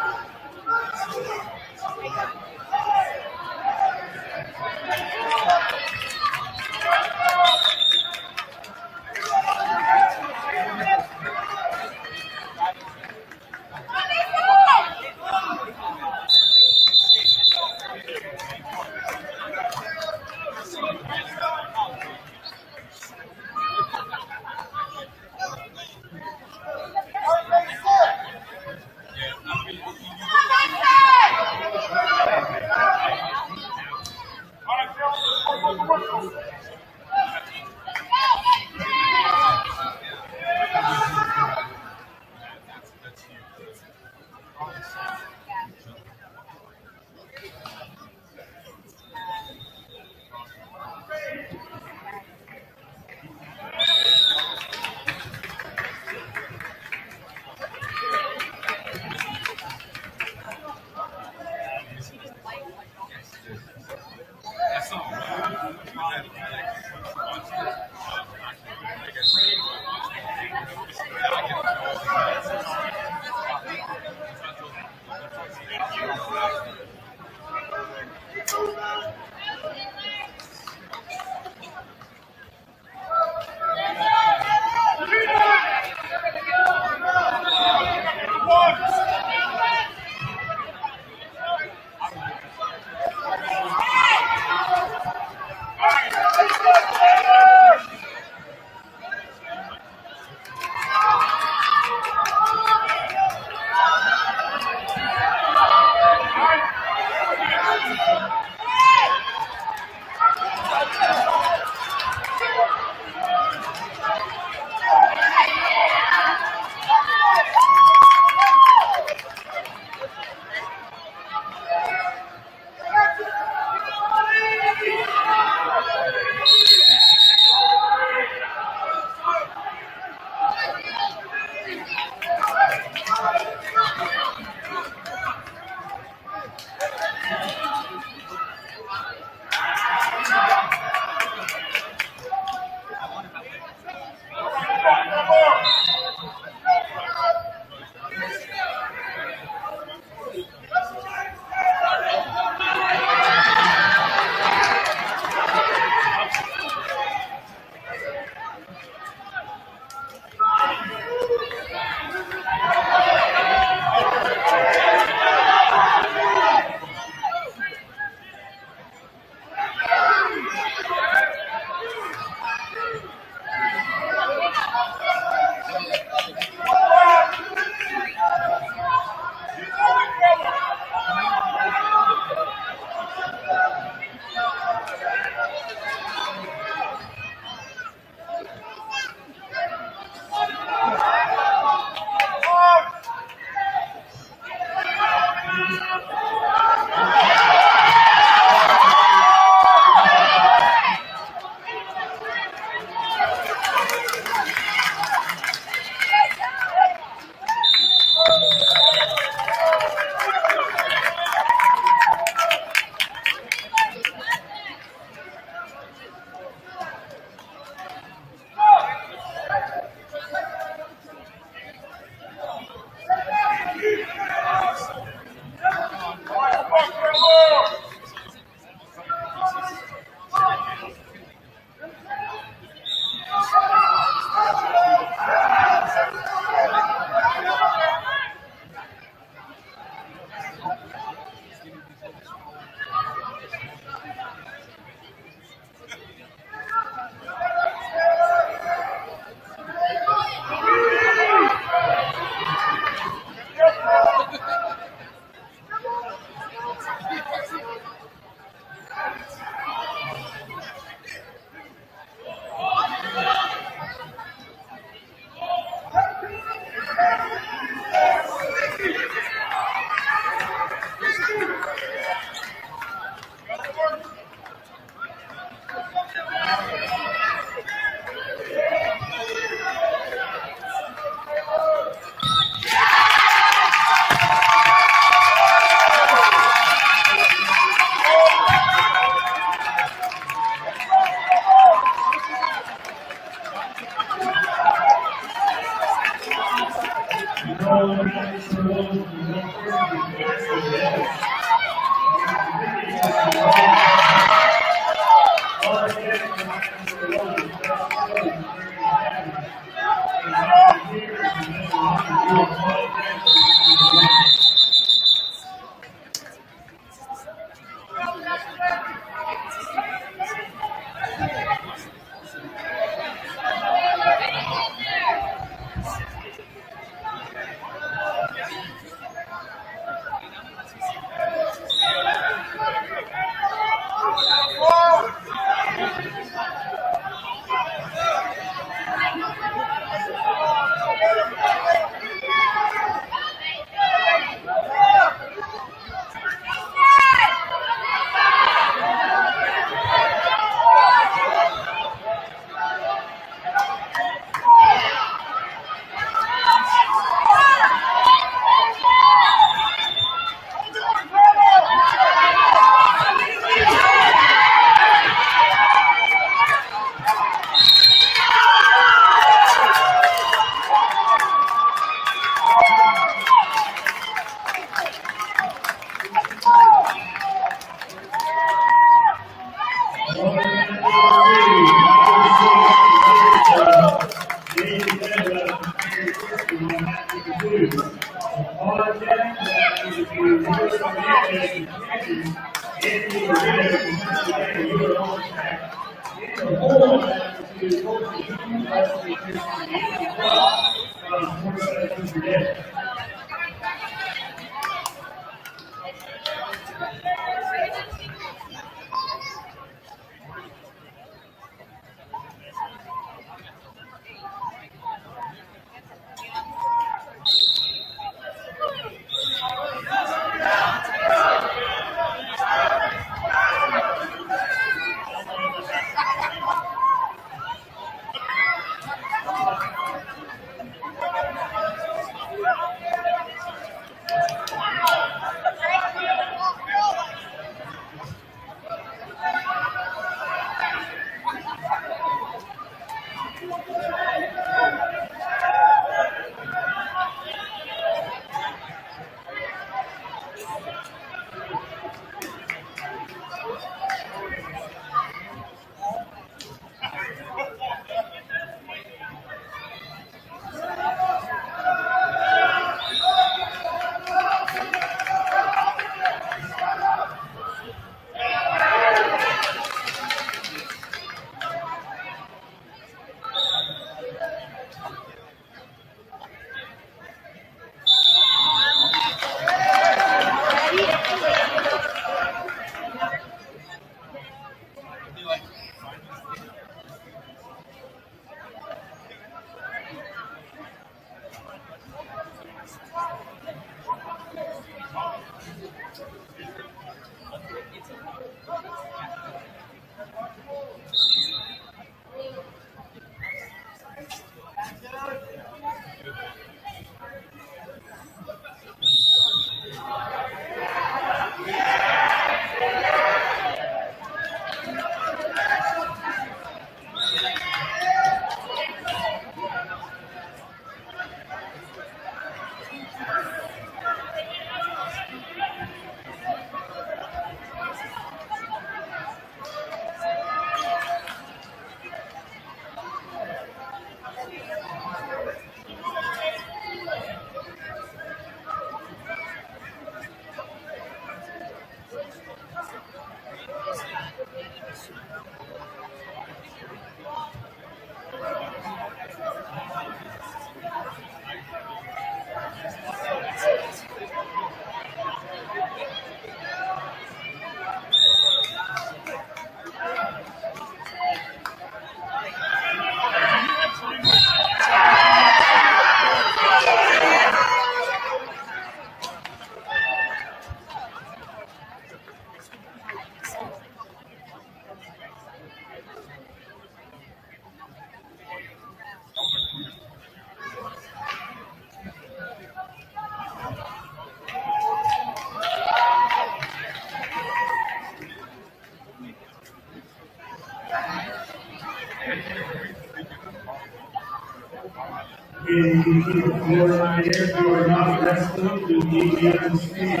If you keep the floor right here, you are not wrestling to the other stage.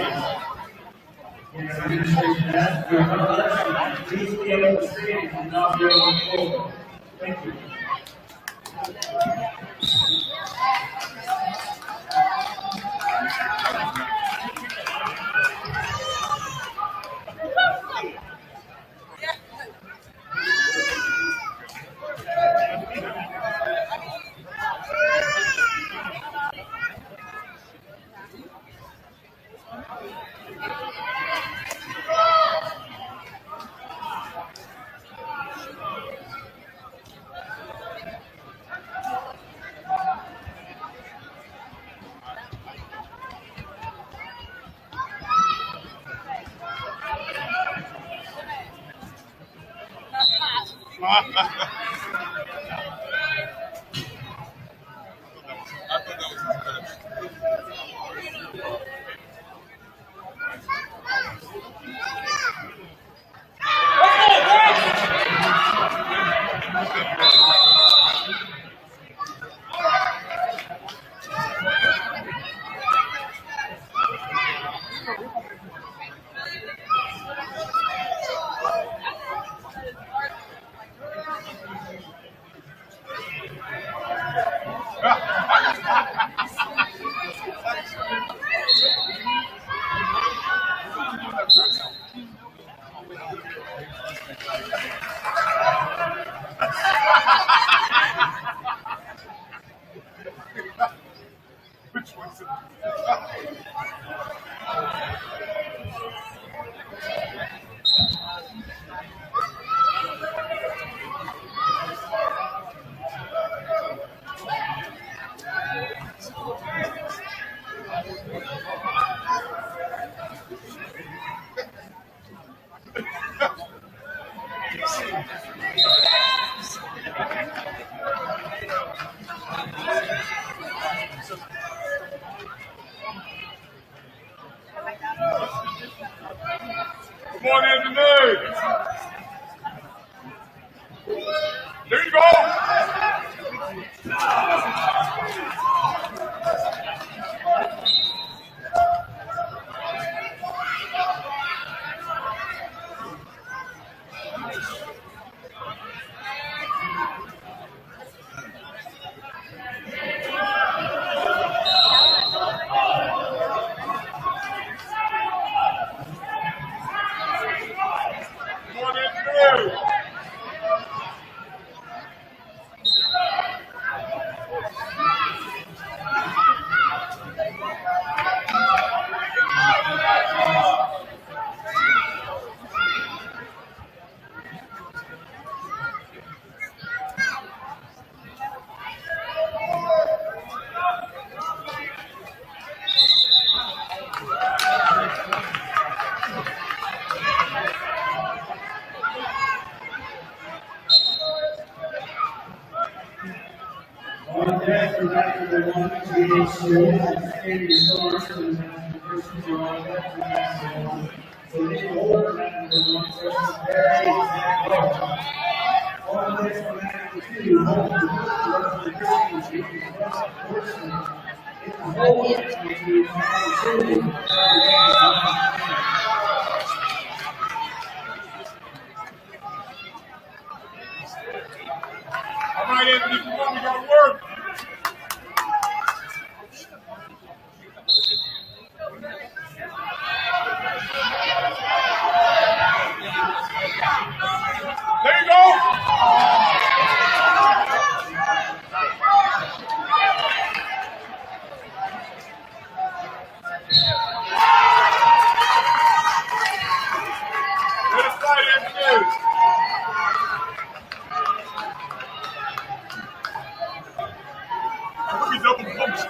We are demonstrating that. You are not wrestling. Please be able to stage and not be on the floor. Thank you. Come on in today. There you go. Come on in today. On deck for that for the 128 students and senior stars for the persons who are on deck for that one. So they hold that for the 1 person very on deck for that for 2, hold the Christians, you can cross the person. If the whole if you opportunity, All right, Anthony, come on, we got to work. There you go. Let us fight, Anthony. We double pumps.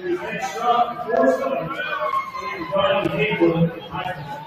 It's a shot, 4 stones. Brian Haywood, high.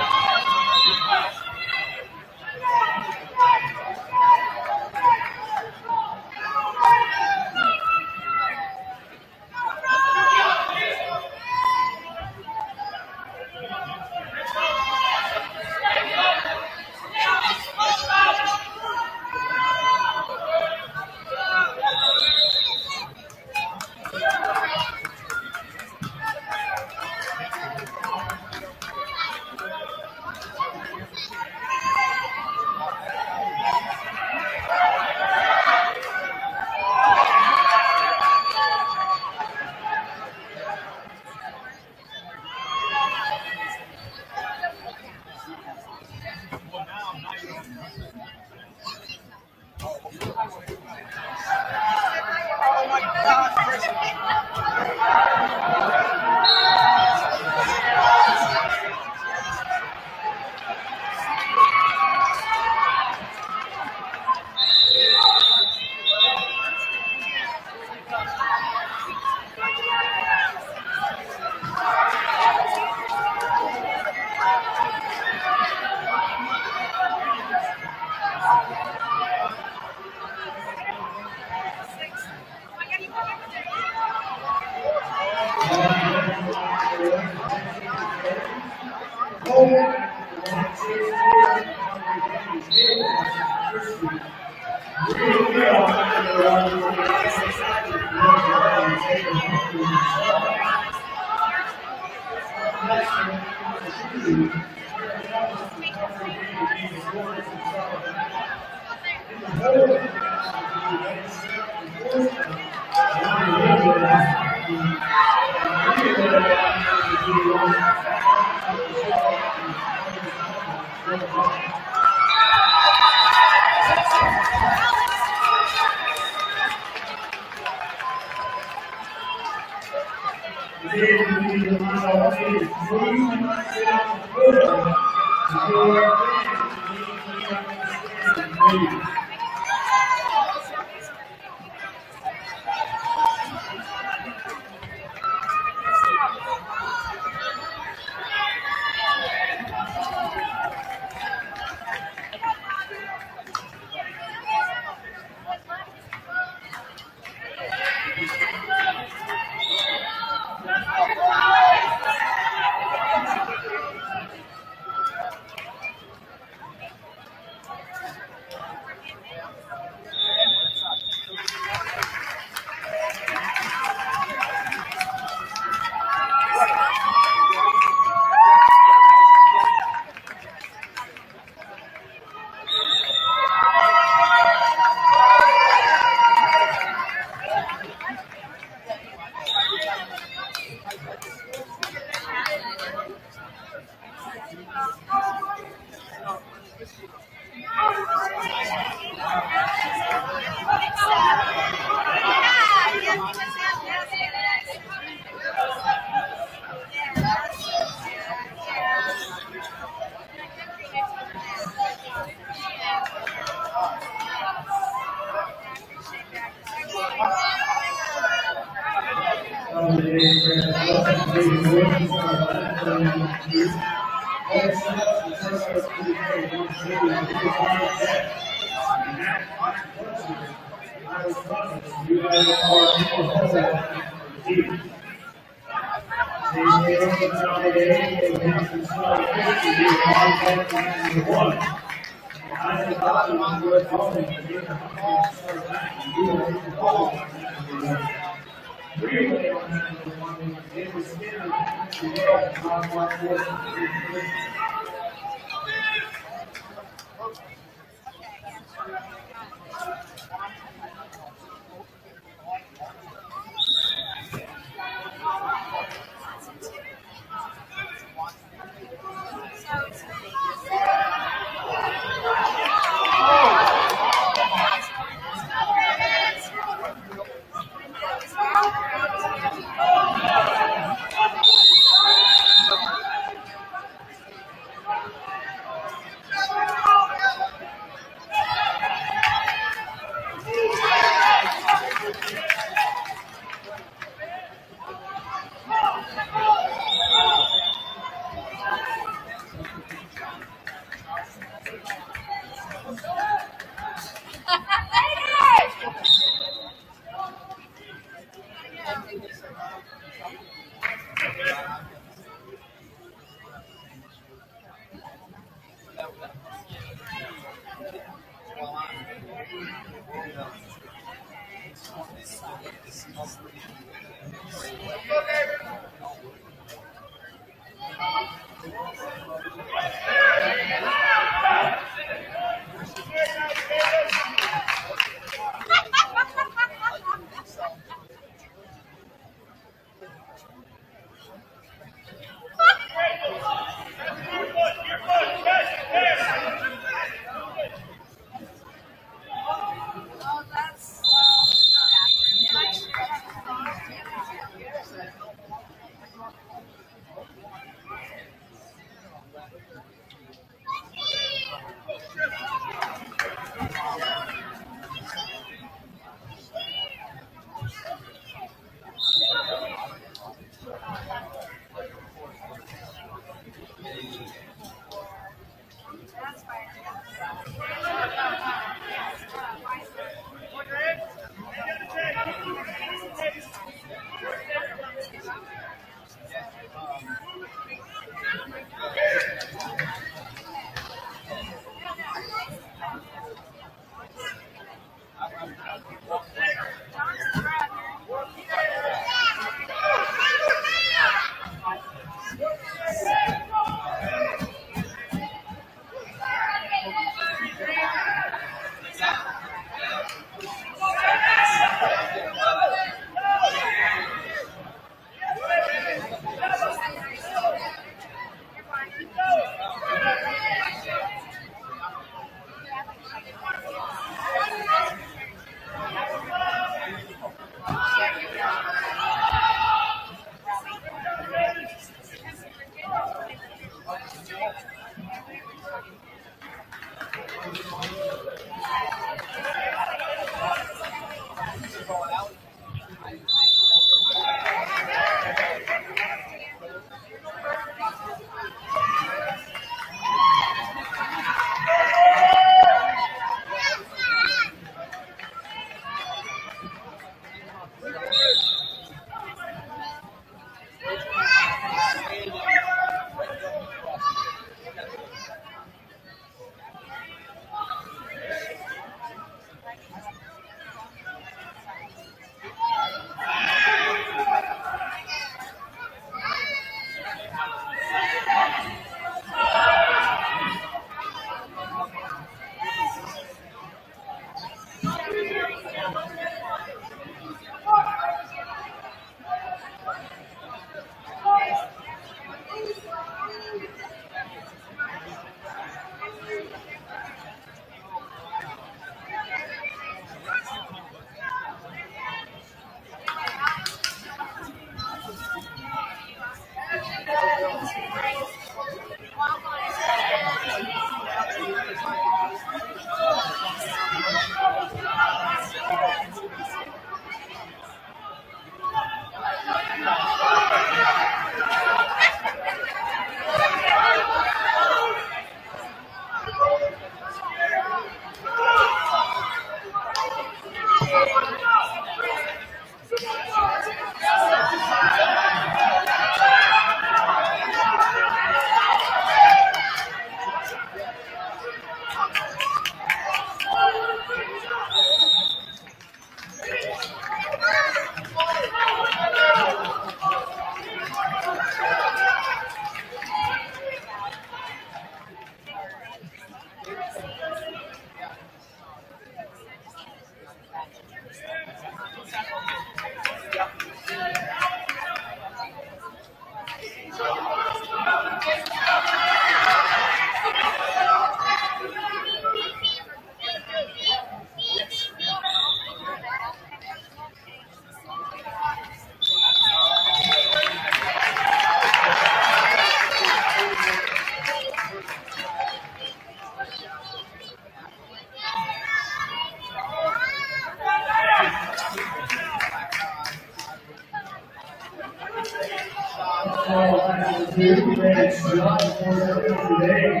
All matches two, that's July 4th today,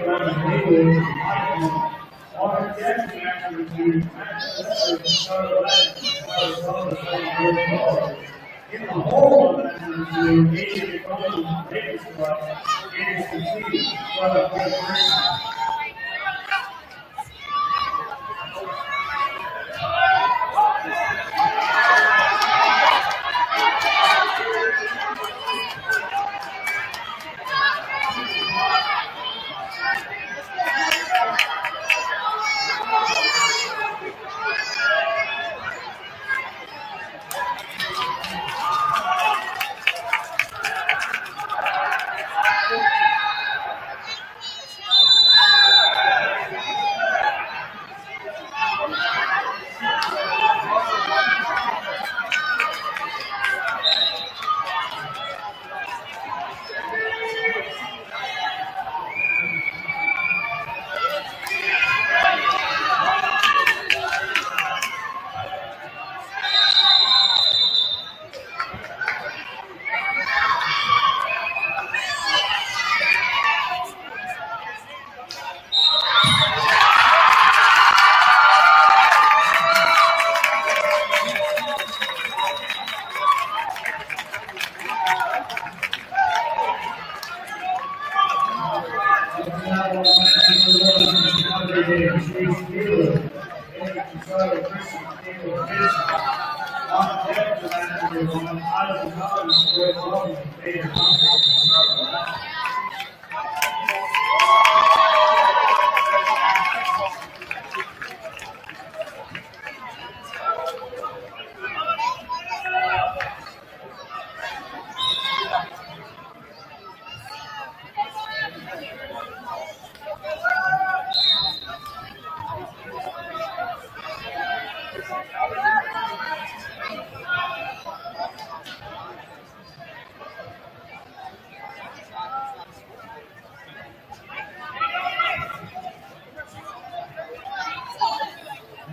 our guest match review, in the whole match review, Asian Consolation Ladies Club, NCISAA Club Corporation.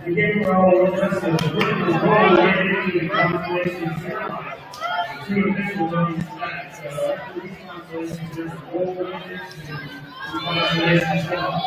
The game we're all interested in is winning the goal into the Consolation ceremony. Two official women's match. After these consolations, there's a goal into the Consolation ceremony.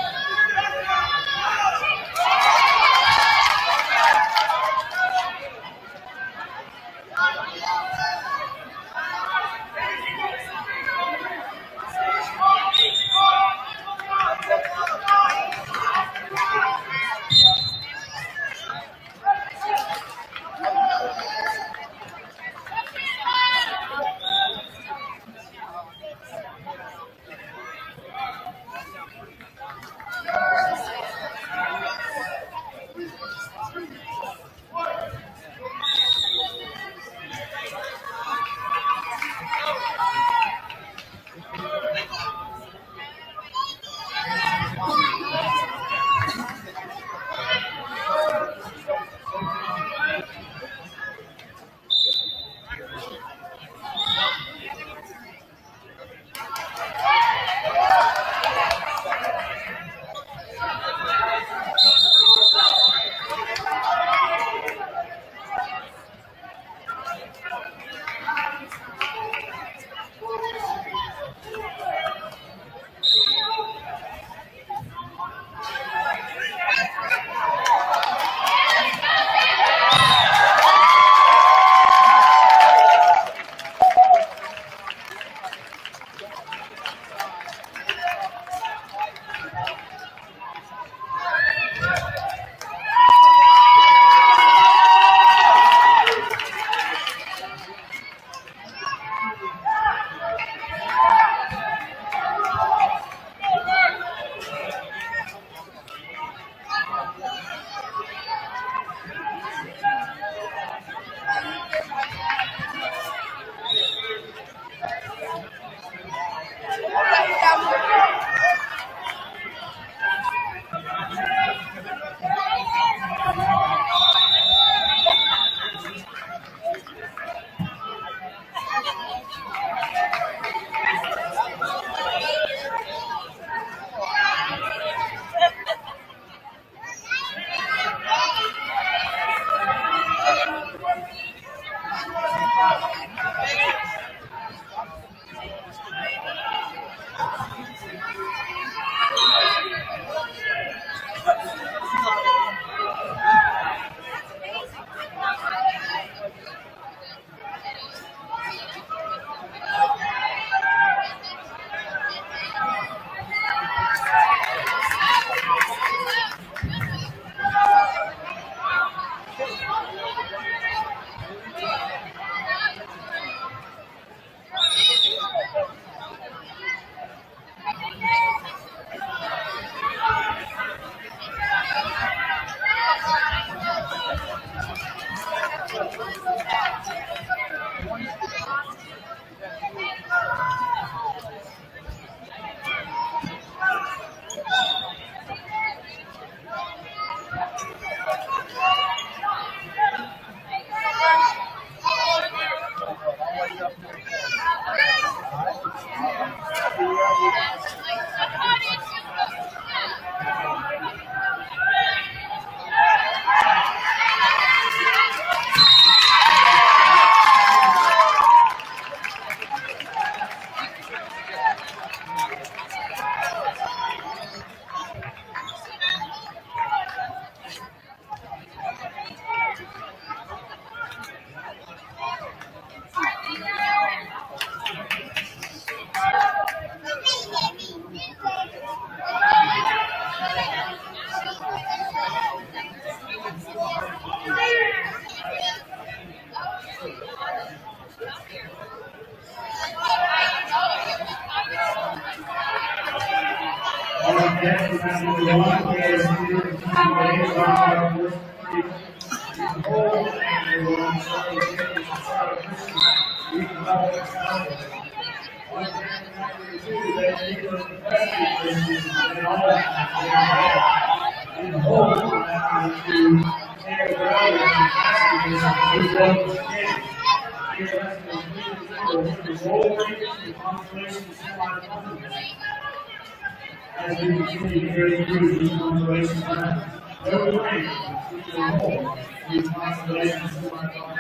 As we continue carrying through these Consolation times, no way we can hold these Consolation semifinals.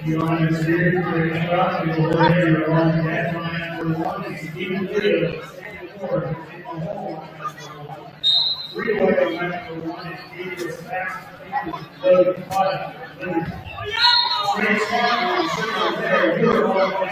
You want to steer for your shot, you will play your own dead line number one. It's even three. Three way number one is Davis fast. Load five. Straight shot, you should there. You are one way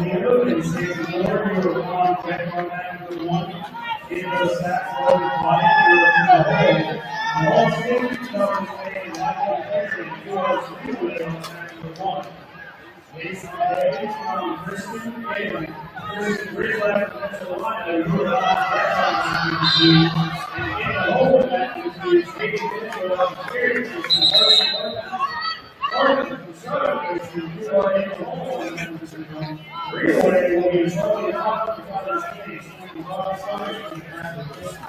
Leo and Sage Moore, you are on back on that number 1. Gabriel Saxon, Wyatt, you are in the hole. And all safety covers playing Michael Perry, you are 3 away on that number 1. Mason Day from Kristen Bailey. Kristen Greenland from Carolina, you are on back on number 2. And in the hole that is Katie Mitchell on Perry, which is Harvey from Southern Christian, you are in the hole on number 2. Relay will be Charlie Hawk from Father's Case, 25 Southern and Aspen Christian.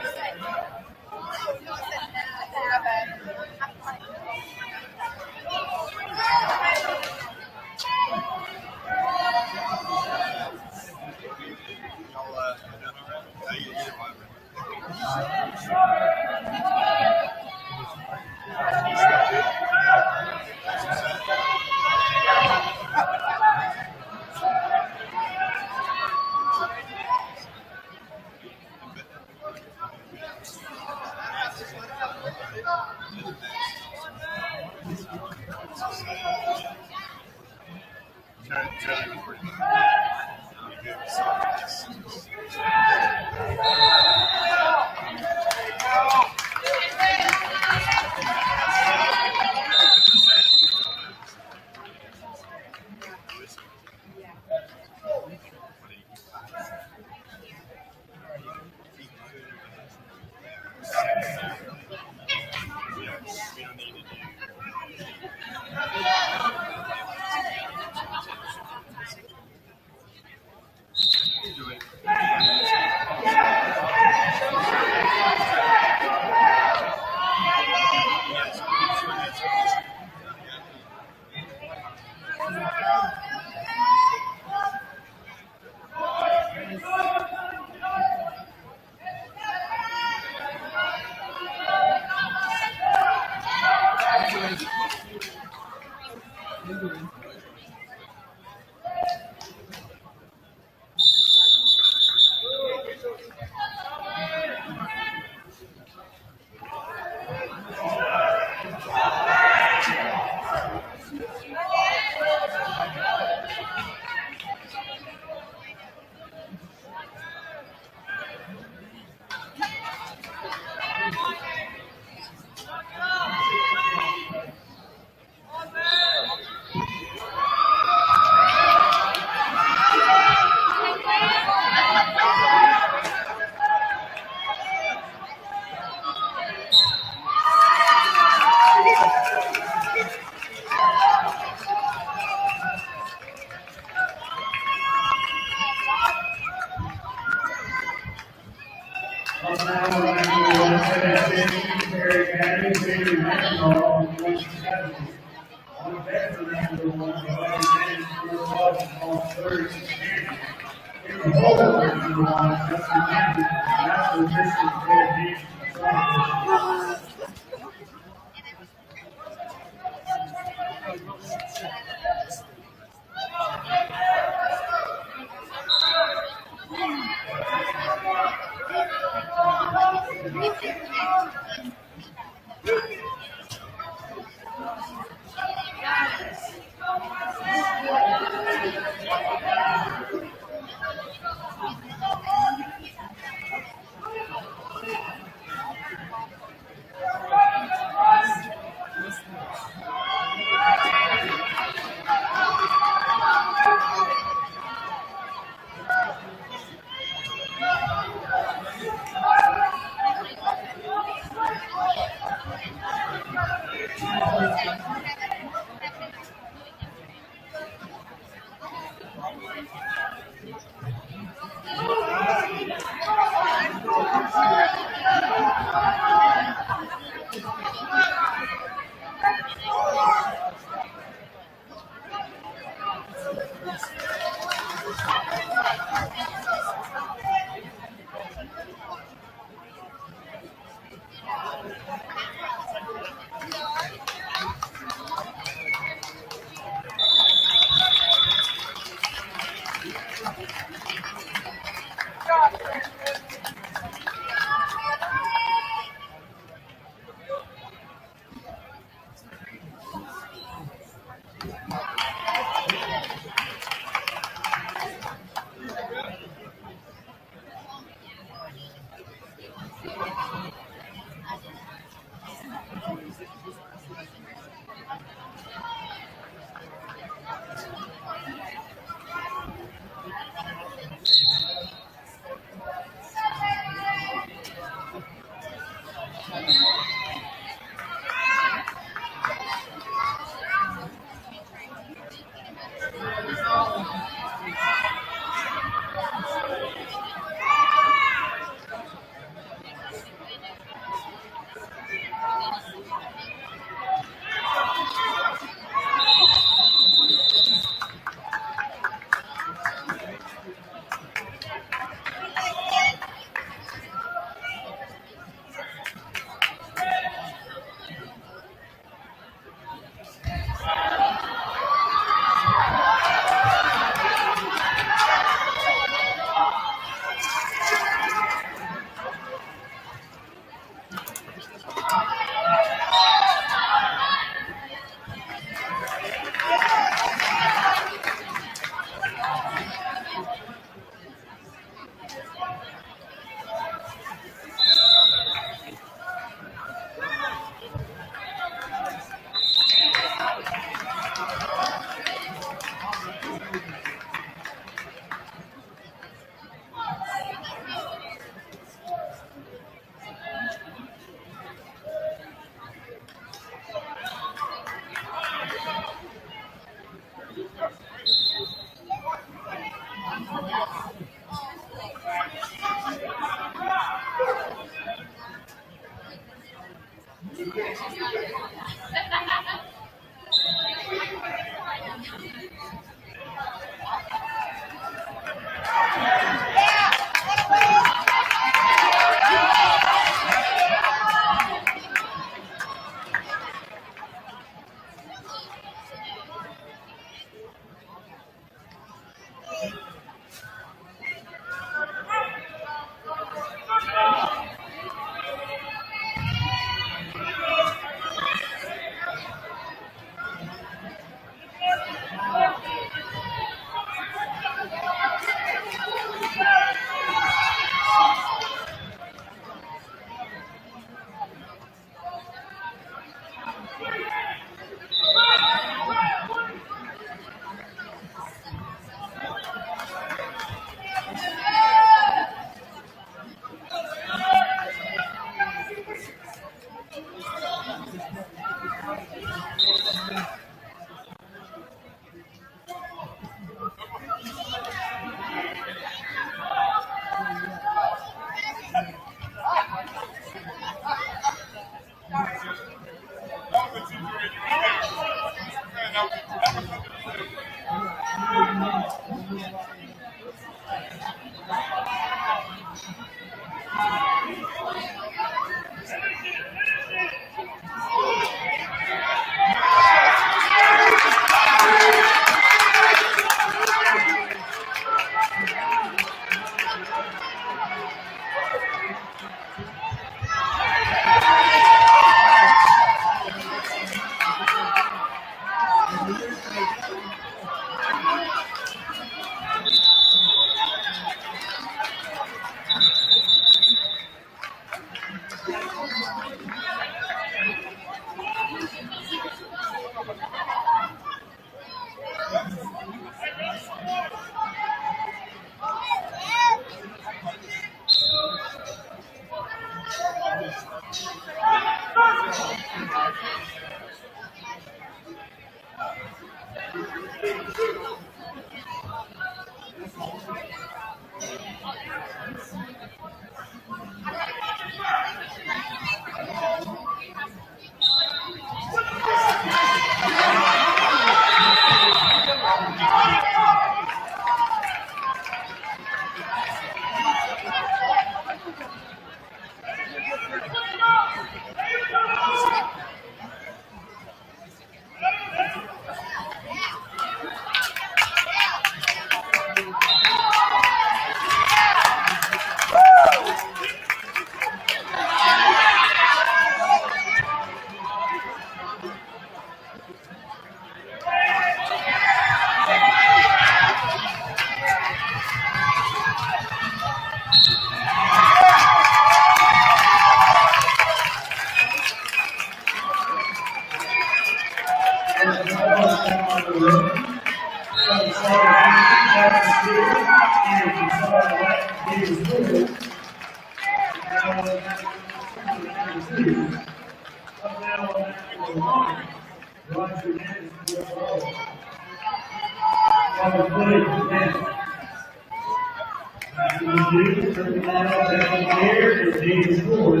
here is David Ford.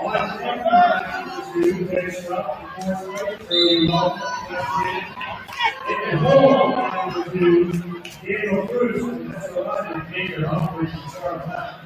On 2 picks up the 4th for the ball. In the hole, number 2, Daniel Cruz. That's 11, Baker Humphries to start back.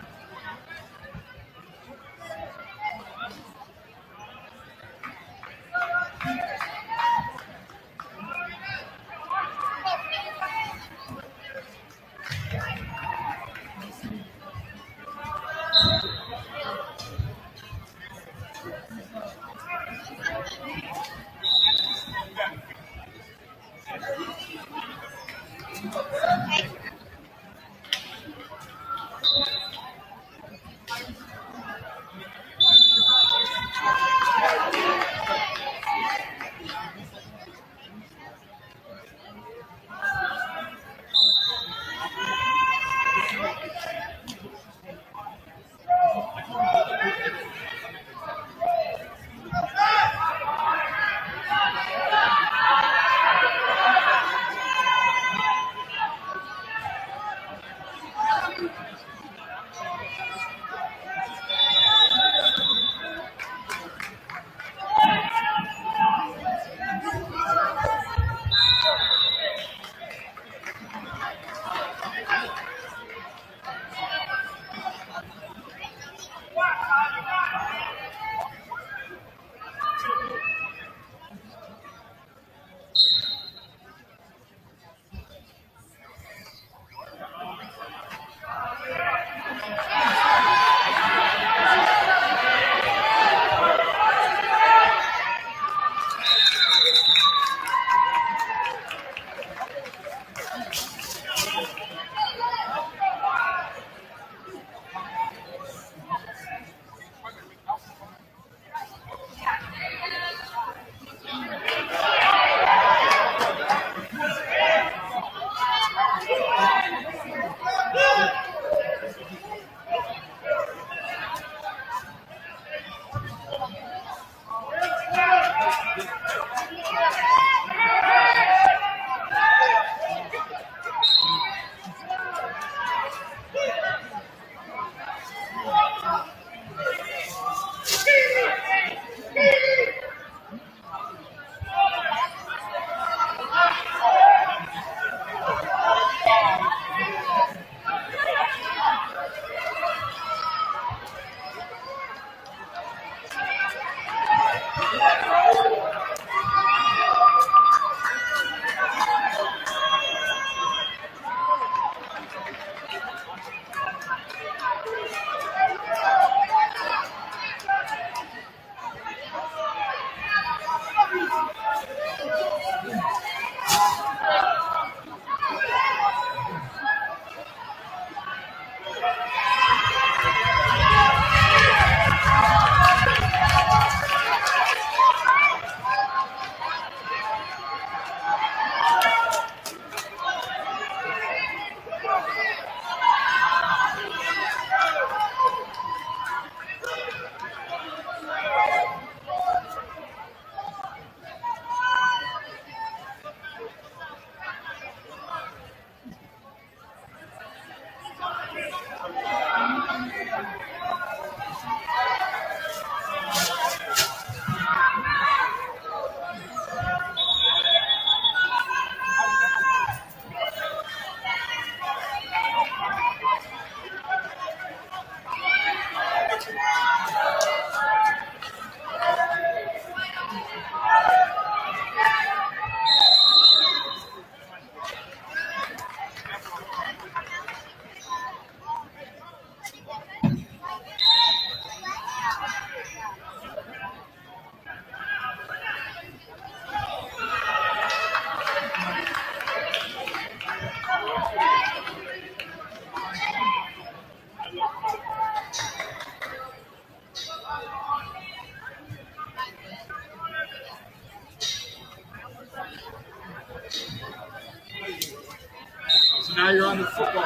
So now you're on the football.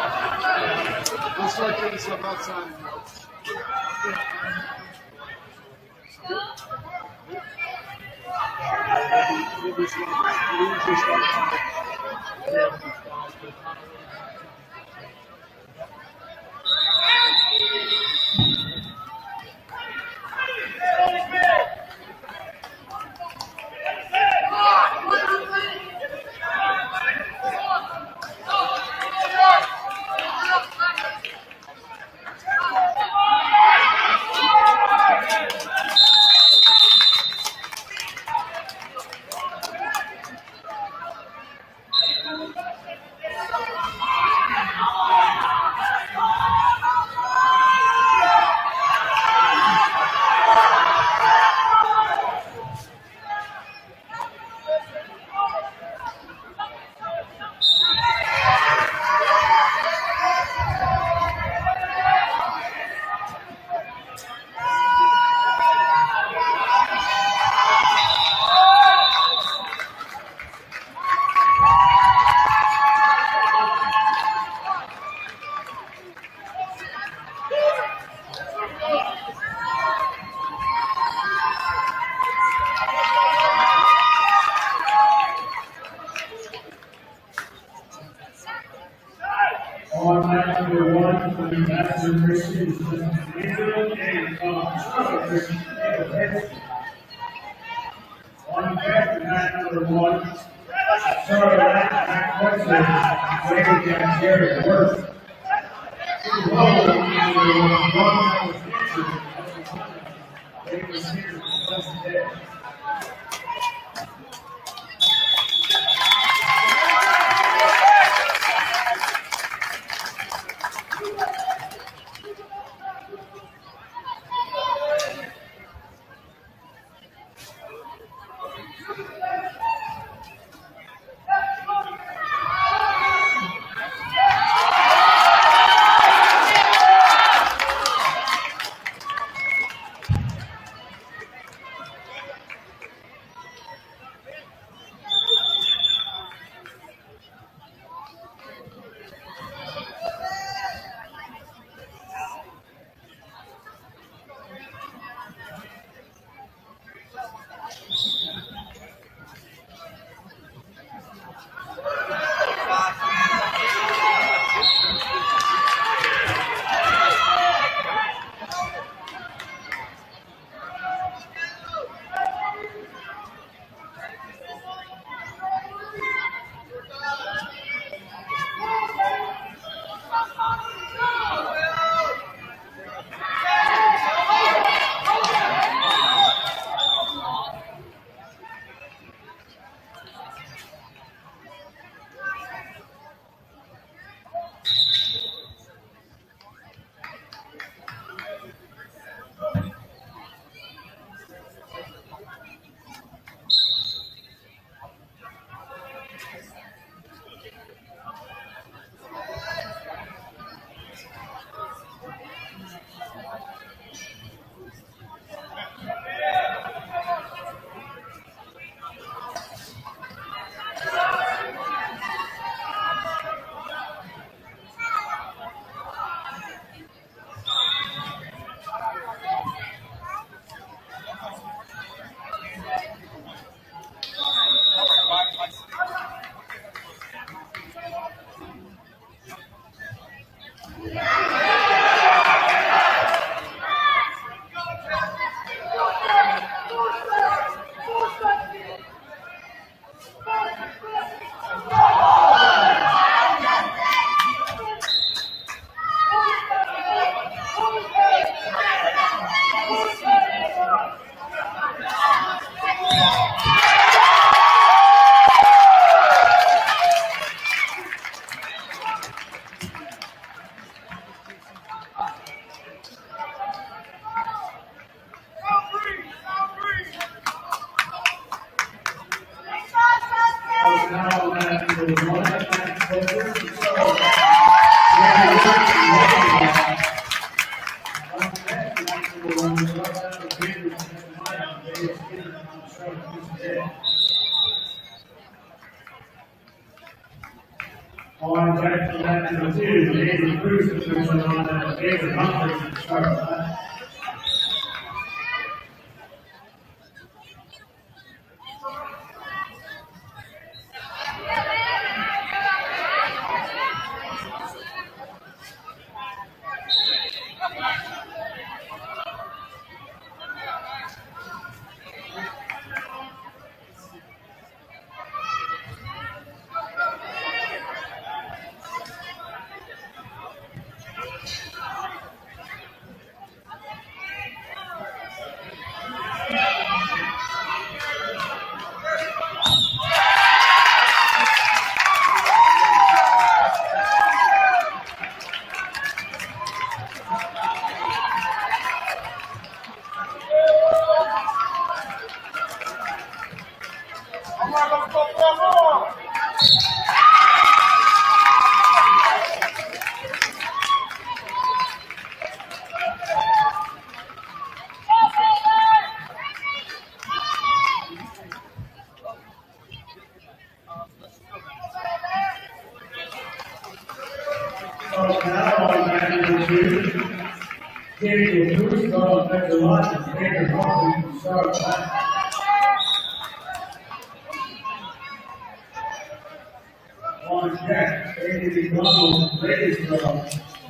We'll start getting stuff outside. On match number 1 for the Master Christians, Israel and Consolation. On deck, match number 1, Charlotte at Consolation, Lady and Jerry Worth. On deck for match number 2, David Cruz is on David Humphrey to start. the first ball back to Lodge, Baker Hoffman from Charlotte. On deck, Andy McDonald from Bakersfield.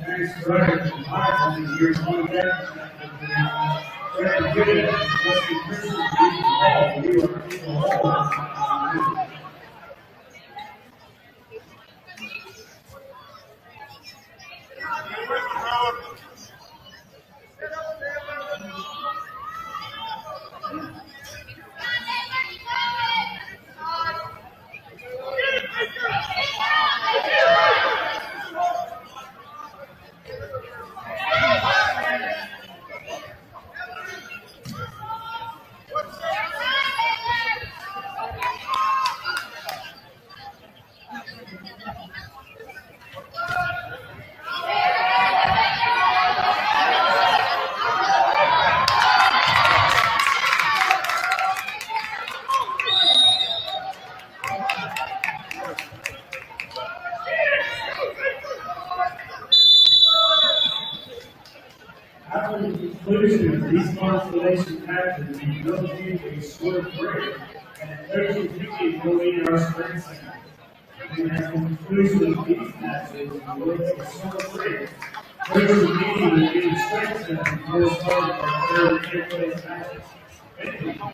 Max Bryant from High here on deck. Brad Gibbons, Justin Christian, Ethan Hall. You are Ethan Hall. After the conclusion of these consolation matches, the girls team will score break, and the 13-15 will lead our spring center. And at the conclusion of these matches, the girls will score break. 13-15 will lead the spring center before starting our third fifth-place matches. Thank you.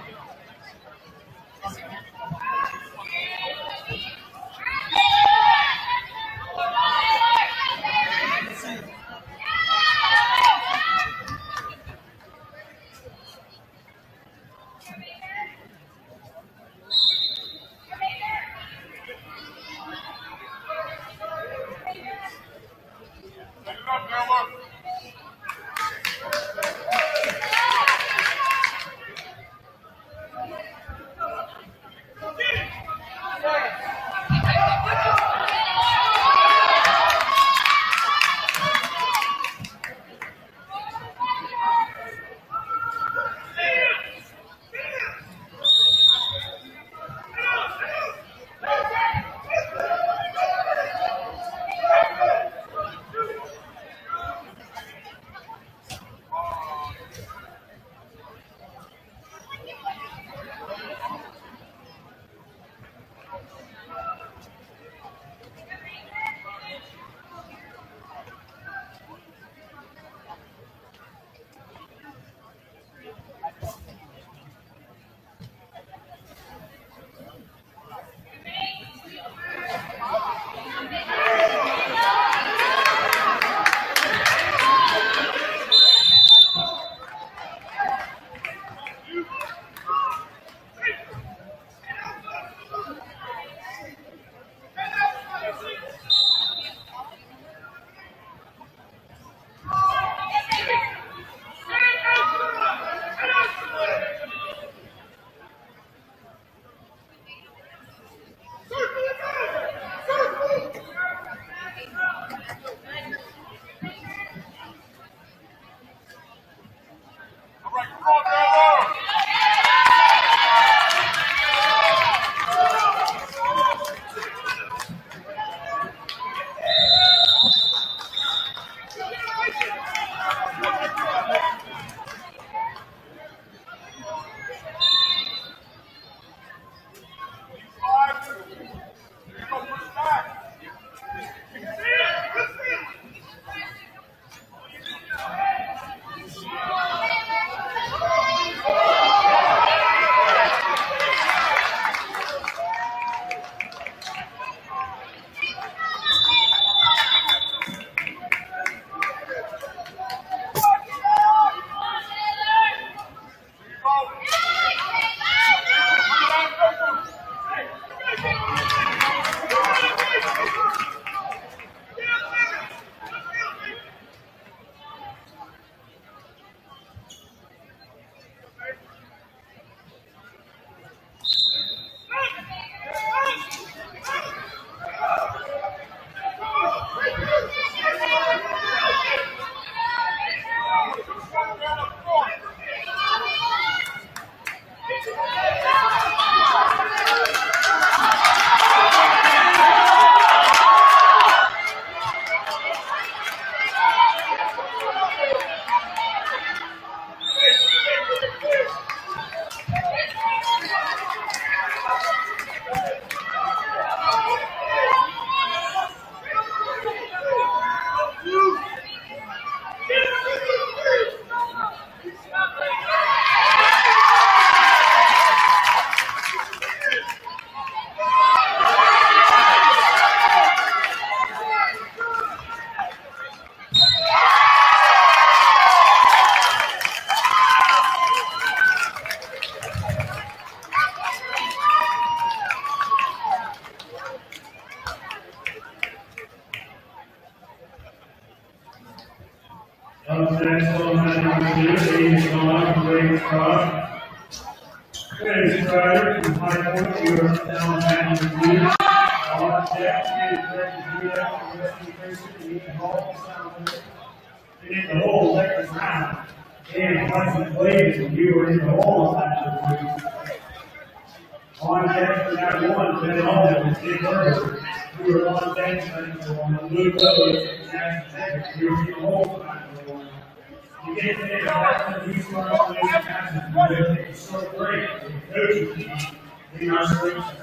85, great cross. Finish Ryder from High Point, you are now back in the lead. On deck, in the hole, second round. And Hudson Blades, you are in the hole on deck for that one, Ben Alden and Steve Burger. You are on deck for one. Luke Williams and Jackson Taylor, you are in the hole for one. You get there, that's when you start all these passes. It's so great. The coaching team in our strength.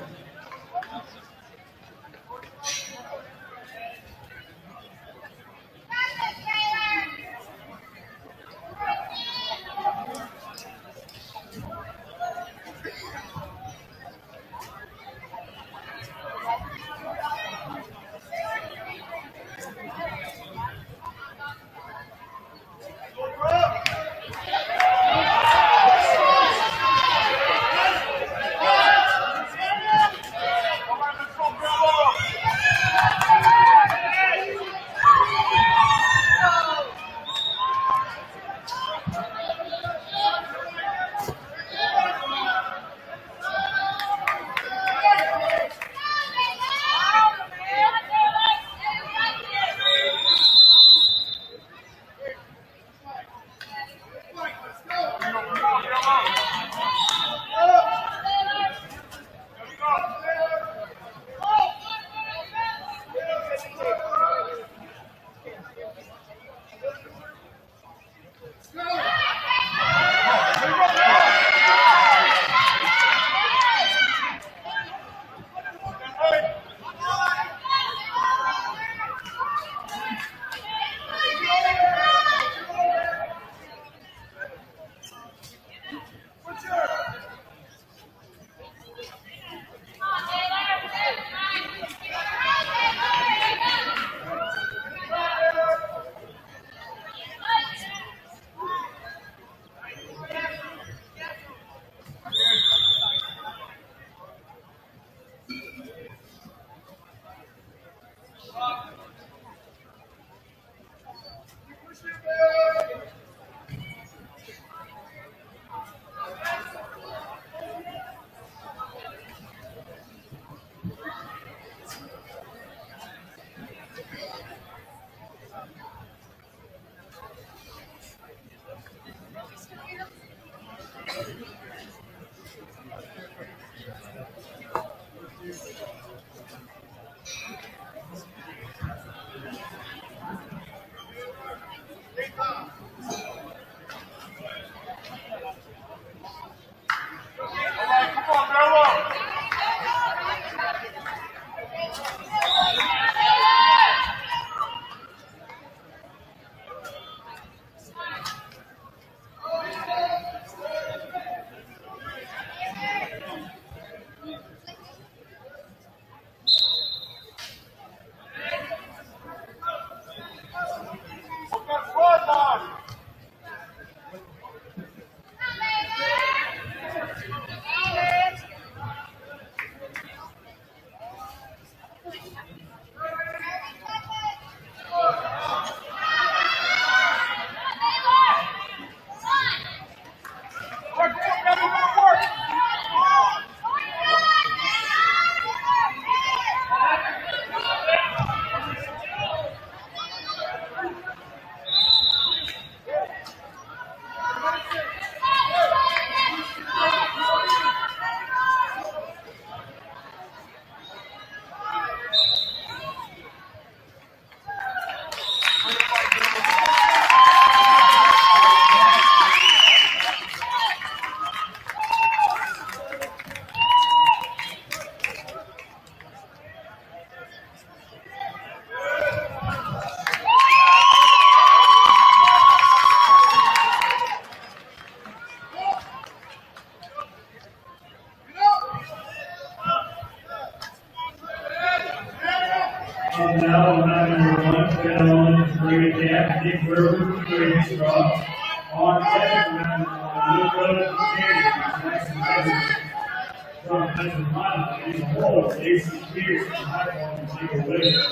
And now, number one, Carolyn, great gap, Dick River, great straw. On second, number from Pennsylvania, in the hole, AC Pierce, and High Point, Diego Williams.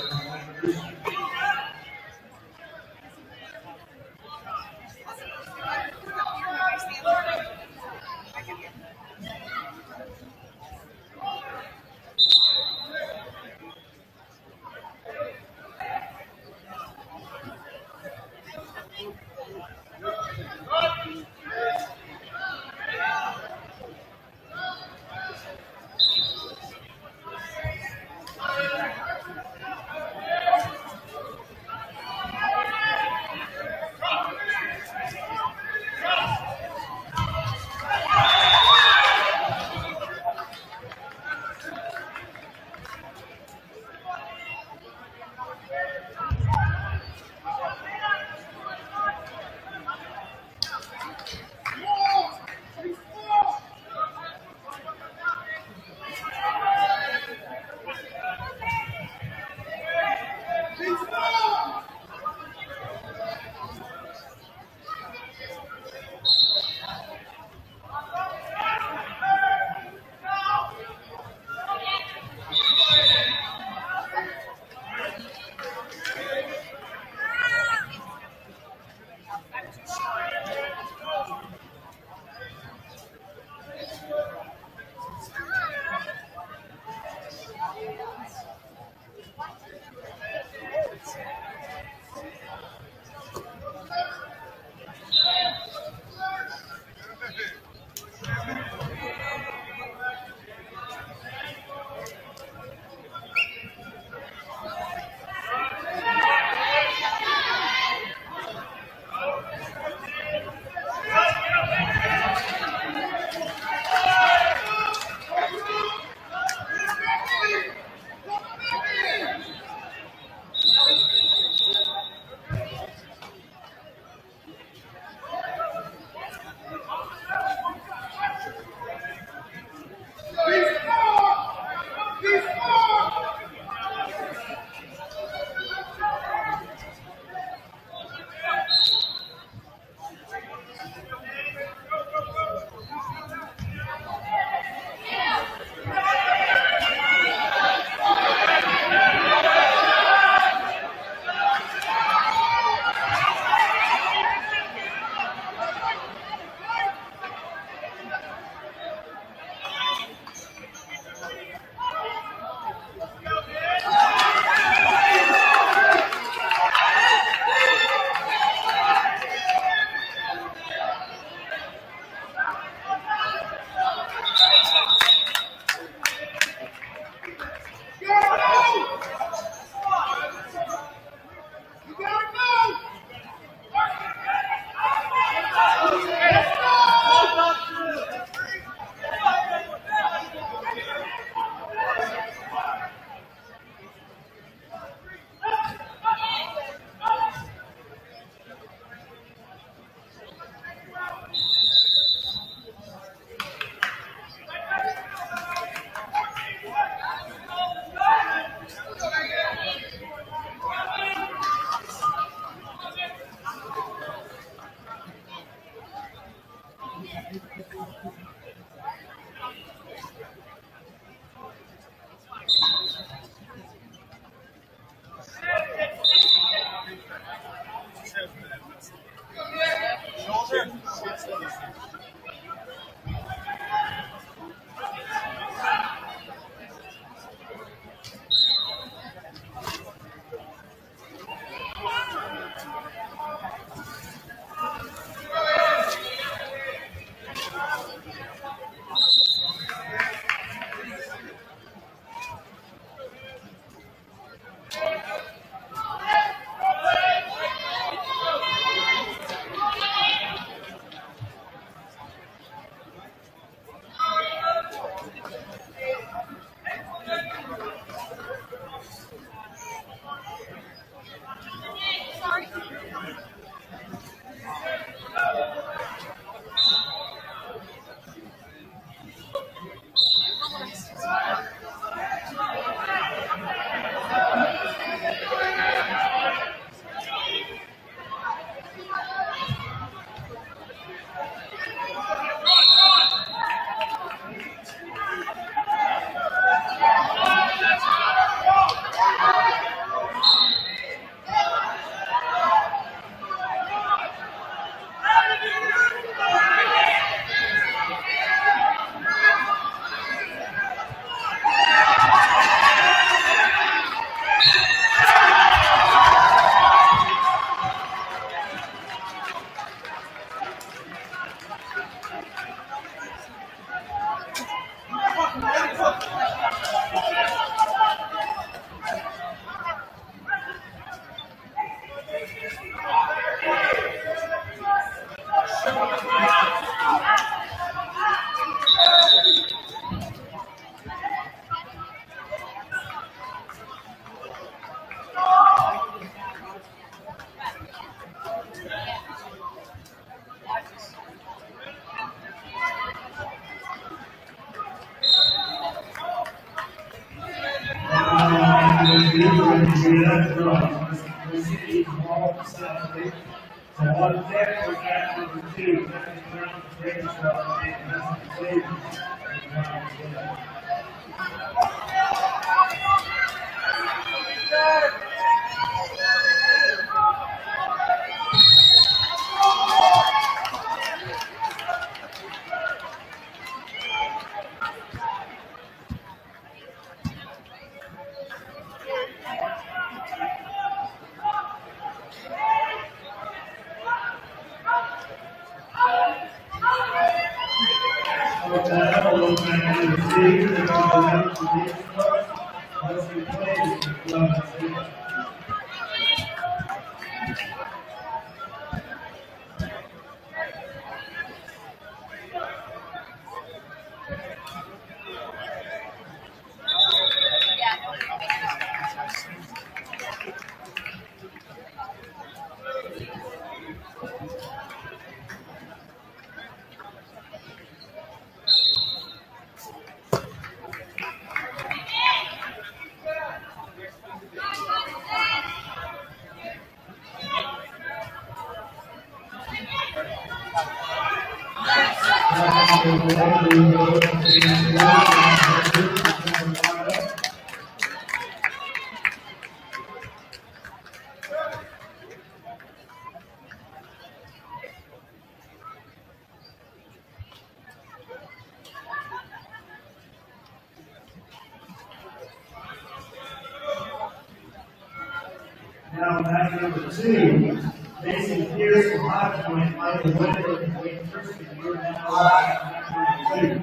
Now, match number 2, Mason Pierce from High Point, Michael Whitaker from Wake Christian. You're now live at match number 2.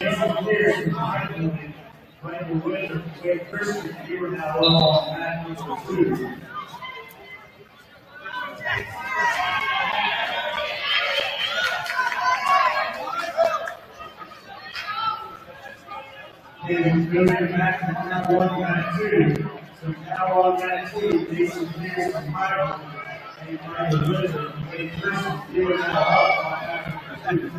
Mason Pierce from High Point, Michael Whitaker from Wake Christian. You are now live at match number 2. And moving back to round 1, round 2. So now on that 2, Mason Pierce from High Point, and Michael Whitaker from Wake Christian. You are now up on match number 2.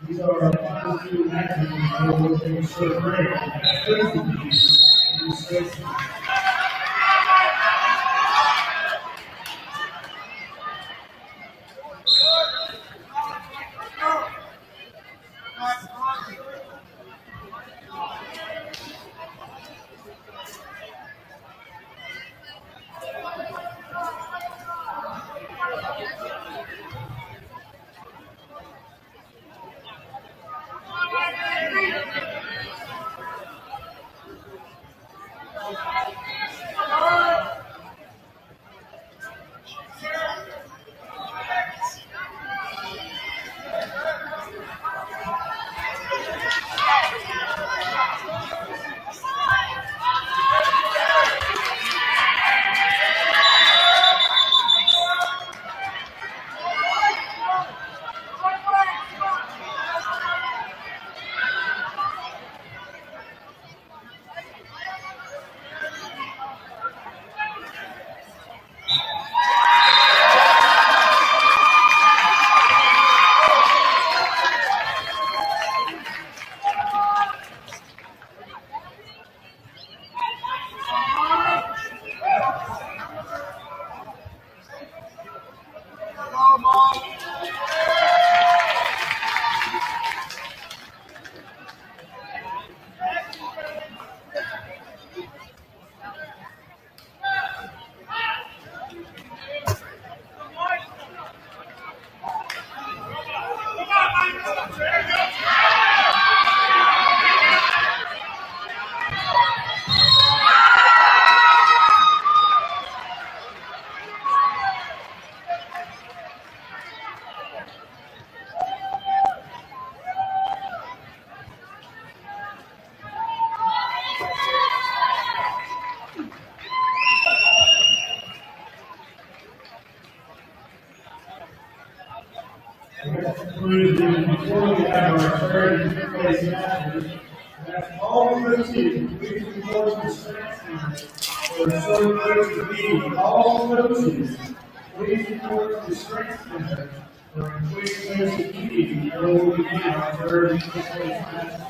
These are our final two matches that will be short break. Before we have our third and fifth place matches, that's all we routine. Please report to the strength center for short coach B. All coaches, please report to the strength center for a quick coach B. There will be our third and fifth place matches.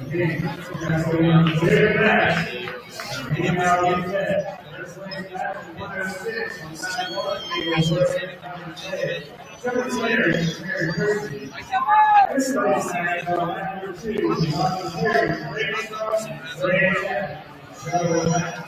Okay, that's going on the third match. Meeting out in bed. Wrestling match 106 on side one. They will work compensation. Several players, Mary Christie. This is all match number two. On the third, Ray Strong, Ray. So match.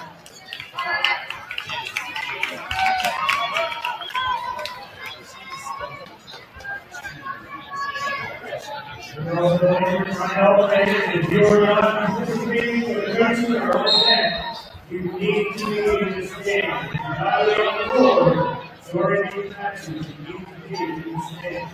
We're also going to find out if you're not participating for the country or all that, you need to be in this game. You're not on the floor. During these matches, you need to be in this game.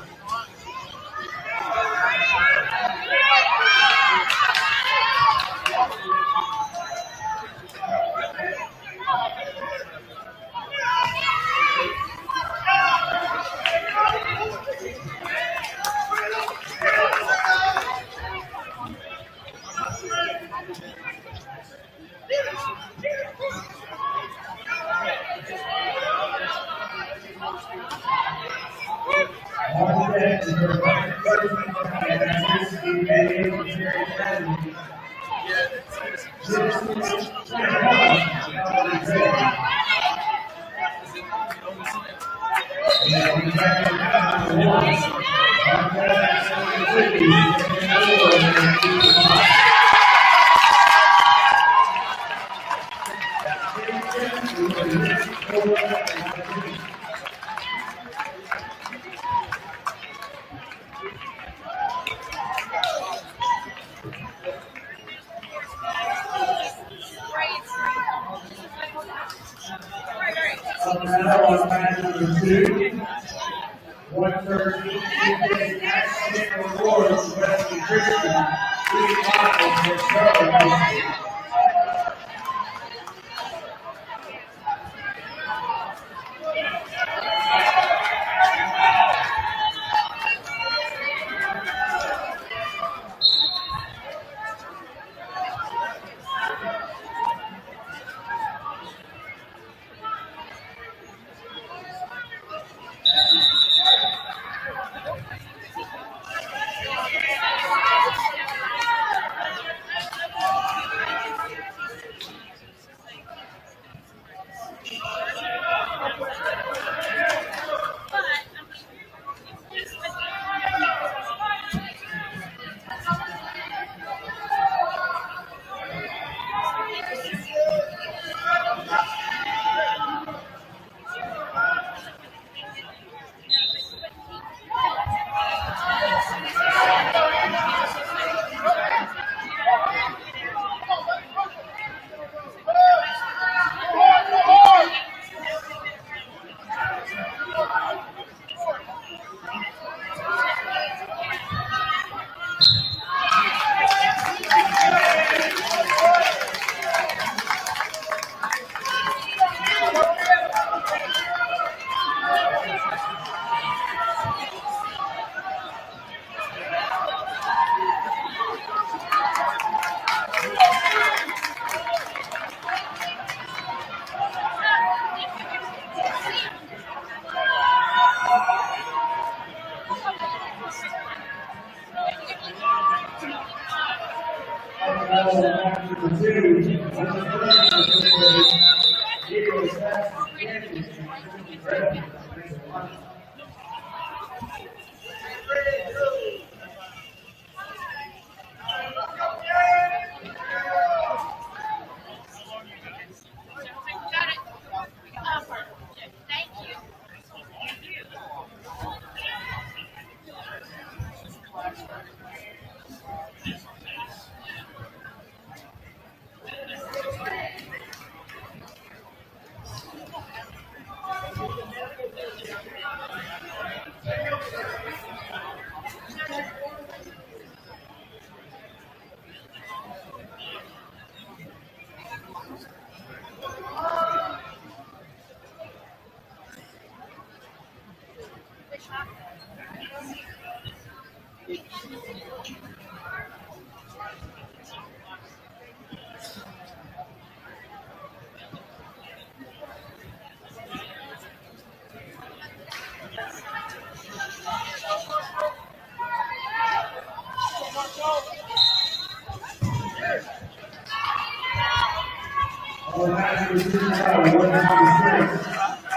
Also, match number 126.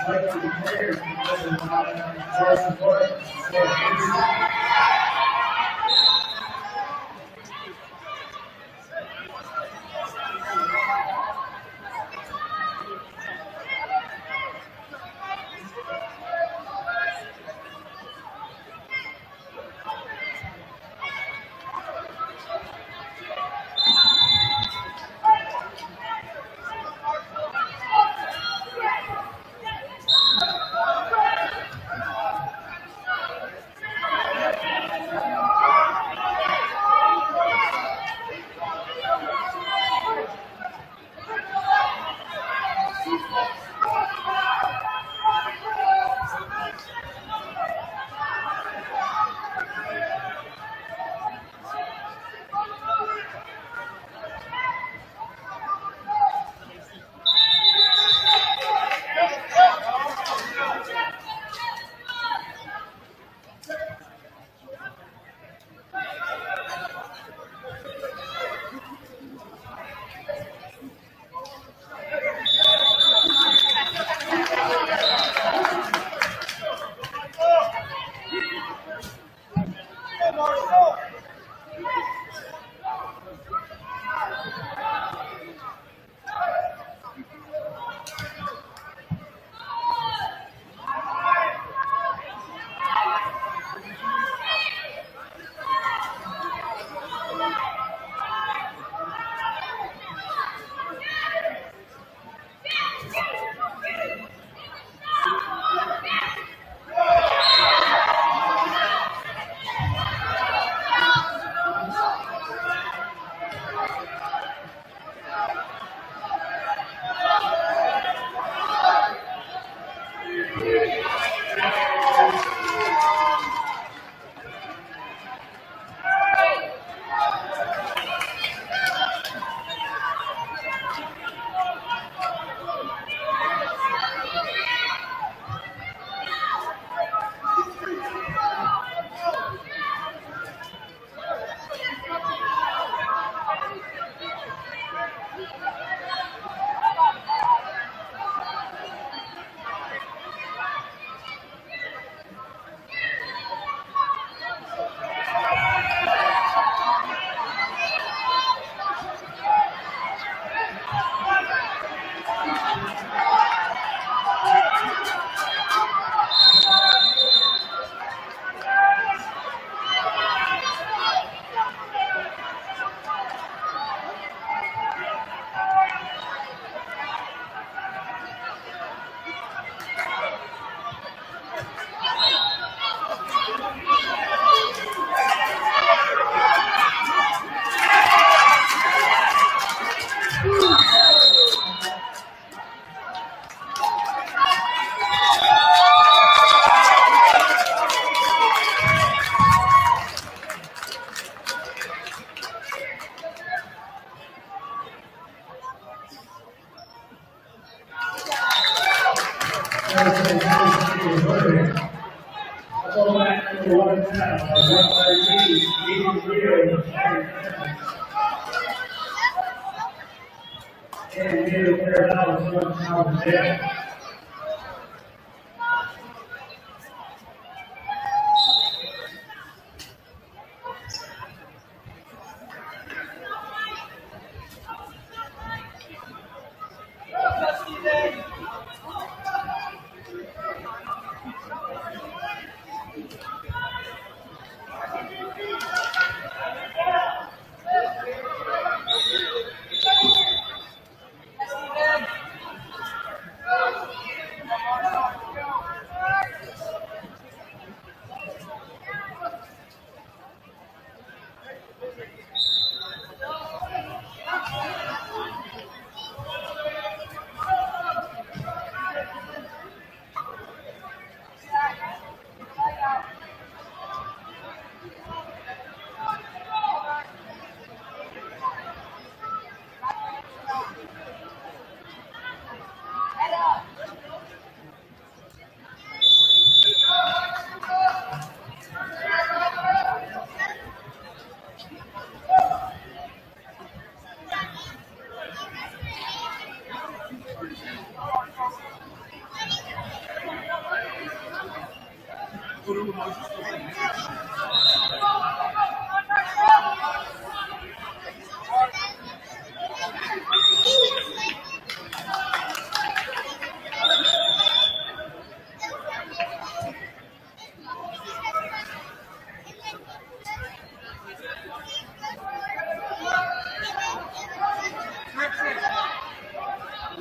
Like to declare, Carson Court.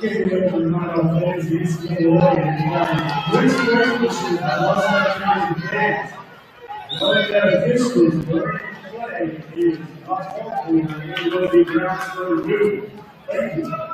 Getting ready for the final phase, the NCAA, and you got Rich Champsionships by Los Angeles fans. Knowing that officially, learning to play is not helpful, and it will be grounds for review. Thank you.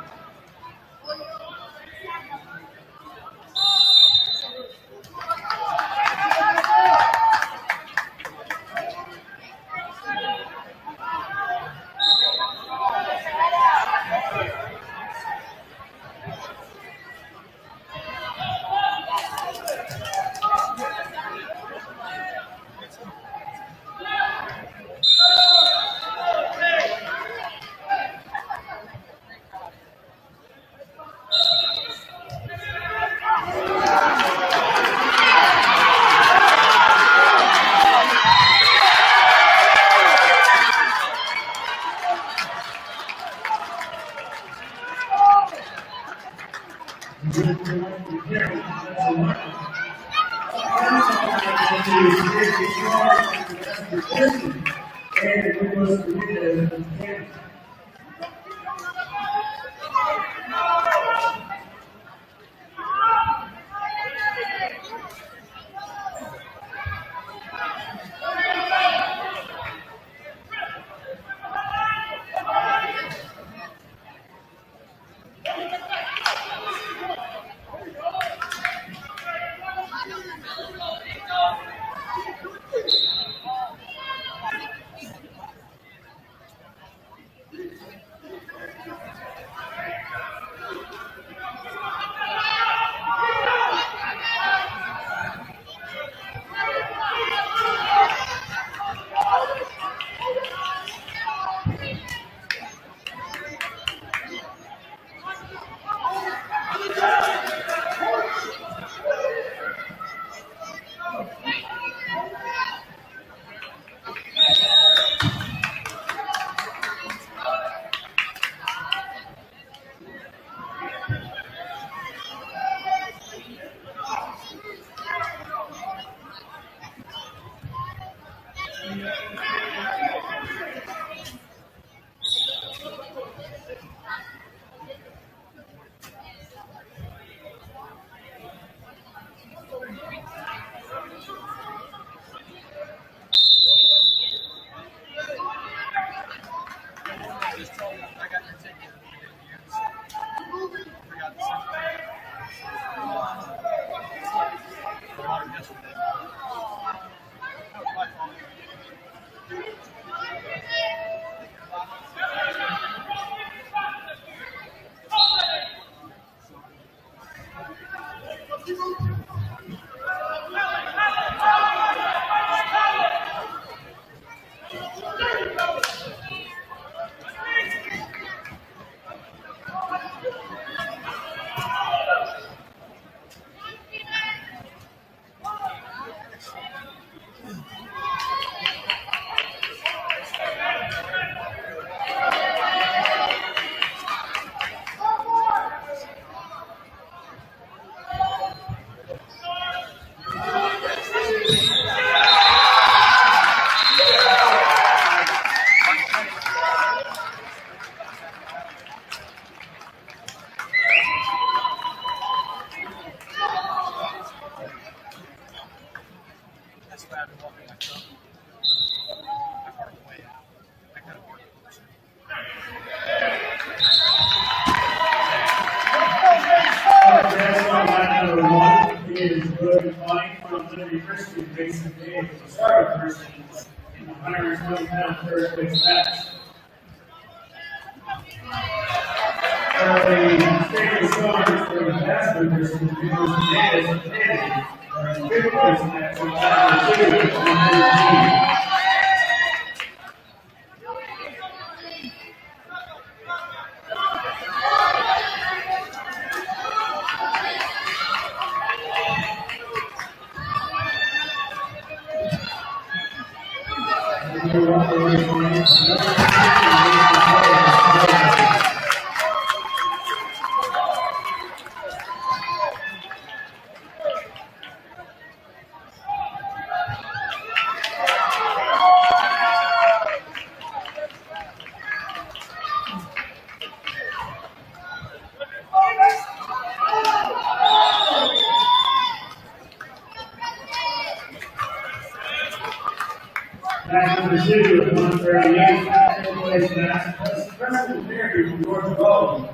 38, second place match, Preston Perry from North Road.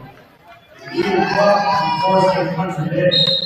We will club for 400 days.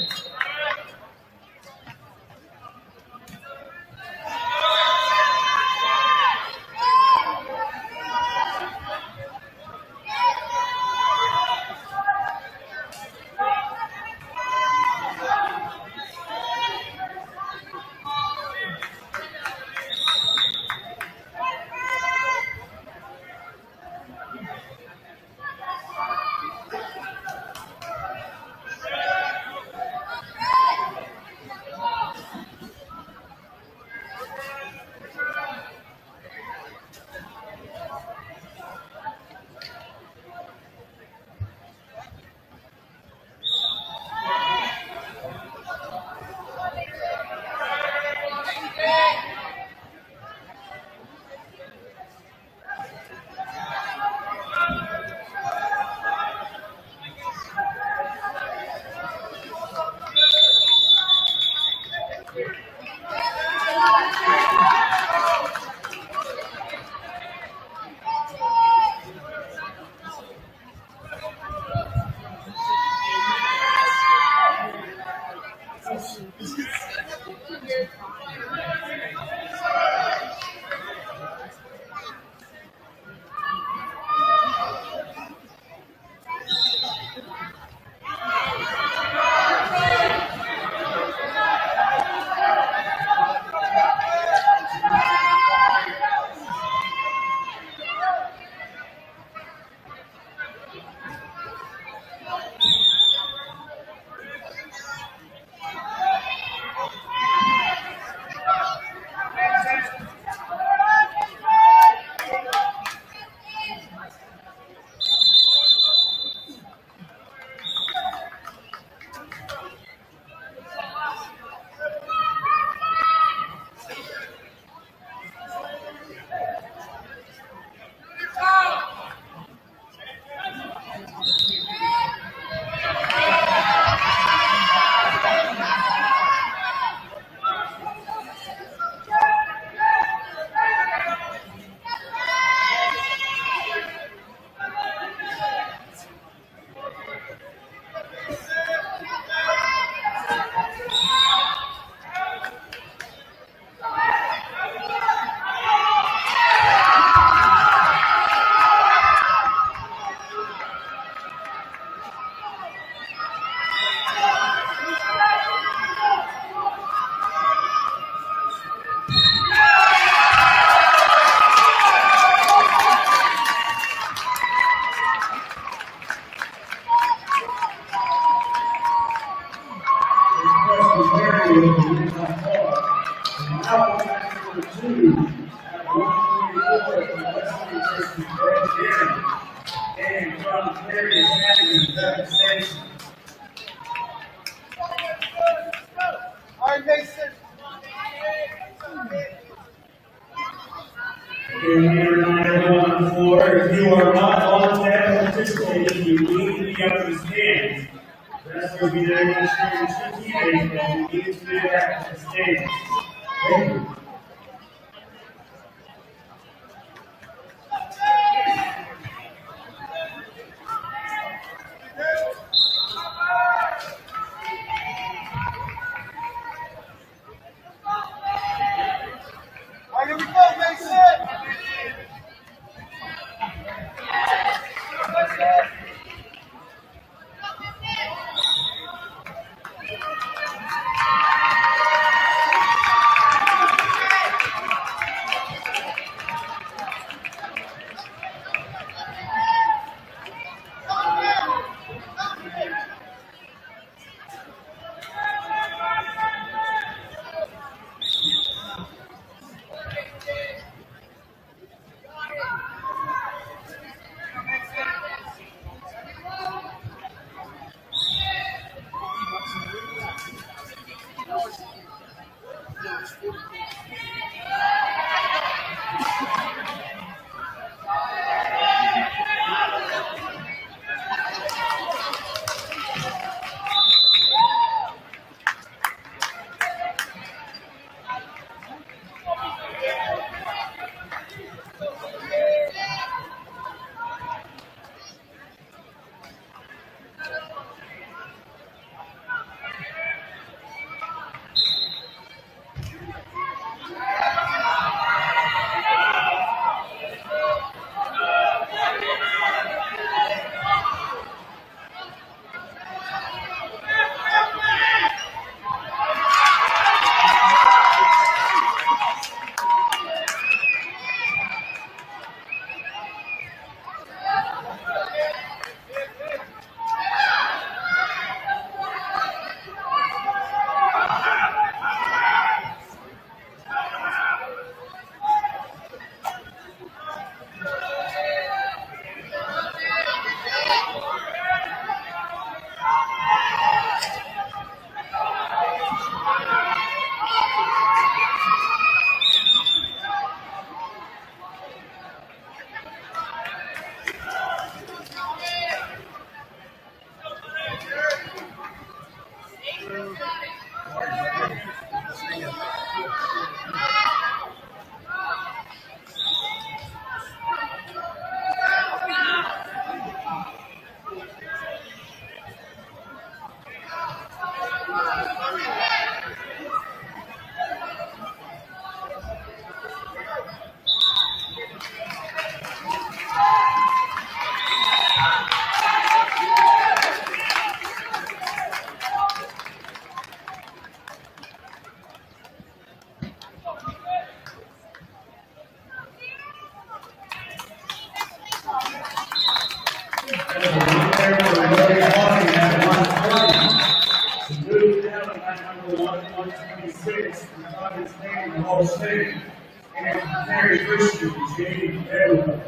If you are not on that participating, you need to be up in the stands. That's going to be there to show your teammates that you need to be back in the stands. Thank you. winner for Lily Hawking at 120. To move down to mat number 126, the Conference name in the Hall of Fame, and Mary Christian, Jamie Edwards.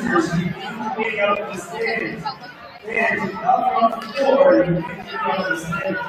losers, you need to be up the stands. Fans, up on the floor, you need to be up the stands.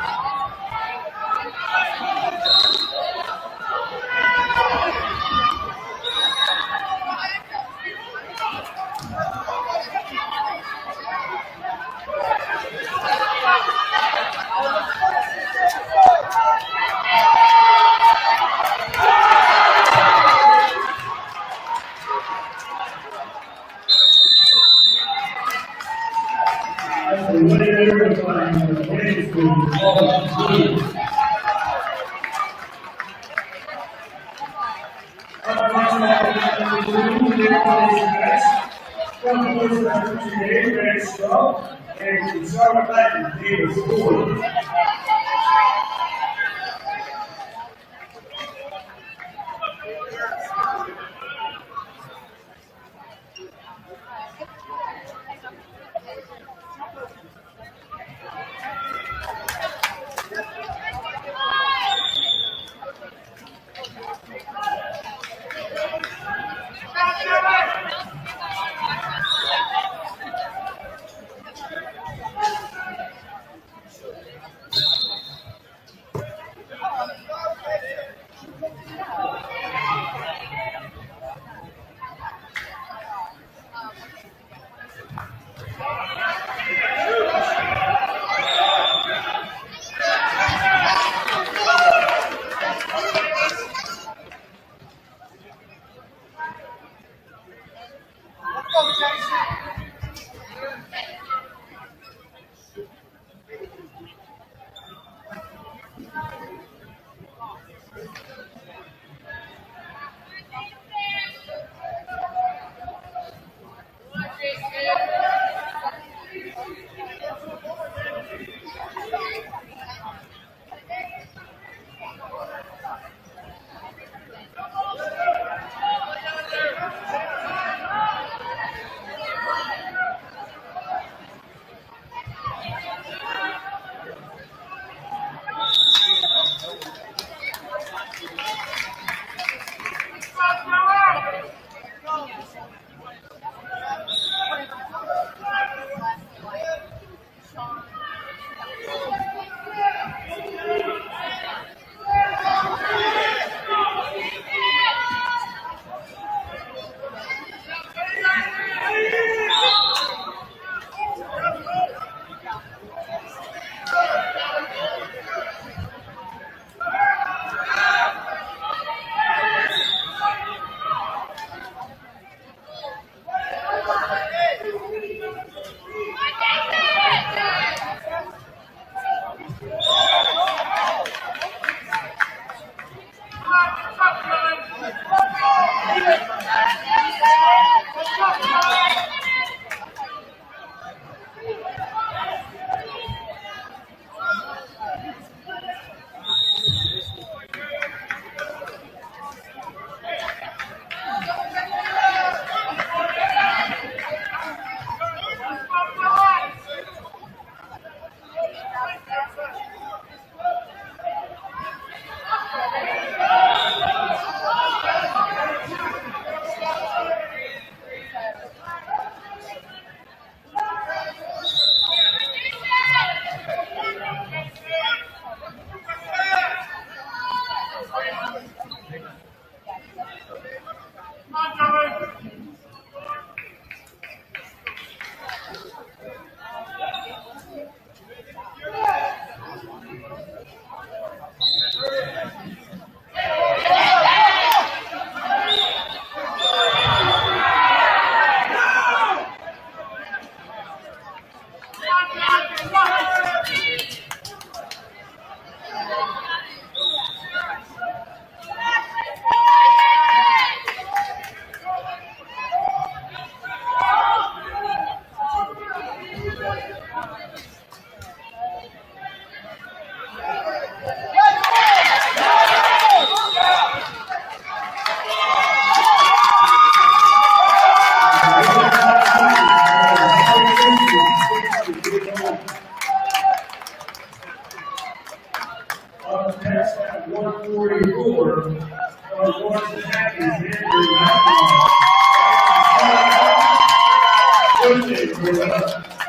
Champsionships is up.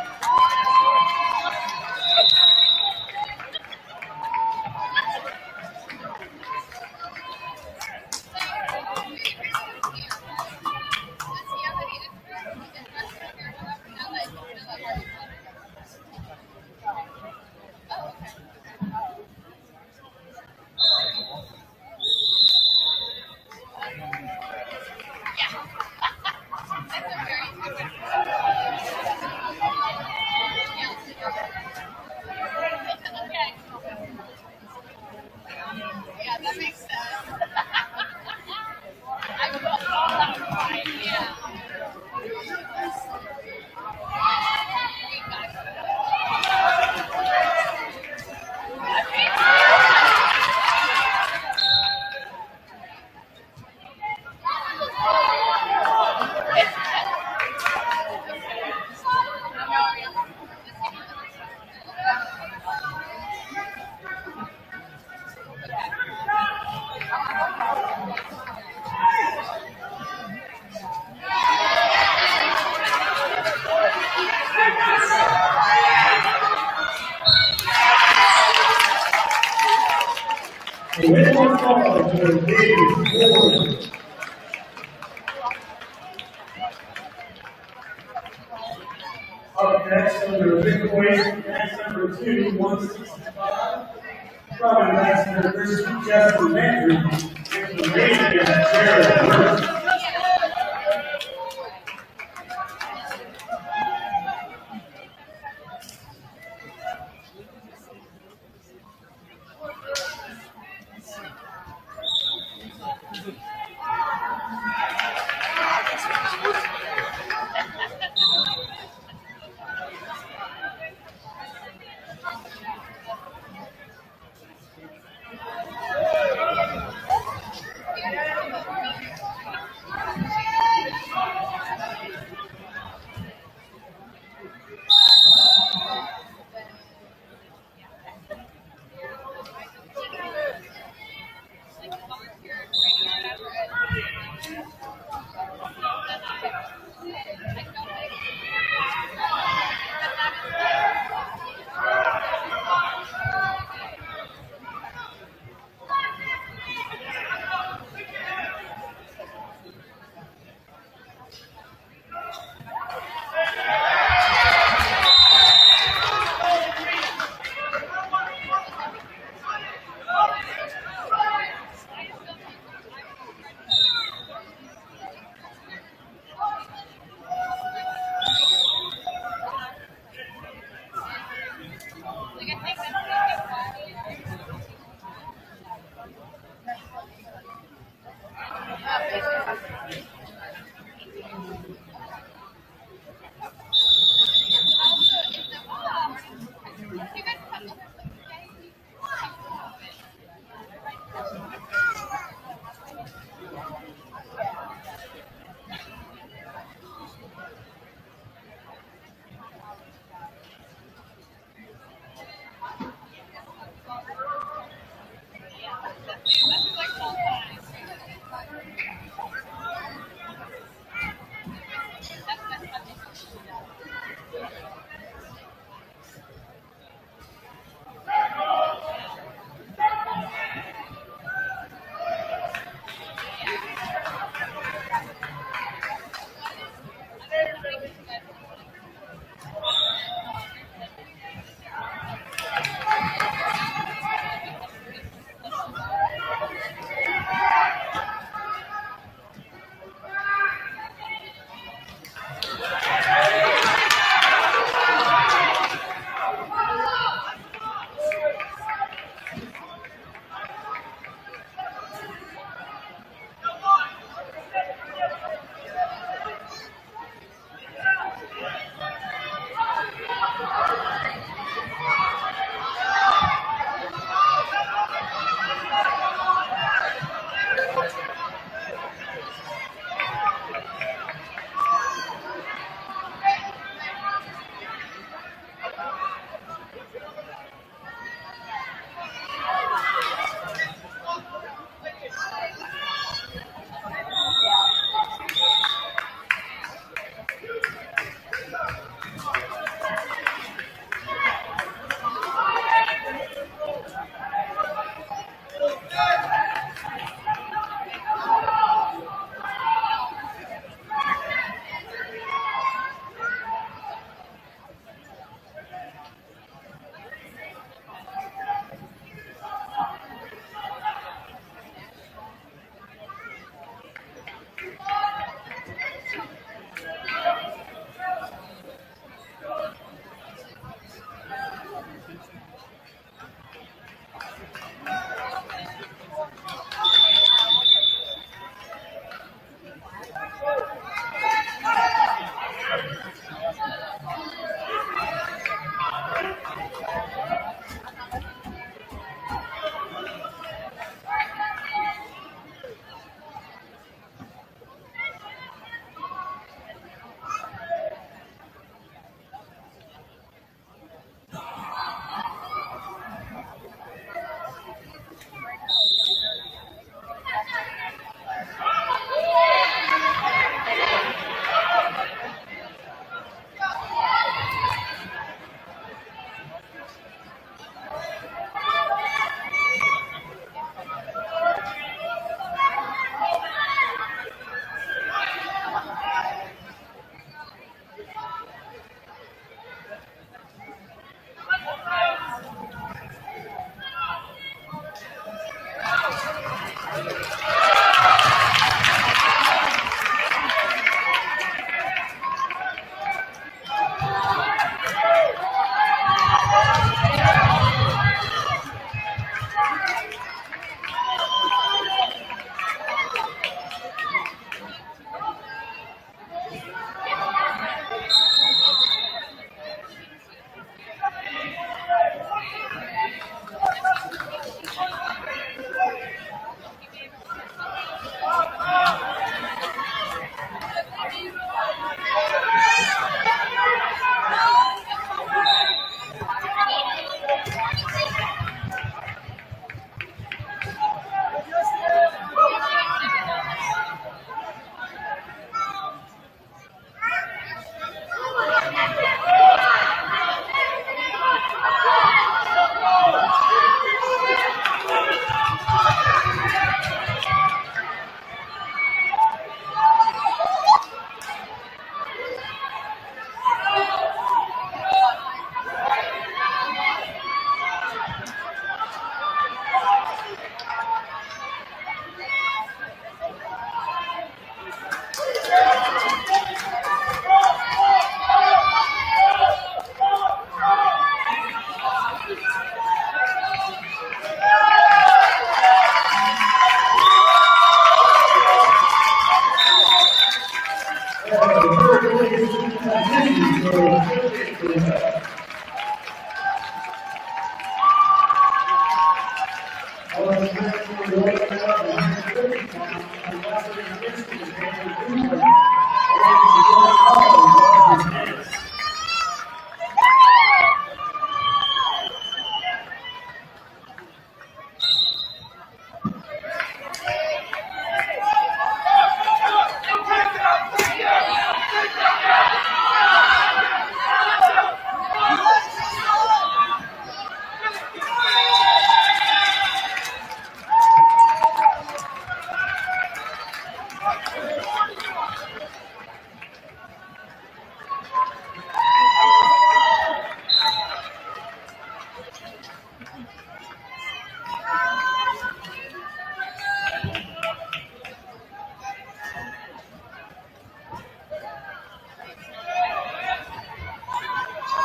The winner falls to David Ford. Up next, under big weight, match number 2, 165. Probably match number 3, Justin Landry. It's the main event, Jared Burke.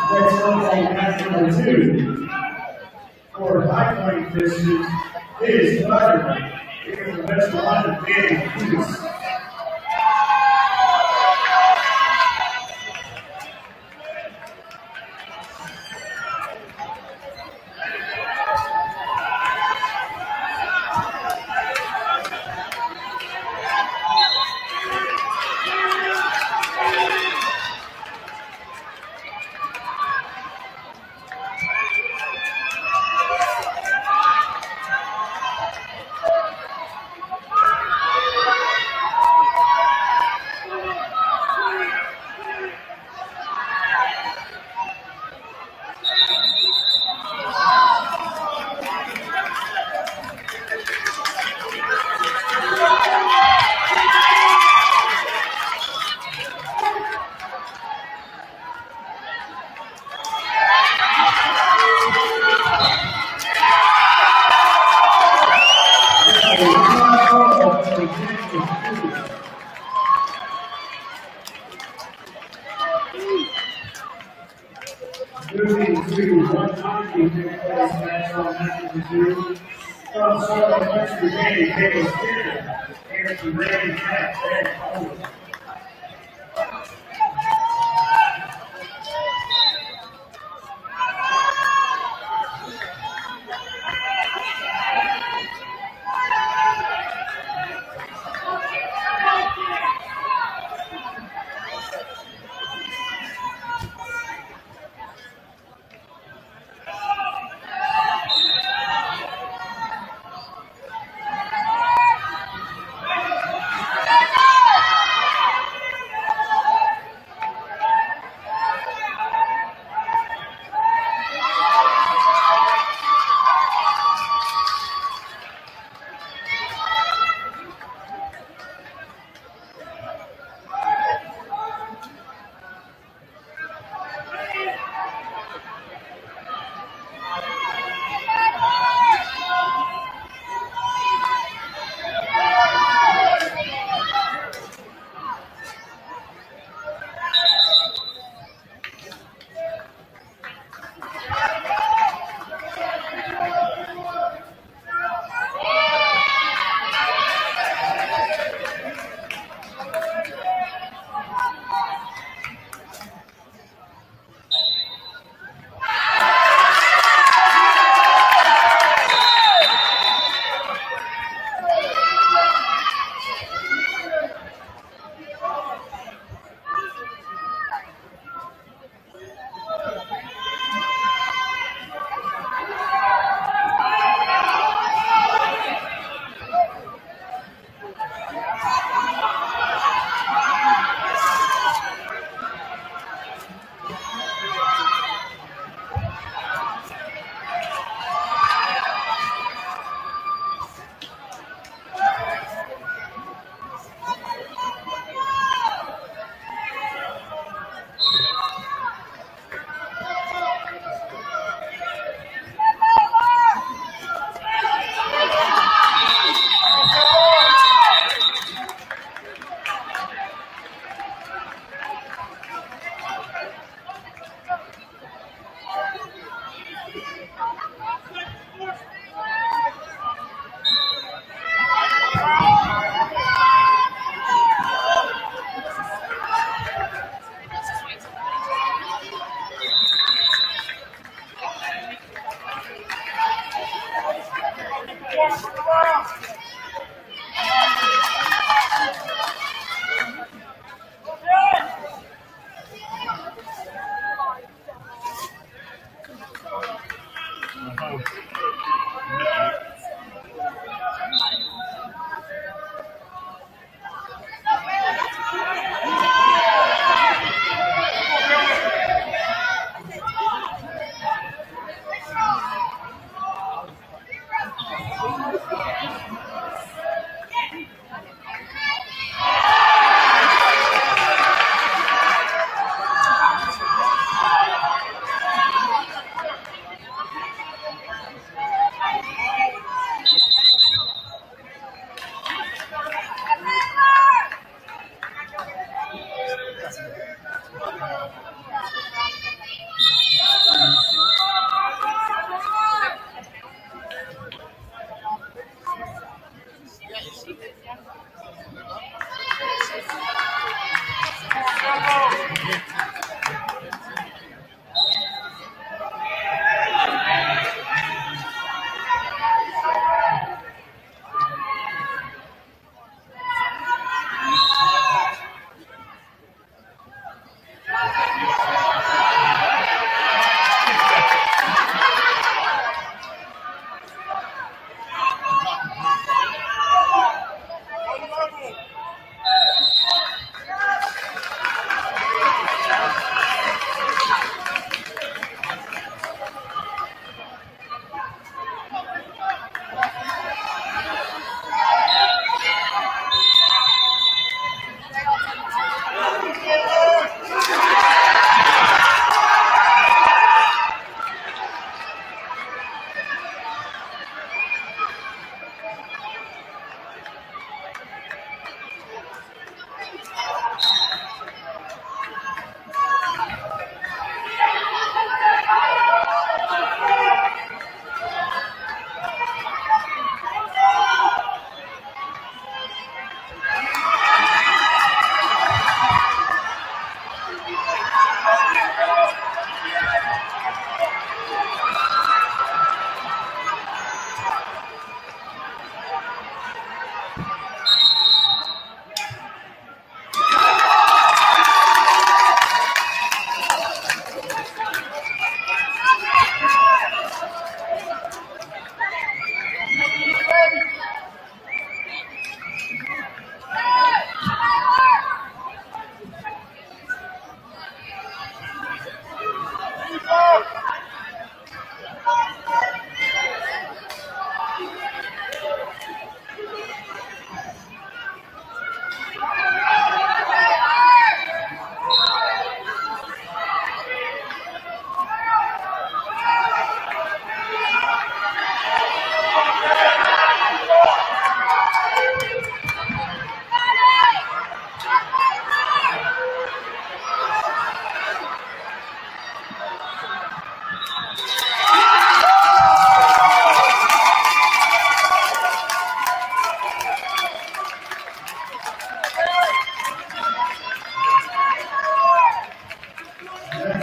Next up on match number 2 for high point distance is Butter. Here from West Carolina, Danny Hughes. Moving to 190 match on match number 2. From Southern Western Danny Davis Dinner. Here from Randy Jack and Owen.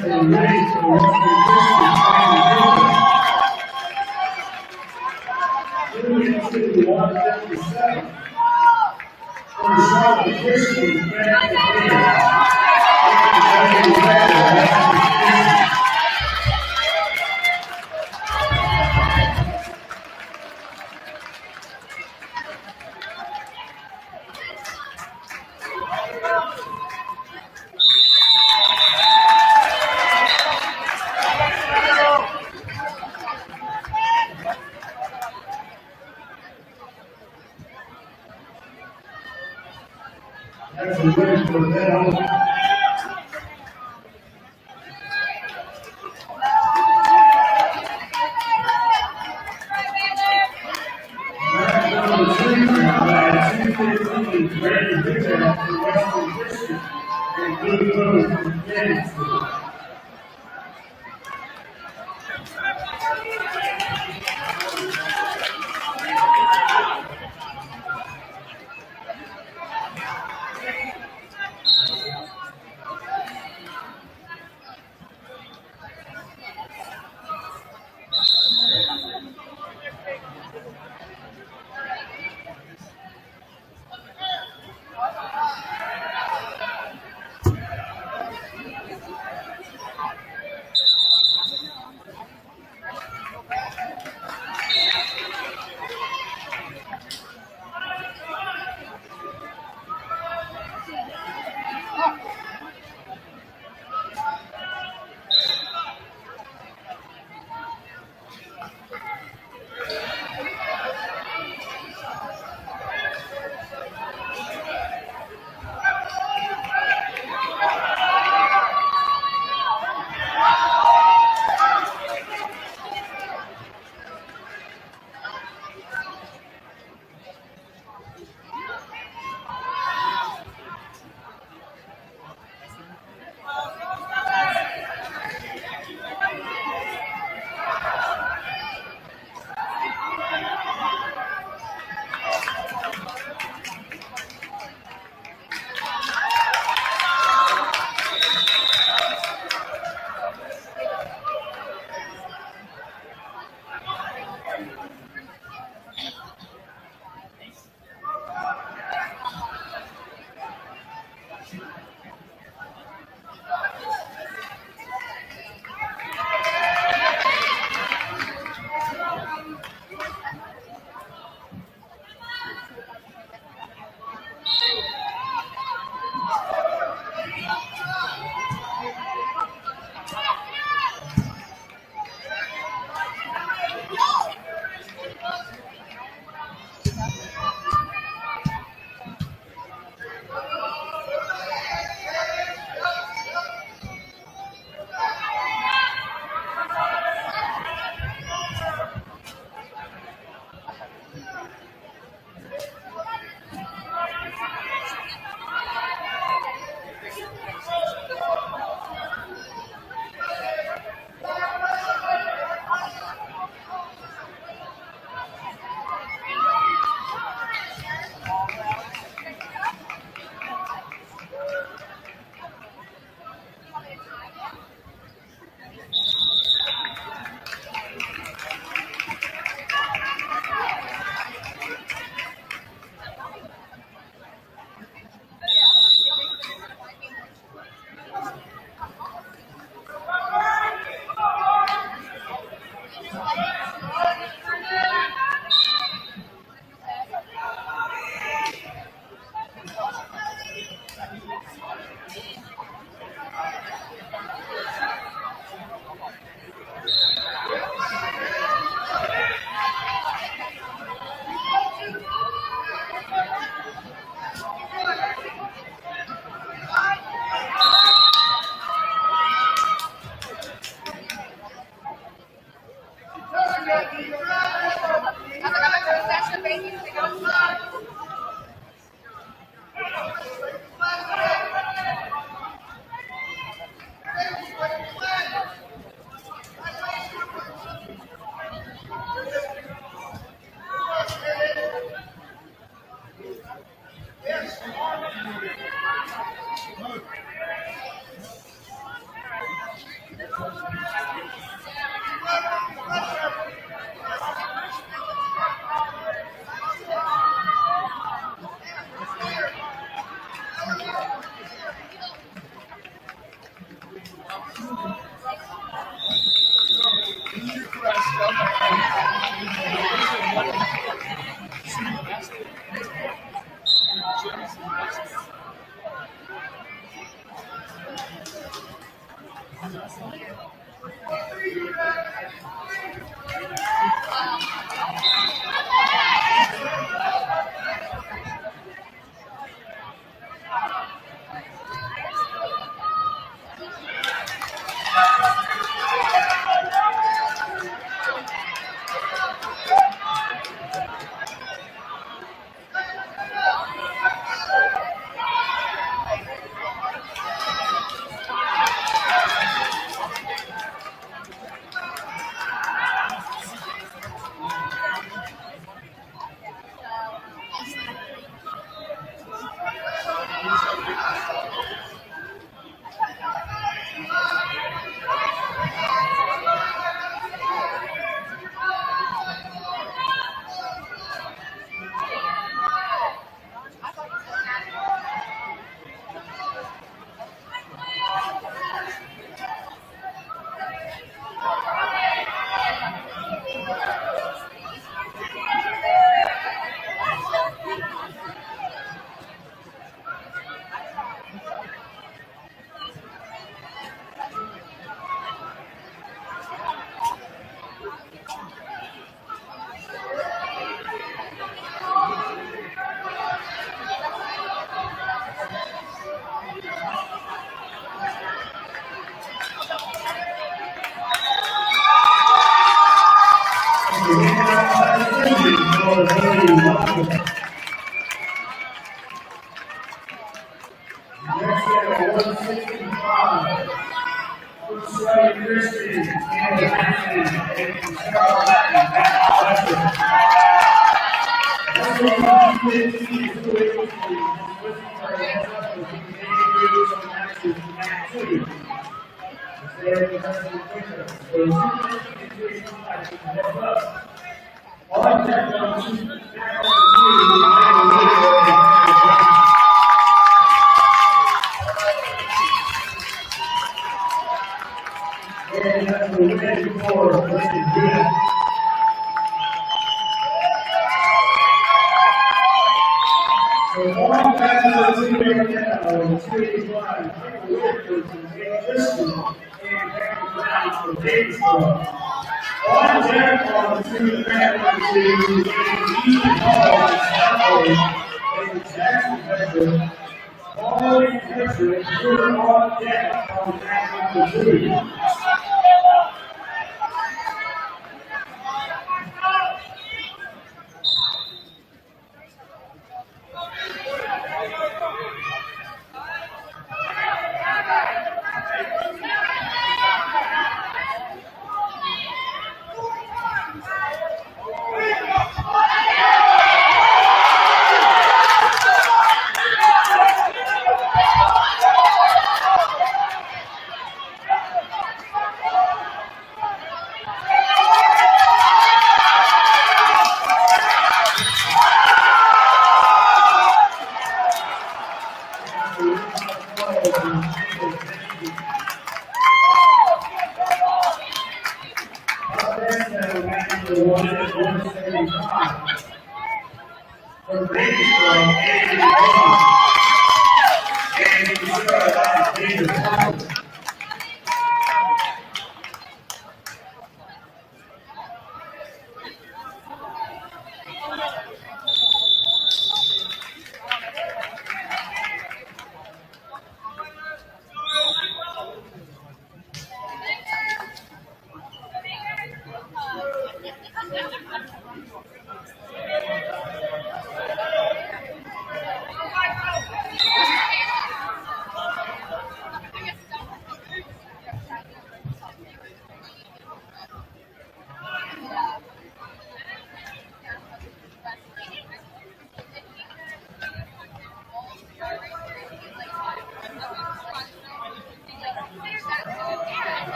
wrestler ready for Western District, moving into the 157. Consolation, Christian, that's a win for them. Match number 3 at 2:15, Brandon Bigger for Western District, and Blue Rose from Gettysburg.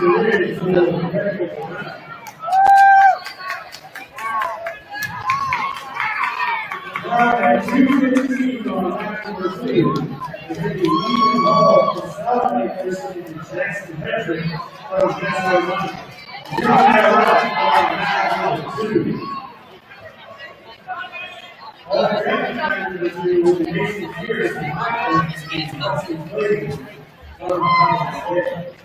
At 2:15 on lap number 2, the Ethan Hall from South Christian and Jackson Patrick from Jasper Money. You're on that route on lap number 2. All the lap number 2 will be Mason Pierce and Michael and Justin Clayton from Kansas State.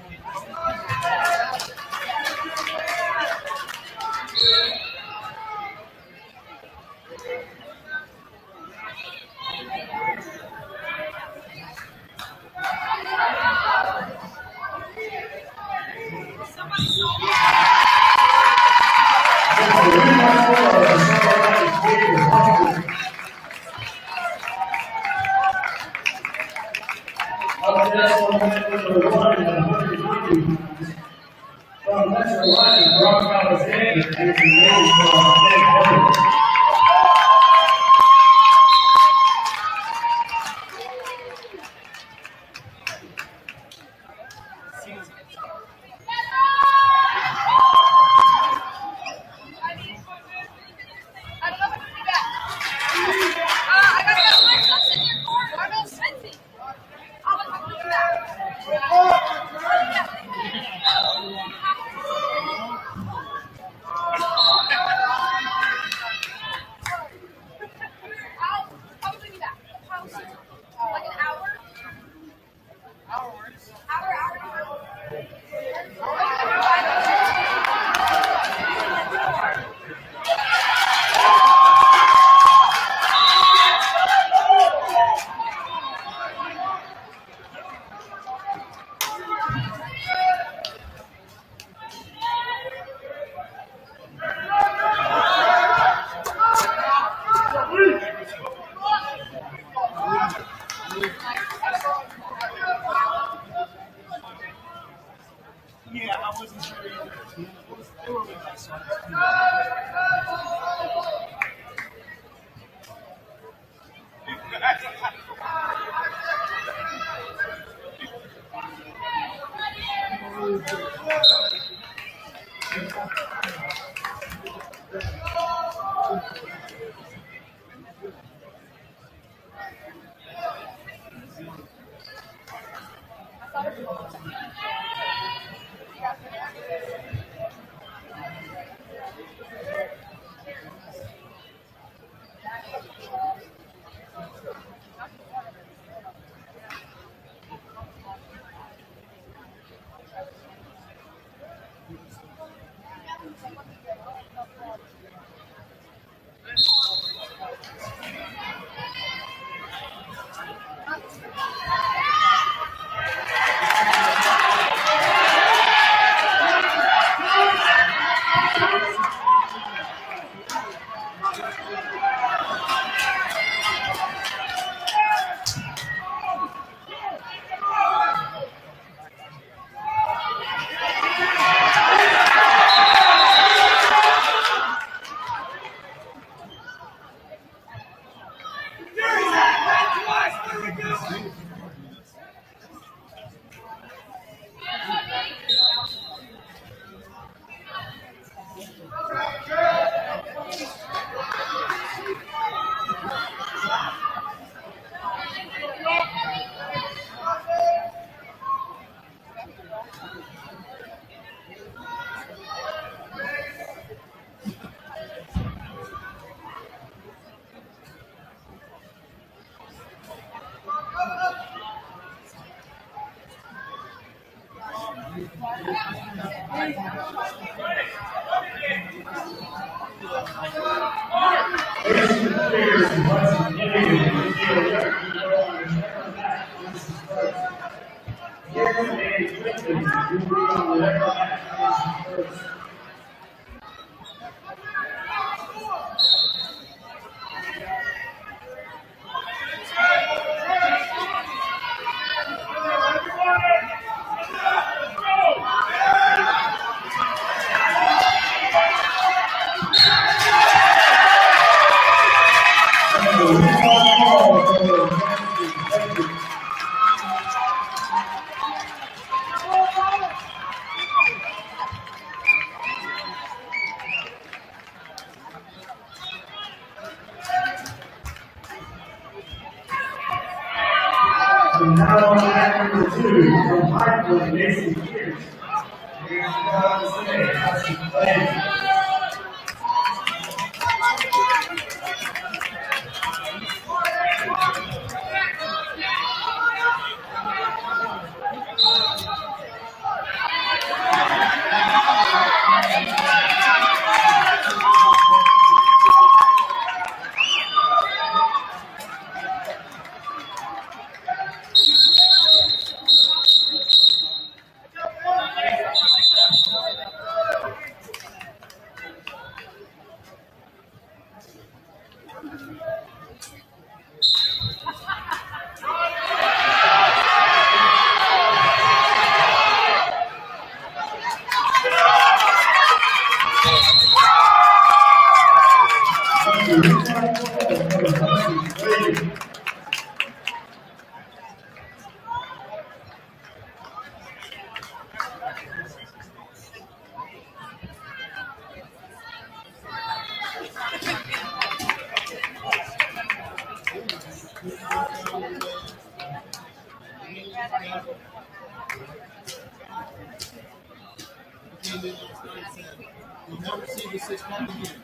Michael Mason Pierce. Here's the today. That's the play. You'll never see the 6-pack again.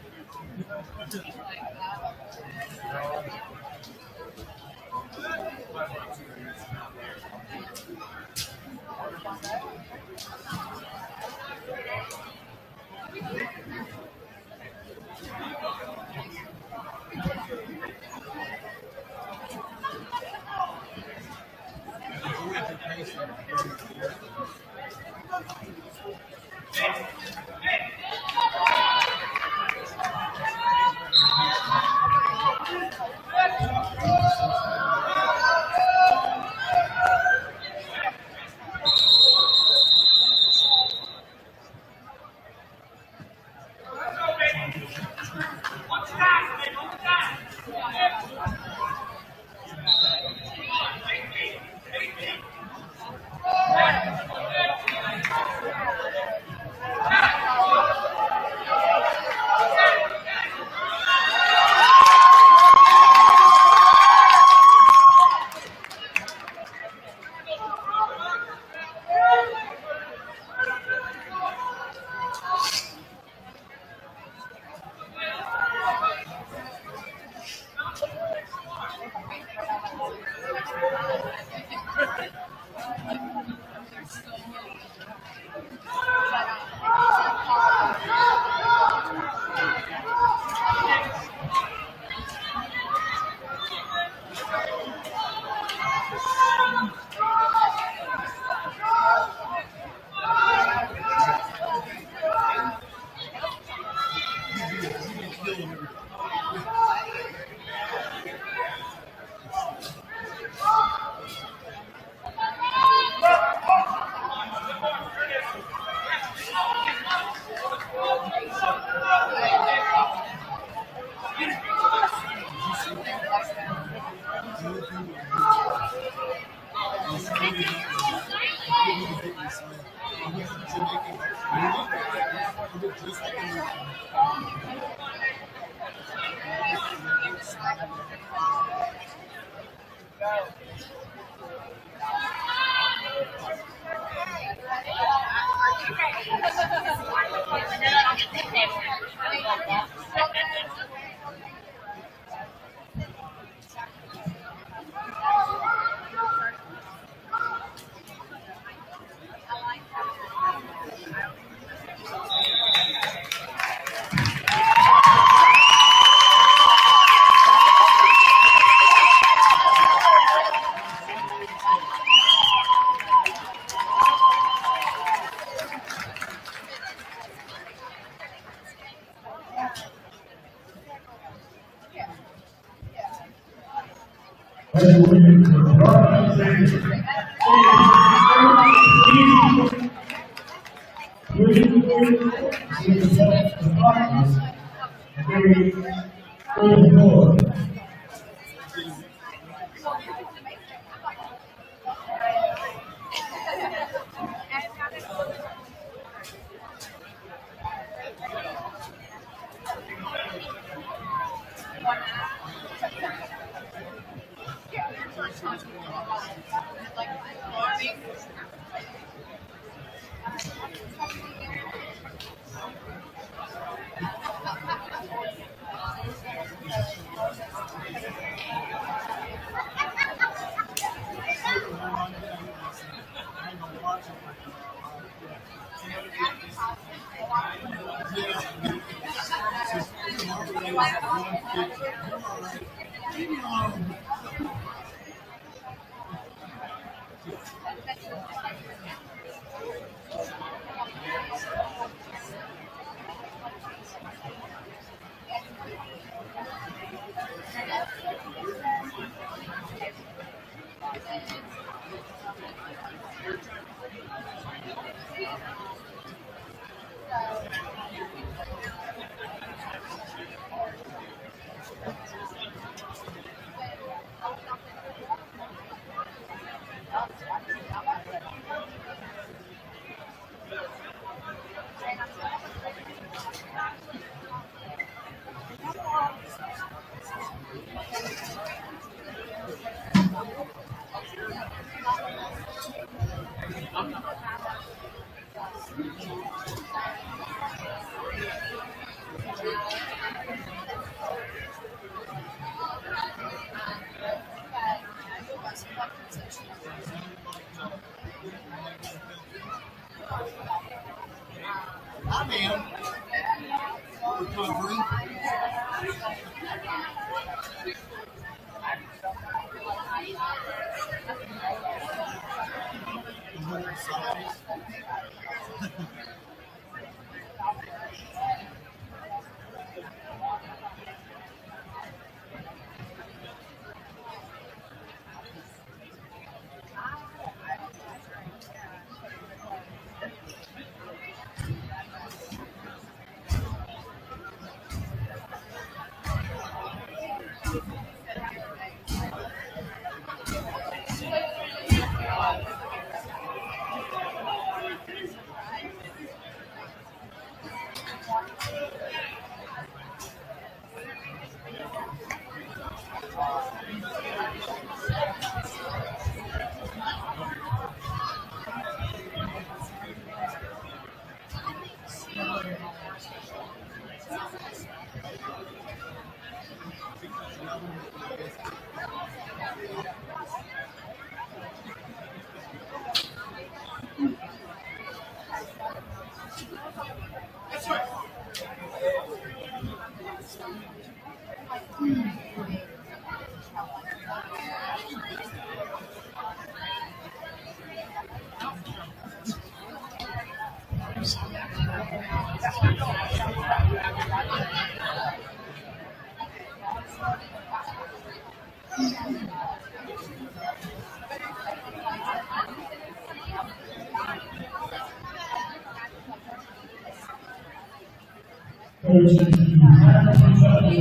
Coaches, you have to pick up the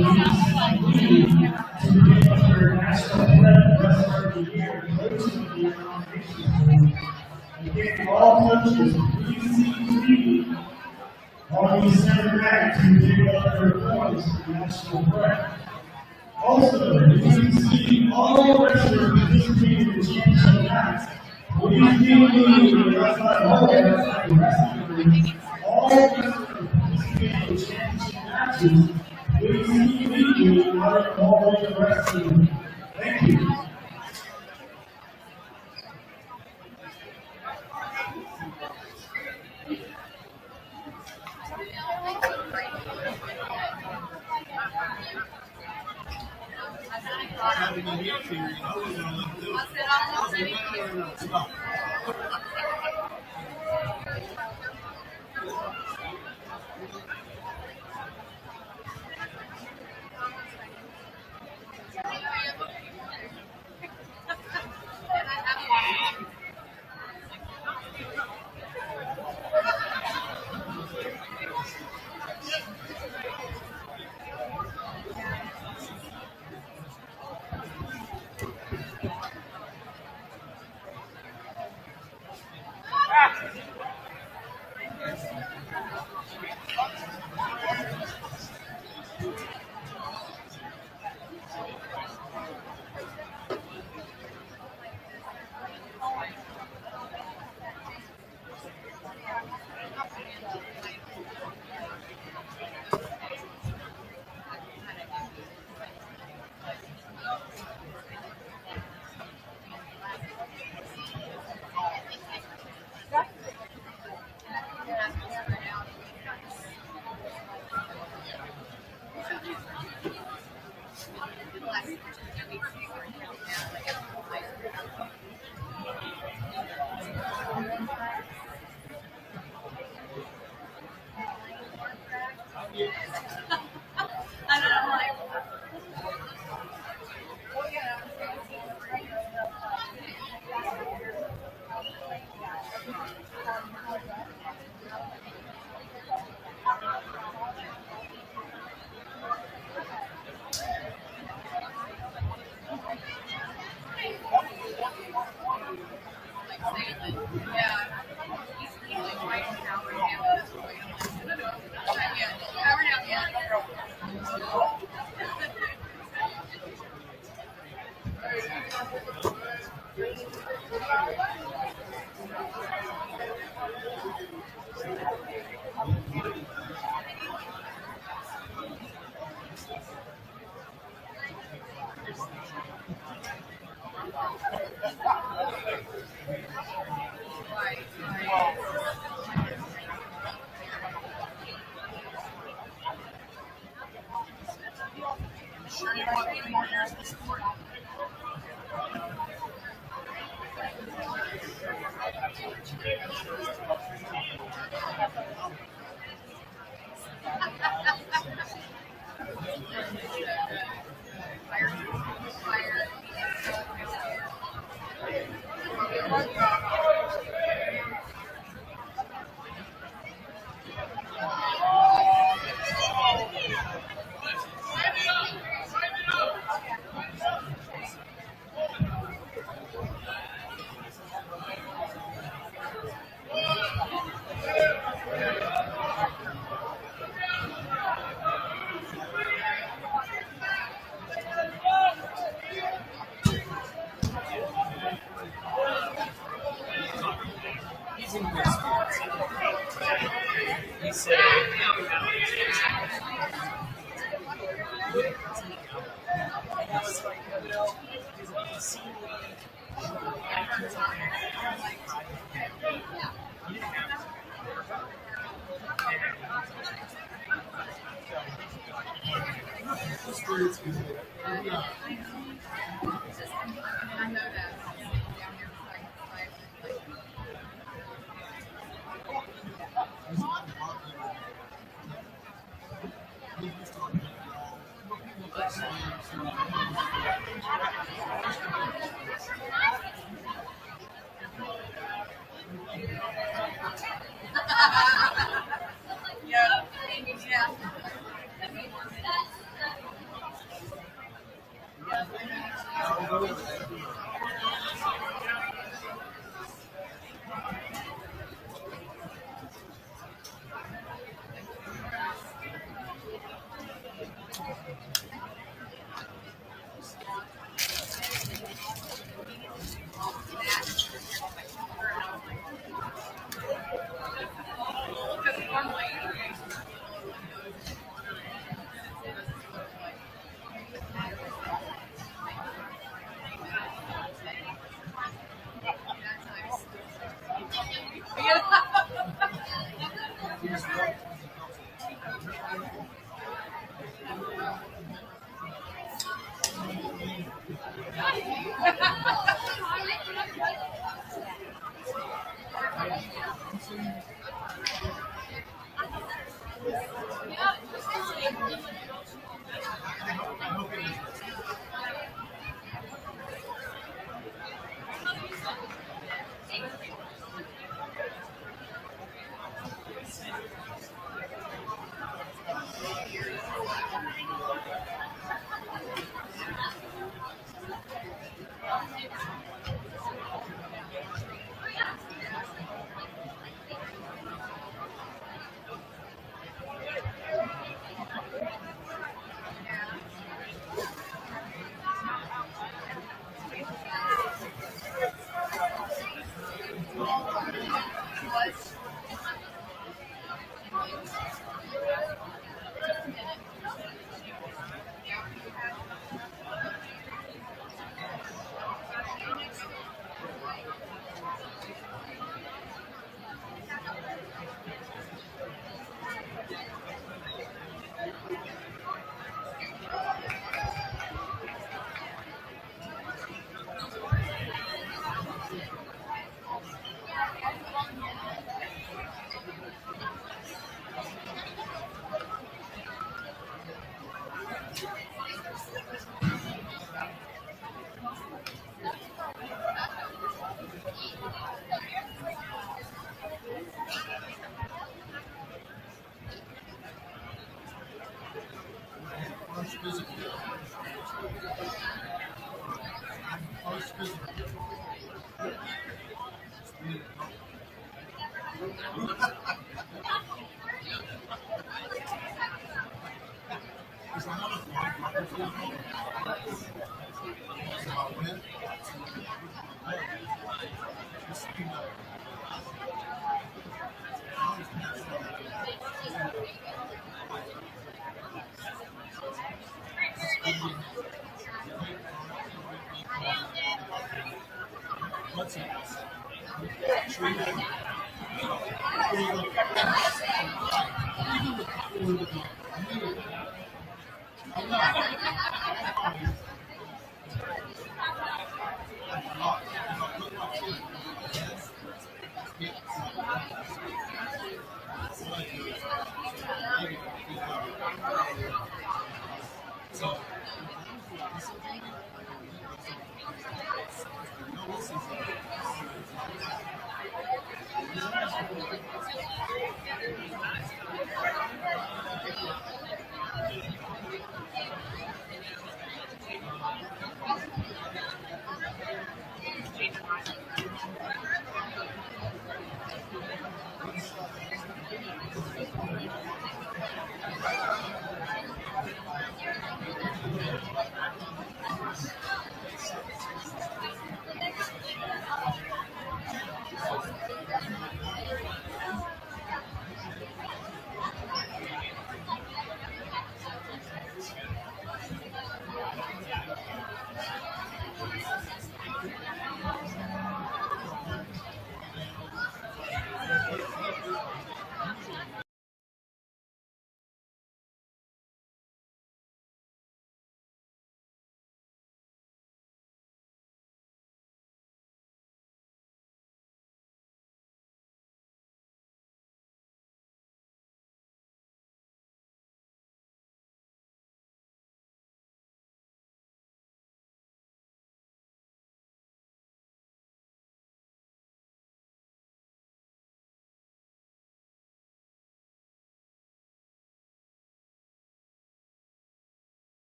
lead to pick up your national credit the rest of the year. Coaches will be your nomination. Again, all coaches, please see on the center back to pick up their points for national credit. Also, please see all wrestlers participating in the championship match. Please be in the outside hallway outside the wrestling ring. All wrestlers participating in the championship matches. Please see immediately out of the hallway of the wrestling ring. Thank you.